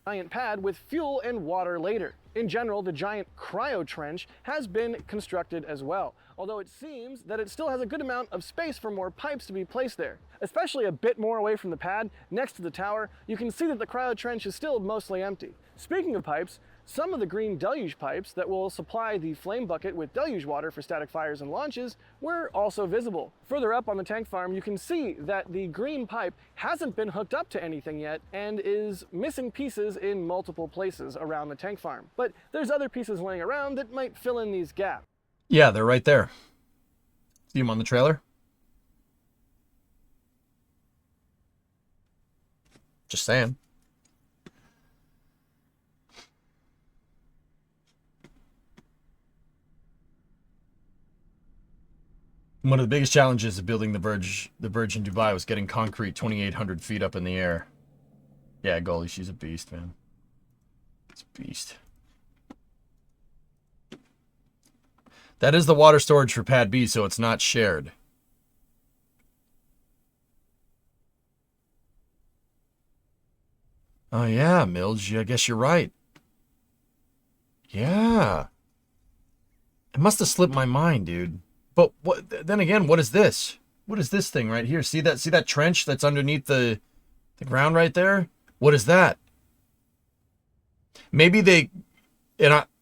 Giant pad with fuel and water later. In general, the giant cryo trench has been constructed as well, although it seems that it still has a good amount of space for more pipes to be placed there. Especially a bit more away from the pad, next to the tower, you can see that the cryo trench is still mostly empty. Speaking of pipes, some of the green deluge pipes that will supply the flame bucket with deluge water for static fires and launches were also visible. Further up on the tank farm, you can see that the green pipe hasn't been hooked up to anything yet and is missing pieces in multiple places around the tank farm. But there's other pieces laying around that might fill in these gaps. Yeah, they're right there. See them on the trailer? Just saying. One of the biggest challenges of building the Verge in Dubai was getting concrete 2,800 feet up in the air. Yeah, Goalie, she's a beast, man. It's a beast. That is the water storage for Pad B, so it's not shared. Oh yeah, Milge, I guess you're right. Yeah. It must have slipped my mind, dude. But what? Then again, what is this? What is this thing right here? See that trench that's underneath the ground right there? What is that? Maybe they,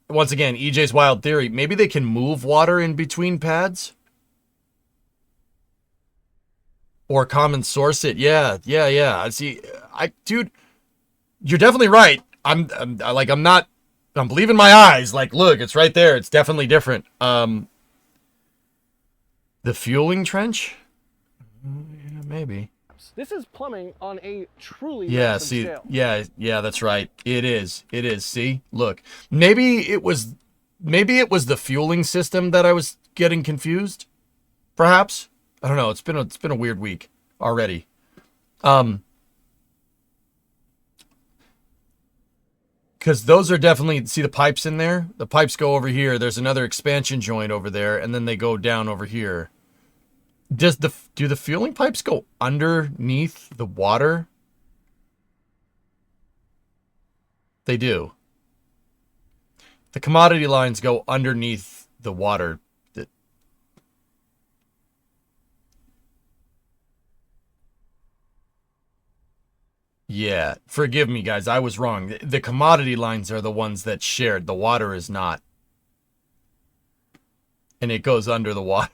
once again, EJ's wild theory, maybe they can move water in between pads? Or common source it. Yeah. See, dude, you're definitely right. I'm believing my eyes. Like, look, it's right there. It's definitely different. The fueling trench? Yeah, maybe. This is plumbing on a truly massive scale. Yeah, that's right. It is. See? Look. Maybe it was the fueling system that I was getting confused. Perhaps. I don't know. It's been a weird week already. Because those are definitely, see the pipes in there? The pipes go over here. There's another expansion joint over there, and then they go down over here. Do the fueling pipes go underneath the water? They do. The commodity lines go underneath the water. Yeah, forgive me, guys. I was wrong. The commodity lines are the ones that shared. The water is not. And it goes under the water.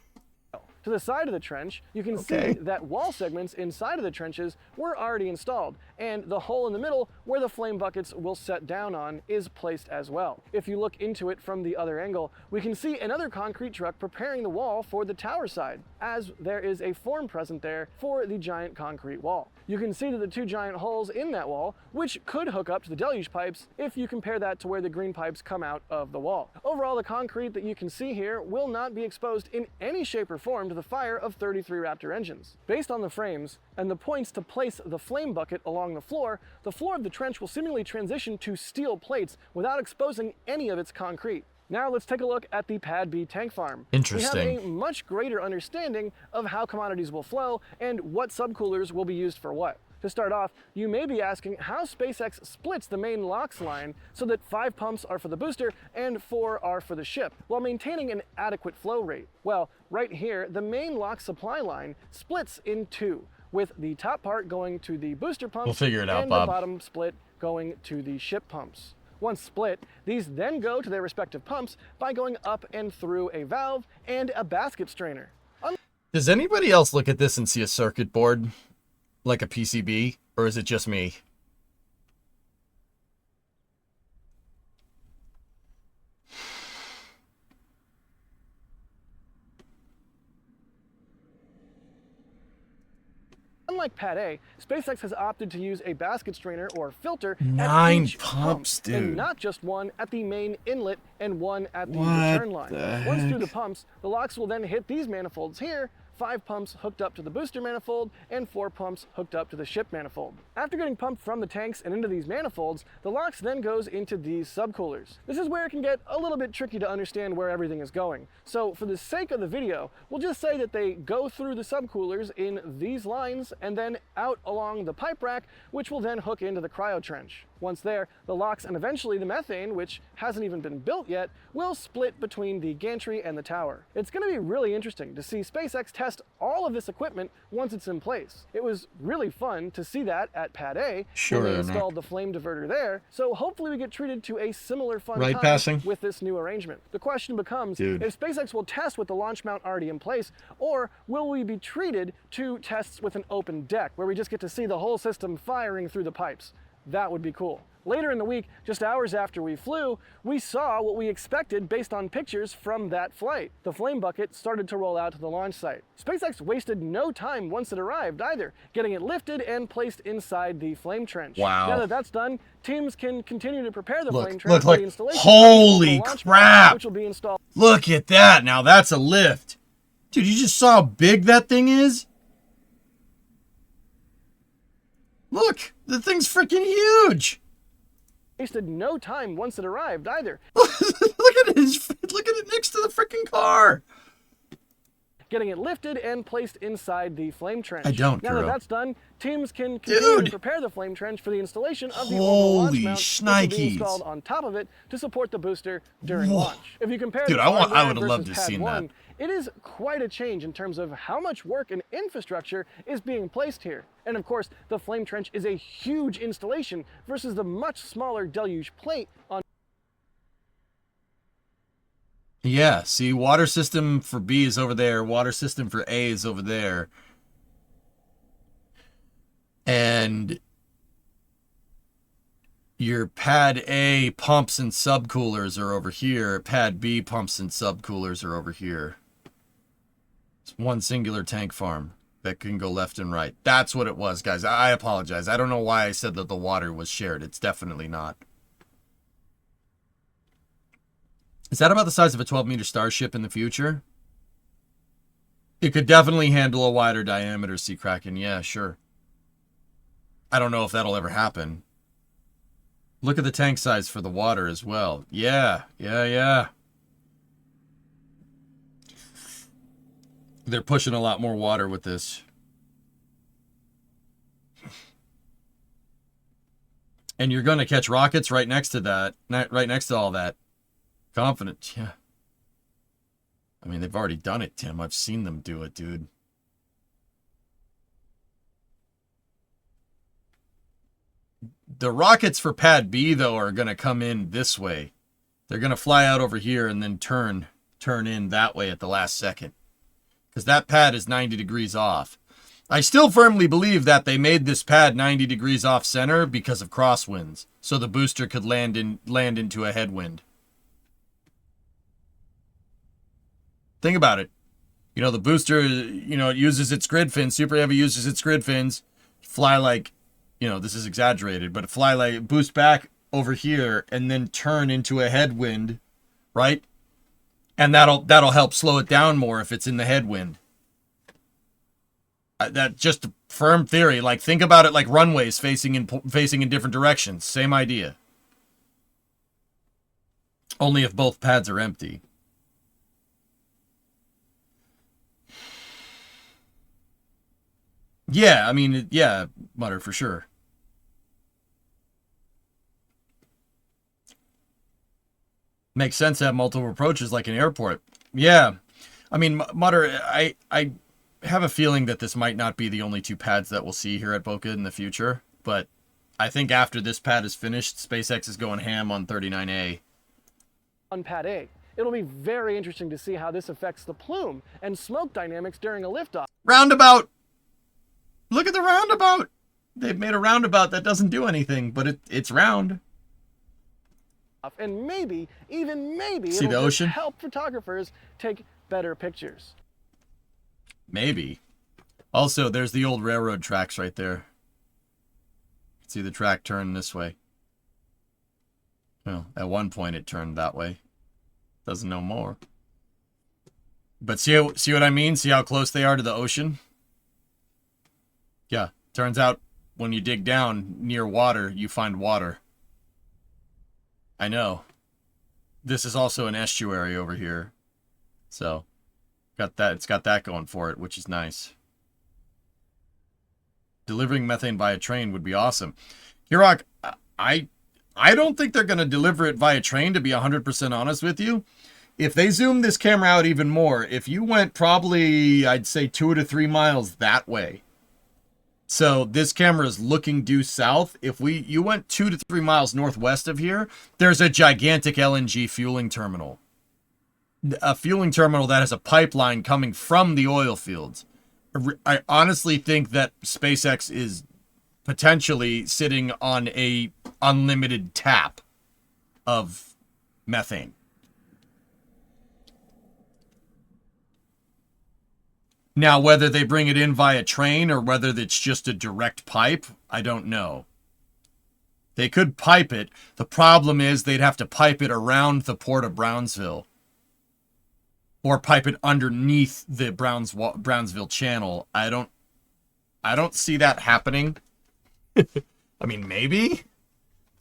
To the side of the trench, you can Okay. see that wall segments inside of the trenches were already installed, and the hole in the middle where the flame buckets will set down on is placed as well. If you look into it from the other angle, we can see another concrete truck preparing the wall for the tower side, as there is a form present there for the giant concrete wall. You can see that the two giant holes in that wall, which could hook up to the deluge pipes if you compare that to where the green pipes come out of the wall. Overall, the concrete that you can see here will not be exposed in any shape or form to the fire of 33 Raptor engines. Based on the frames and the points to place the flame bucket along the floor of the trench will seemingly transition to steel plates without exposing any of its concrete. Now let's take a look at the Pad B tank farm. Interesting. We have a much greater understanding of how commodities will flow and what subcoolers will be used for what. To start off, you may be asking how SpaceX splits the main LOX line so that 5 pumps are for the booster and 4 are for the ship, while maintaining an adequate flow rate. Well, right here, the main LOX supply line splits in 2, with the top part going to the booster pumps We'll figure it out, and Bob. the bottom split going to the ship pumps. Once split, these then go to their respective pumps by going up and through a valve and a basket strainer. Does anybody else look at this and see a circuit board like a PCB, or is it just me? Unlike Pad A, SpaceX has opted to use a basket strainer or filter at 9 each pumps, pump, and dude. not just one at the main inlet and one at the What return line. the Once through the heck? pumps, the LOX will then hit these manifolds here, 5 pumps hooked up to the booster manifold and 4 pumps hooked up to the ship manifold. After getting pumped from the tanks and into these manifolds, the LOX then goes into these subcoolers. This is where it can get a little bit tricky to understand where everything is going. So for the sake of the video, we'll just say that they go through the subcoolers in these lines and then out along the pipe rack, which will then hook into the cryo trench. Once there, the LOX and eventually the methane, which hasn't even been built yet, will split between the gantry and the tower. It's going to be really interesting to see SpaceX test all of this equipment once it's in place. It was really fun to see that at Pad A Sure, when they Nick. installed the flame diverter there, so hopefully we get treated to a similar fun Right time passing? with this new arrangement. The question becomes Dude. if SpaceX will test with the launch mount already in place, or will we be treated to tests with an open deck where we just get to see the whole system firing through the pipes. That would be cool. Later in the week, just hours after we flew, we saw what we expected based on pictures from that flight. The flame bucket started to roll out to the launch site. SpaceX wasted no time once it arrived either, getting it lifted and placed inside the flame trench. Wow. Now that that's done, teams can continue to prepare the Look, flame trench look, for look. the installation Holy of the launch crap. mount, which will be installed. Look at that. Now that's a lift. Dude, you just saw how big that thing is? Look, the thing's freaking huge. Wasted no time once it arrived either. Look at it next to the freaking car. Getting it lifted and placed inside the flame trench. I don't, Now that Drew. that's done, teams can continue Dude. to prepare the flame trench for the installation of the orbital launch Holy mount, which will be shnikes. installed on top of it to support the booster during Whoa. launch. If you compare Dude, the I hardware would have loved versus to have Pad seen 1, that. it is quite a change in terms of how much work and infrastructure is being placed here. And of course, the flame trench is a huge installation versus the much smaller deluge plate on Yeah, see, water system for B is over there. Water system for A is over there. And your Pad A pumps and subcoolers are over here. Pad B pumps and subcoolers are over here. It's one singular tank farm that can go left and right. That's what it was, guys. I apologize. I don't know why I said that the water was shared. It's definitely not. Is that about the size of a 12-meter Starship in the future? It could definitely handle a wider diameter Sea Kraken. Yeah, sure. I don't know if that'll ever happen. Look at the tank size for the water as well. Yeah. They're pushing a lot more water with this. And you're going to catch rockets right next to that. Right next to all that. Confident, yeah. I mean, they've already done it, Tim. I've seen them do it, dude. The rockets for Pad B, though, are going to come in this way. They're going to fly out over here and then turn in that way at the last second. because that pad is 90 degrees off. I still firmly believe that they made this pad 90 degrees off center because of crosswinds, so the booster could land into a headwind. Think about it. You know, the booster, you know, it uses its grid fins. Super Heavy uses its grid fins. Fly like, you know, this is exaggerated, but fly like, boost back over here and then turn into a headwind, right? And that'll help slow it down more if it's in the headwind. That just a firm theory. Like, think about it like runways facing in different directions. Same idea. Only if both pads are empty. Yeah, I mean, yeah, Mutter, for sure. Makes sense to have multiple approaches like an airport. Yeah. I mean, Mutter, I have a feeling that this might not be the only two pads that we'll see here at Boca in the future, but I think after this pad is finished, SpaceX is going ham on 39A. On pad A, it'll be very interesting to see how this affects the plume and smoke dynamics during a liftoff. Roundabout! Look at the roundabout! They've made a roundabout that doesn't do anything, but it's round. And maybe, even maybe, See the it'll just ocean? help photographers take better pictures. Maybe. Also, there's the old railroad tracks right there. See the track turn this way. Well, at one point it turned that way. Doesn't know more. But see what I mean? See how close they are to the ocean? Yeah, turns out when you dig down near water, you find water. I know. This is also an estuary over here. So, it's got that going for it, which is nice. Delivering methane via train would be awesome. Hirok, I don't think they're going to deliver it via train, to be 100% honest with you. If they zoom this camera out even more, if you went probably, I'd say 2 to 3 miles that way. So this camera is looking due south. If you went 2 to 3 miles northwest of here, there's a gigantic LNG fueling terminal. A fueling terminal that has a pipeline coming from the oil fields. I honestly think that SpaceX is potentially sitting on a unlimited tap of methane. Now, whether they bring it in via train or whether it's just a direct pipe, I don't know. They could pipe it. The problem is they'd have to pipe it around the port of Brownsville. Or pipe it underneath the Brownsville channel. I don't see that happening. I mean, maybe.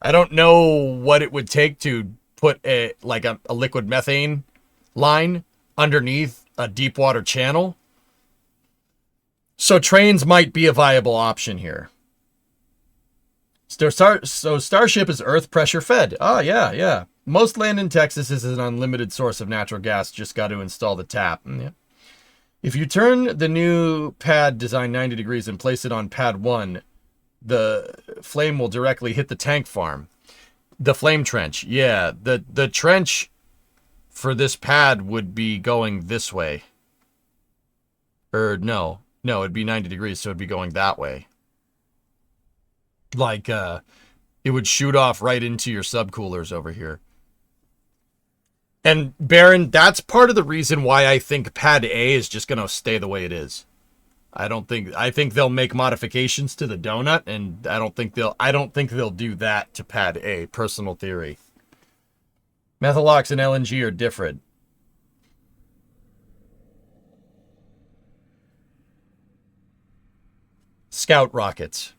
I don't know what it would take to put a liquid methane line underneath a deep water channel. So trains might be a viable option here. So Starship is Earth pressure fed. Oh, yeah. Most land in Texas is an unlimited source of natural gas. Just got to install the tap. Yeah. If you turn the new pad design 90 degrees and place it on pad 1, the flame will directly hit the tank farm. The flame trench. Yeah, the trench for this pad would be going this way. No, it'd be 90 degrees, so it'd be going that way. Like, it would shoot off right into your subcoolers over here. And, Baron, that's part of the reason why I think Pad A is just going to stay the way it is. I think they'll make modifications to the donut, and I don't think they'll do that to Pad A. Personal theory. Methalox and LNG are different. Scout rockets.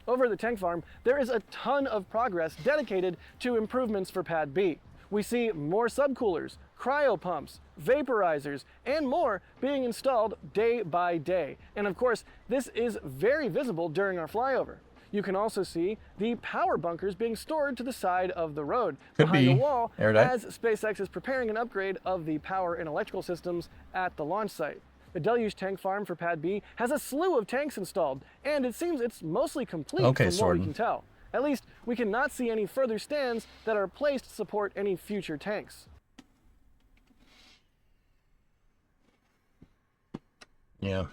Over the tank farm, there is a ton of progress dedicated to improvements for Pad B. We see more subcoolers, cryo pumps, vaporizers, and more being installed day by day. And of course, this is very visible during our flyover. You can also see the power bunkers being stored to the side of the road behind the wall as SpaceX is preparing an upgrade of the power and electrical systems at the launch site. The Deluge tank farm for Pad B has a slew of tanks installed, and it seems it's mostly complete from what we can tell. At least, we cannot see any further stands that are placed to support any future tanks. Yeah.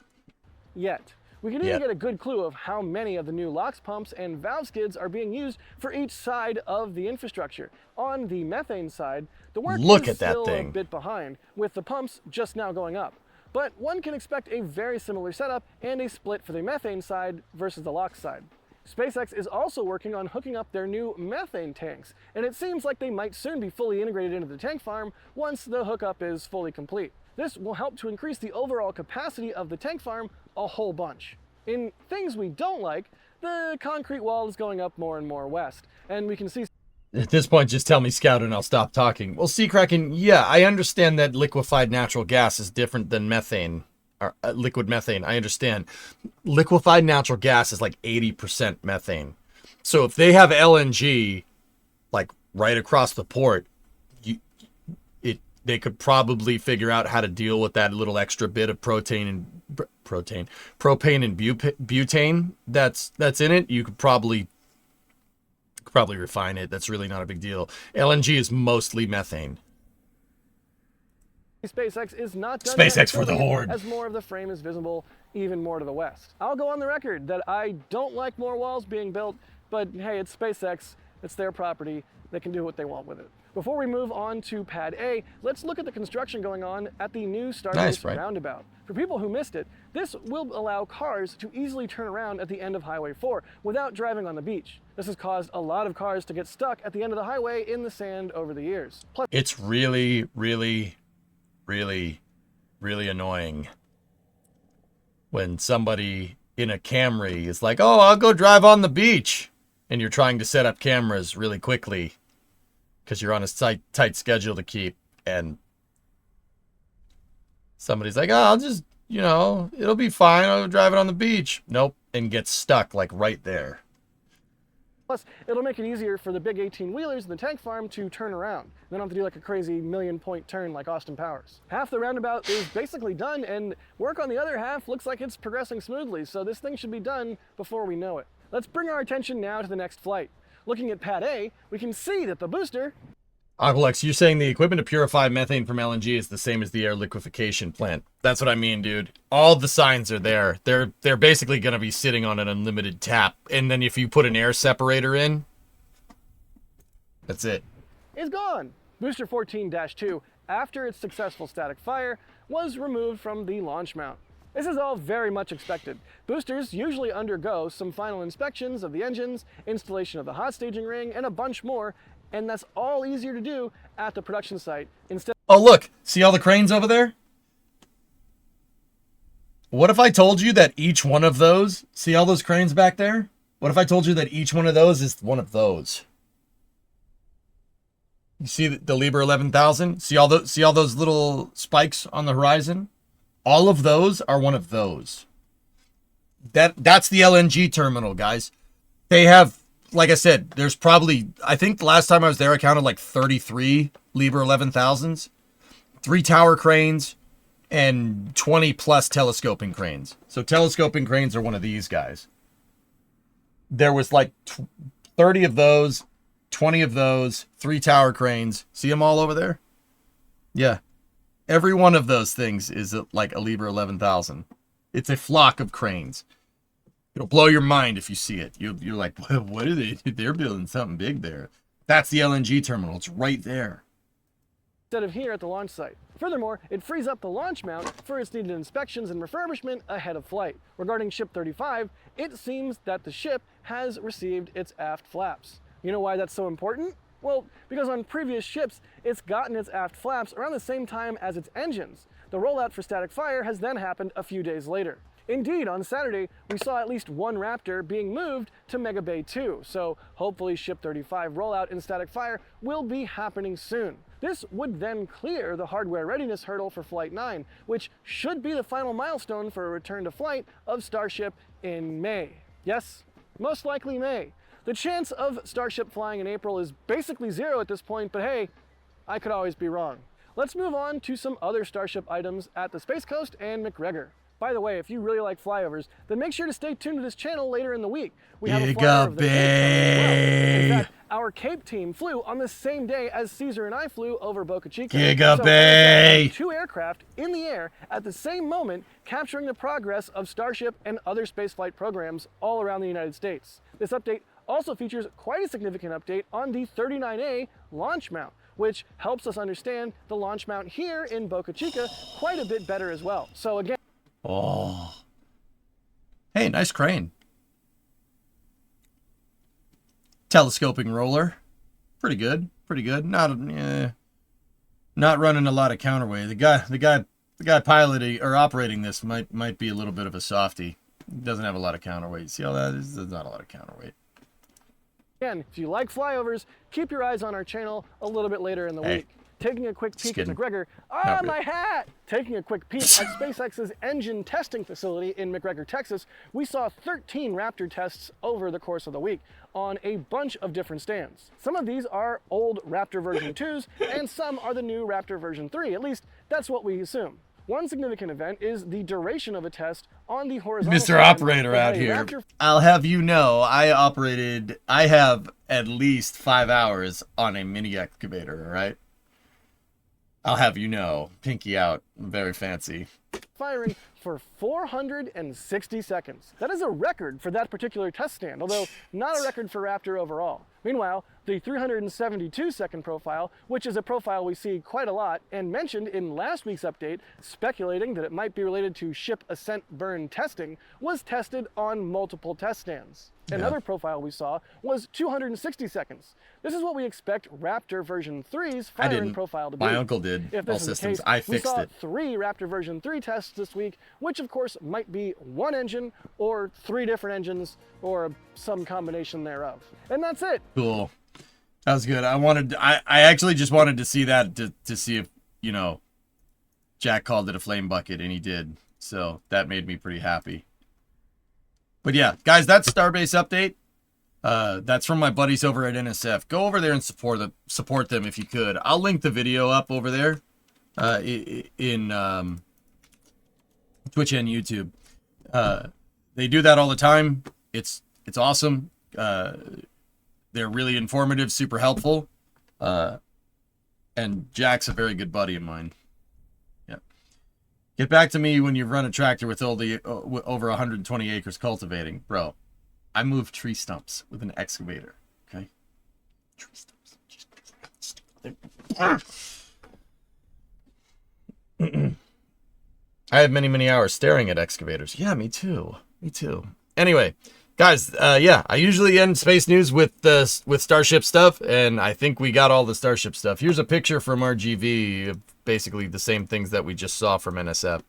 Yet. We can even get a good clue of how many of the new LOX pumps and valve skids are being used for each side of the infrastructure. On the methane side, the work is still a bit behind, with the pumps just now going up. But one can expect a very similar setup and a split for the methane side versus the LOX side. SpaceX is also working on hooking up their new methane tanks, and it seems like they might soon be fully integrated into the tank farm once the hookup is fully complete. This will help to increase the overall capacity of the tank farm a whole bunch. In things we don't like, the concrete wall is going up more and more west, and we can see... At this point, just tell me Scout and I'll stop talking. Well, Sea Kraken, yeah, I understand that liquefied natural gas is different than methane, or liquid methane. I understand. Liquefied natural gas is like 80% methane. So if they have LNG, like right across the port, they could probably figure out how to deal with that little extra bit of propane and butane that's in it. You could probably refine it. That's really not a big deal. LNG is mostly methane. SpaceX is not done SpaceX for the horde. As more of the frame is visible even more to the west. I'll go on the record that I don't like more walls being built, but hey, it's SpaceX, it's their property, they can do what they want with it. Before we move on to Pad A, let's look at the construction going on at the new Starbase roundabout. For people who missed it, this will allow cars to easily turn around at the end of Highway 4 without driving on the beach. This has caused a lot of cars to get stuck at the end of the highway in the sand over the years. Plus, it's really annoying when somebody in a Camry is like, oh, I'll go drive on the beach, and you're trying to set up cameras really quickly because you're on a tight schedule to keep, and somebody's like, oh, I'll just, it'll be fine, I'll drive it on the beach. Nope, and gets stuck like right there. Plus, it'll make it easier for the big 18-wheelers in the tank farm to turn around. They don't have to do like a crazy million-point turn like Austin Powers. Half the roundabout is basically done, and work on the other half looks like it's progressing smoothly, so this thing should be done before we know it. Let's bring our attention now to the next flight. Looking at Pad A, we can see that the booster... Aqualex, you're saying the equipment to purify methane from LNG is the same as the air liquefaction plant. That's what I mean, dude. All the signs are there. They're basically going to be sitting on an unlimited tap. And then if you put an air separator in, that's it. Is gone. Booster 14-2, after its successful static fire, was removed from the launch mount. This is all very much expected. Boosters usually undergo some final inspections of the engines, installation of the hot staging ring, and a bunch more, and that's all easier to do at the production site instead. Oh, look, see all the cranes over there? What if I told you that each one of those, see all those cranes back there? What if I told you that each one of those is one of those? You see the Liebherr 11,000? See all those little spikes on the horizon? All of those are one of those. That's the LNG terminal, guys. They have, like I said, there's probably, I think the last time I was there, I counted like 33 Liebherr 11,000s, 3 tower cranes, and 20 plus telescoping cranes. So telescoping cranes are one of these guys. There was like 30 of those, 20 of those, 3 tower cranes. See them all over there? Yeah. Every one of those things is like a Liebherr 11,000. It's a flock of cranes. It'll blow your mind if you see it. You're like, what are they? They're building something big there. That's the LNG terminal. It's right there. Instead of here at the launch site. Furthermore, it frees up the launch mount for its needed inspections and refurbishment ahead of flight. Regarding Ship 35, it seems that the ship has received its aft flaps. You know why that's so important? Well, because on previous ships, it's gotten its aft flaps around the same time as its engines. The rollout for static fire has then happened a few days later. Indeed, on Saturday, we saw at least one Raptor being moved to Mega Bay 2, so hopefully Ship 35 rollout in static fire will be happening soon. This would then clear the hardware readiness hurdle for Flight 9, which should be the final milestone for a return to flight of Starship in May. Yes, most likely May. The chance of Starship flying in April is basically zero at this point, but hey, I could always be wrong. Let's move on to some other Starship items at the Space Coast and McGregor. By the way, if you really like flyovers, then make sure to stay tuned to this channel later in the week. We have a flyover of the Bay as well. In fact, our our Cape team flew on the same day as Caesar and I flew over Boca Chica. Giga So Bay! NSF had 2 aircraft in the air at the same moment, capturing the progress of Starship and other spaceflight programs all around the United States. This update also features quite a significant update on the 39A launch mount, which helps us understand the launch mount here in Boca Chica quite a bit better as well. So again... Oh. Hey, nice crane. Telescoping roller. Pretty good. Pretty good. Not running a lot of counterweight. The guy piloting or operating this might be a little bit of a softie. Doesn't have a lot of counterweight. See how that is? There's not a lot of counterweight. Again, if you like flyovers, keep your eyes on our channel a little bit later in the week. Taking a quick peek at McGregor. Ah, my hat! Taking a quick peek at SpaceX's engine testing facility in McGregor, Texas, we saw 13 Raptor tests over the course of the week on a bunch of different stands. Some of these are old Raptor version 2s, and some are the new Raptor version 3. At least, that's what we assume. One significant event is the duration of a test on the horizontal Mr. Operator out here. I'll have you know, I have at least 5 hours on a mini excavator, all right? I'll have you know, pinky out, very fancy. Firing for 460 seconds. That is a record for that particular test stand, although not a record for Raptor overall. Meanwhile, the 372-second profile, which is a profile we see quite a lot and mentioned in last week's update, speculating that it might be related to ship ascent burn testing, was tested on multiple test stands. Another profile we saw was 260 seconds. This is what we expect Raptor version 3's firing profile to be. My uncle did. If this All is the systems. case, I fixed we saw it. 3 Raptor version 3 tests this week, which of course might be one engine or 3 different engines or some combination thereof. And that's it. Cool. That was good. I actually just wanted to see that to see if, you know, Jack called it a flame bucket, and he did. So that made me pretty happy. But yeah, guys, that's Starbase update. That's from my buddies over at NSF. Go over there and support them if you could. I'll link the video up over there in Twitch and YouTube. They do that all the time. It's awesome. They're really informative, super helpful. And Jack's a very good buddy of mine. Yeah. Get back to me when you run a tractor with all the over 120 acres cultivating, bro. I move tree stumps with an excavator. Okay. Tree stumps. I have many hours staring at excavators. Yeah, me too. Me too. Anyway. Guys, yeah, I usually end Space News with Starship stuff, and I think we got all the Starship stuff. Here's a picture from RGV of basically the same things that we just saw from NSF.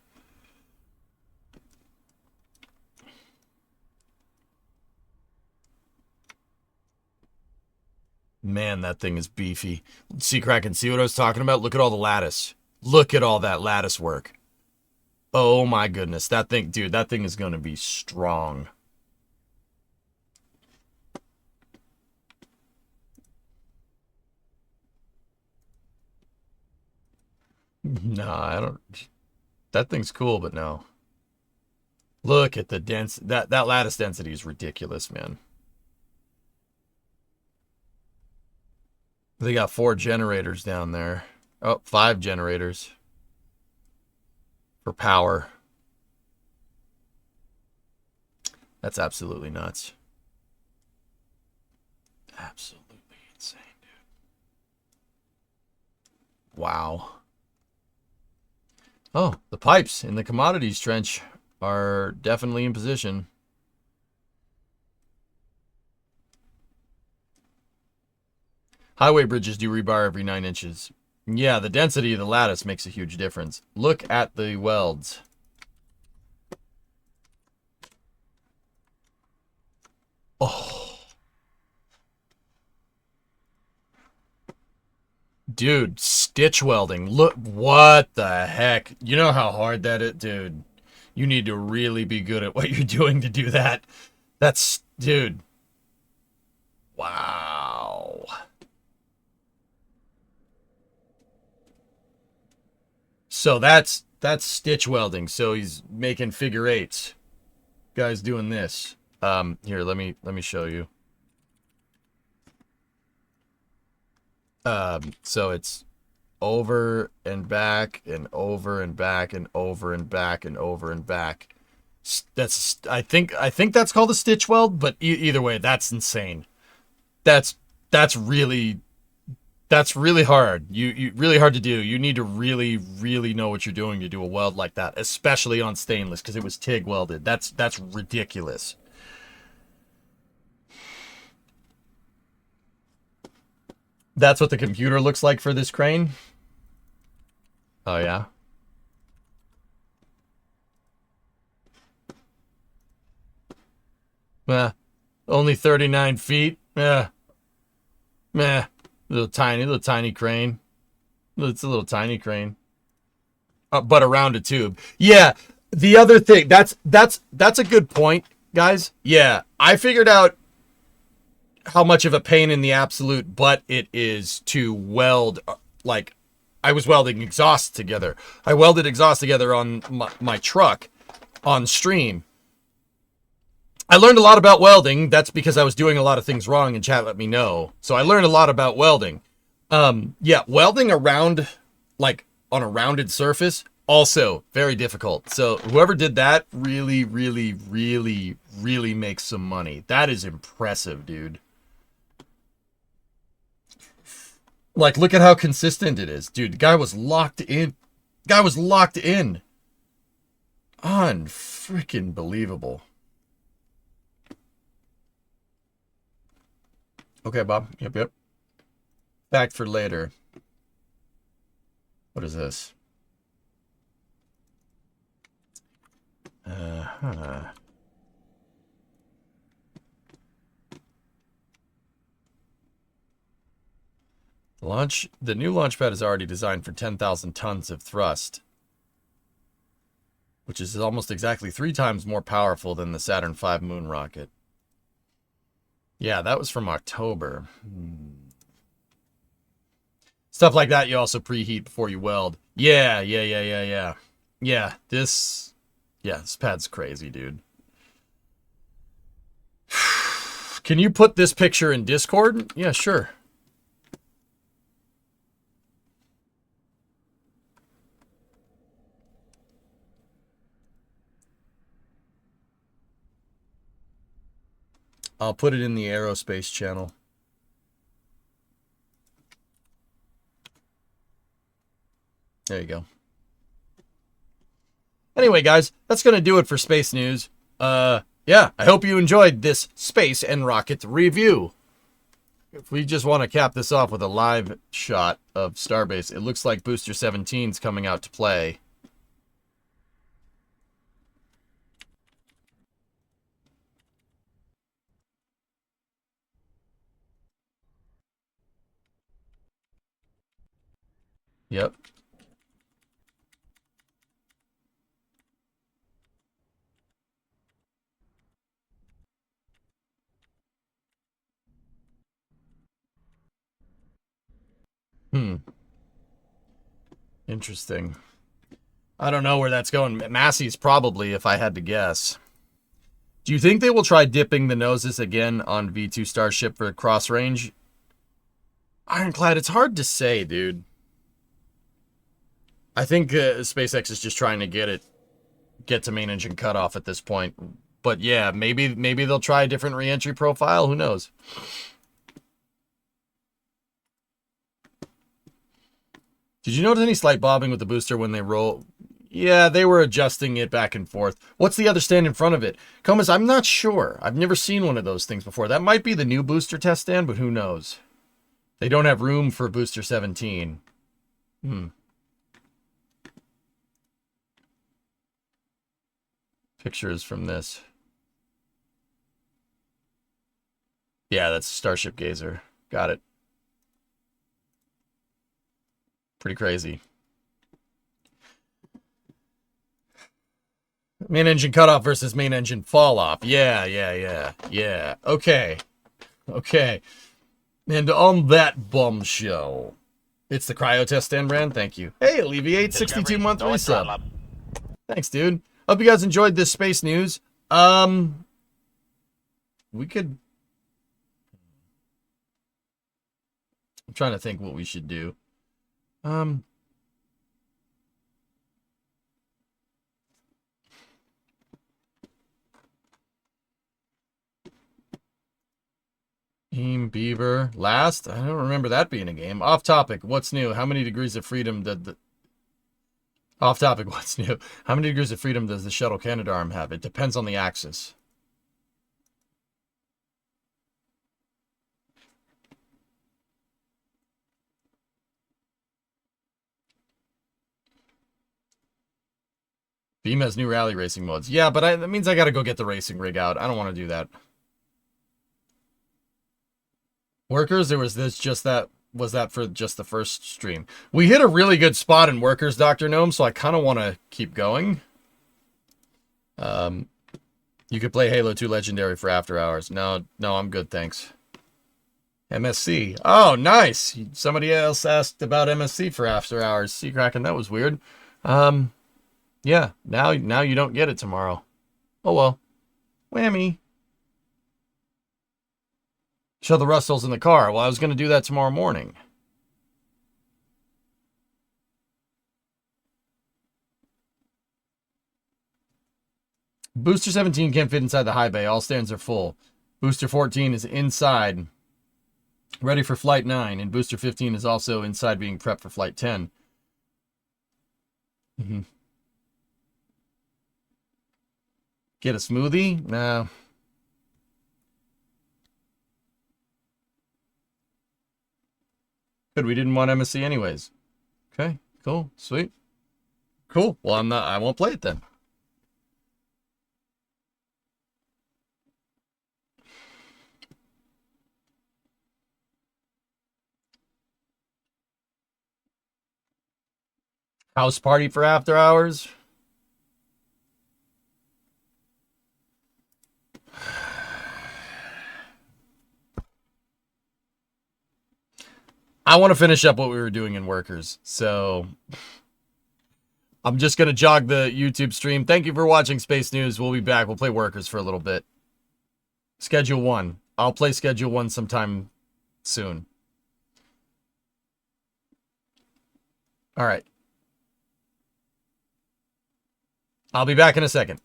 Man, that thing is beefy. See, Kraken, see what I was talking about? Look at all the lattice. Look at all that lattice work. Oh my goodness, that thing, dude, that thing is going to be strong. No, I don't. That thing's cool, but no. Look at the dense. That lattice density is ridiculous, man. They got 4 generators down there. Oh, 5 generators for power. That's absolutely nuts. Absolutely insane, dude. Wow. Oh, the pipes in the commodities trench are definitely in position. Highway bridges do rebar every 9 inches. Yeah, the density of the lattice makes a huge difference. Look at the welds. Oh. Dude, stitch welding. Look, what the heck? You know how hard that is? Dude, you need to really be good at what you're doing to do that. That's, dude. Wow. So that's stitch welding. So he's making figure 8s. Guy's doing this. Here, let me show you. So it's over and back and over and back and over and back and over and back. That's I think that's called a stitch weld, but either way, that's insane. That's really hard. You really hard to do. You need to really know what you're doing to do a weld like that, especially on stainless, because it was TIG welded. That's ridiculous. That's what the computer looks like for this crane. Oh yeah. Only 39 feet. Meh. Little tiny crane. It's a little tiny crane. But around a tube. Yeah. The other thing, that's a good point, guys. Yeah. I figured out how much of a pain in the absolute butt it is to weld. Like, I was welding exhausts together. I welded exhausts together on my truck on stream. I learned a lot about welding. That's because I was doing a lot of things wrong, and chat let me know. So I learned a lot about welding. Yeah, welding around, like, on a rounded surface, also very difficult. So whoever did that really makes some money. That is impressive, dude. Like, look at how consistent it is. Dude, the guy was locked in. Unfreaking believable. Okay, Bob. Yep. Fact for later. What is this? The new launch pad is already designed for 10,000 tons of thrust, which is almost exactly 3 times more powerful than the Saturn V moon rocket. Yeah, that was from October. Stuff like that you also preheat before you weld. Yeah. Yeah, this pad's crazy, dude. Can you put this picture in Discord? Yeah, sure. I'll put it in the aerospace channel. There you go. Anyway, guys, that's going to do it for space news. Yeah, I hope you enjoyed this space and rocket review. If we just want to cap this off with a live shot of Starbase, it looks like Booster 17's coming out to play. Yep. Interesting. I don't know where that's going. Massey's probably, if I had to guess. Do you think they will try dipping the noses again on V2 Starship for cross range? Ironclad, it's hard to say, dude. I think SpaceX is just trying to get to main engine cutoff at this point. But yeah, maybe they'll try a different reentry profile. Who knows? Did you notice any slight bobbing with the booster when they roll? Yeah, they were adjusting it back and forth. What's the other stand in front of it? Comas, I'm not sure. I've never seen one of those things before. That might be the new booster test stand, but who knows? They don't have room for booster 17. Pictures from this. Yeah, that's Starship Gazer. Got it. Pretty crazy. Main engine cutoff versus main engine fall off. Yeah. Okay. And on that bombshell, it's the cryo test stand brand. Thank you. Hey, Alleviate 62-month resub. Thanks, dude. Hope you guys enjoyed this space news. We could I'm trying to think what we should do. Team Beaver. Last? I don't remember that being a game. Off topic. What's new? How many degrees of freedom did the... Off topic. What's new? How many degrees of freedom does the Shuttle Canadarm have? It depends on the axis. Beam has new rally racing modes. Yeah, but that means I gotta go get the racing rig out. I don't want to do that. Workers, or was this just that? Was that for just the first stream? We hit a really good spot in Workers, Dr. Gnome, so I kind of want to keep going. You could play Halo 2 Legendary for after hours. No, I'm good, thanks. MSC. Oh, nice. Somebody else asked about MSC for after hours. Sea Kraken, that was weird. Yeah, now you don't get it tomorrow. Oh well. Whammy. Show the Russells in the car. Well, I was going to do that tomorrow morning. Booster 17 can't fit inside the high bay. All stands are full. Booster 14 is inside, ready for Flight 9. And Booster 15 is also inside being prepped for Flight 10. Get a smoothie? Nah. Good, we didn't want MSC anyways. Okay, cool, sweet. Cool. Well, I won't play it then. House party for after hours? I want to finish up what we were doing in Workers, so I'm just going to jog the YouTube stream. Thank you for watching Space News. We'll be back. We'll play Workers for a little bit. Schedule 1. I'll play Schedule 1 sometime soon. All right. I'll be back in a second.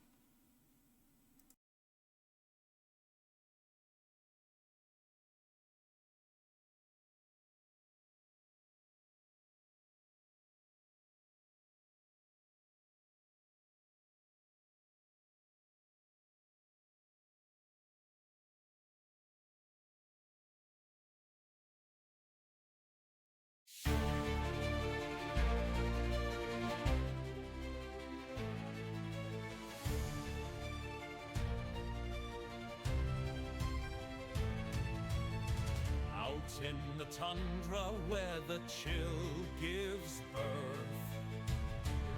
In the tundra where the chill gives birth,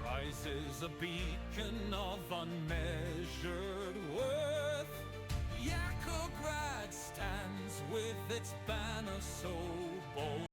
rises a beacon of unmeasured worth. Yakograd stands with its banner so bold.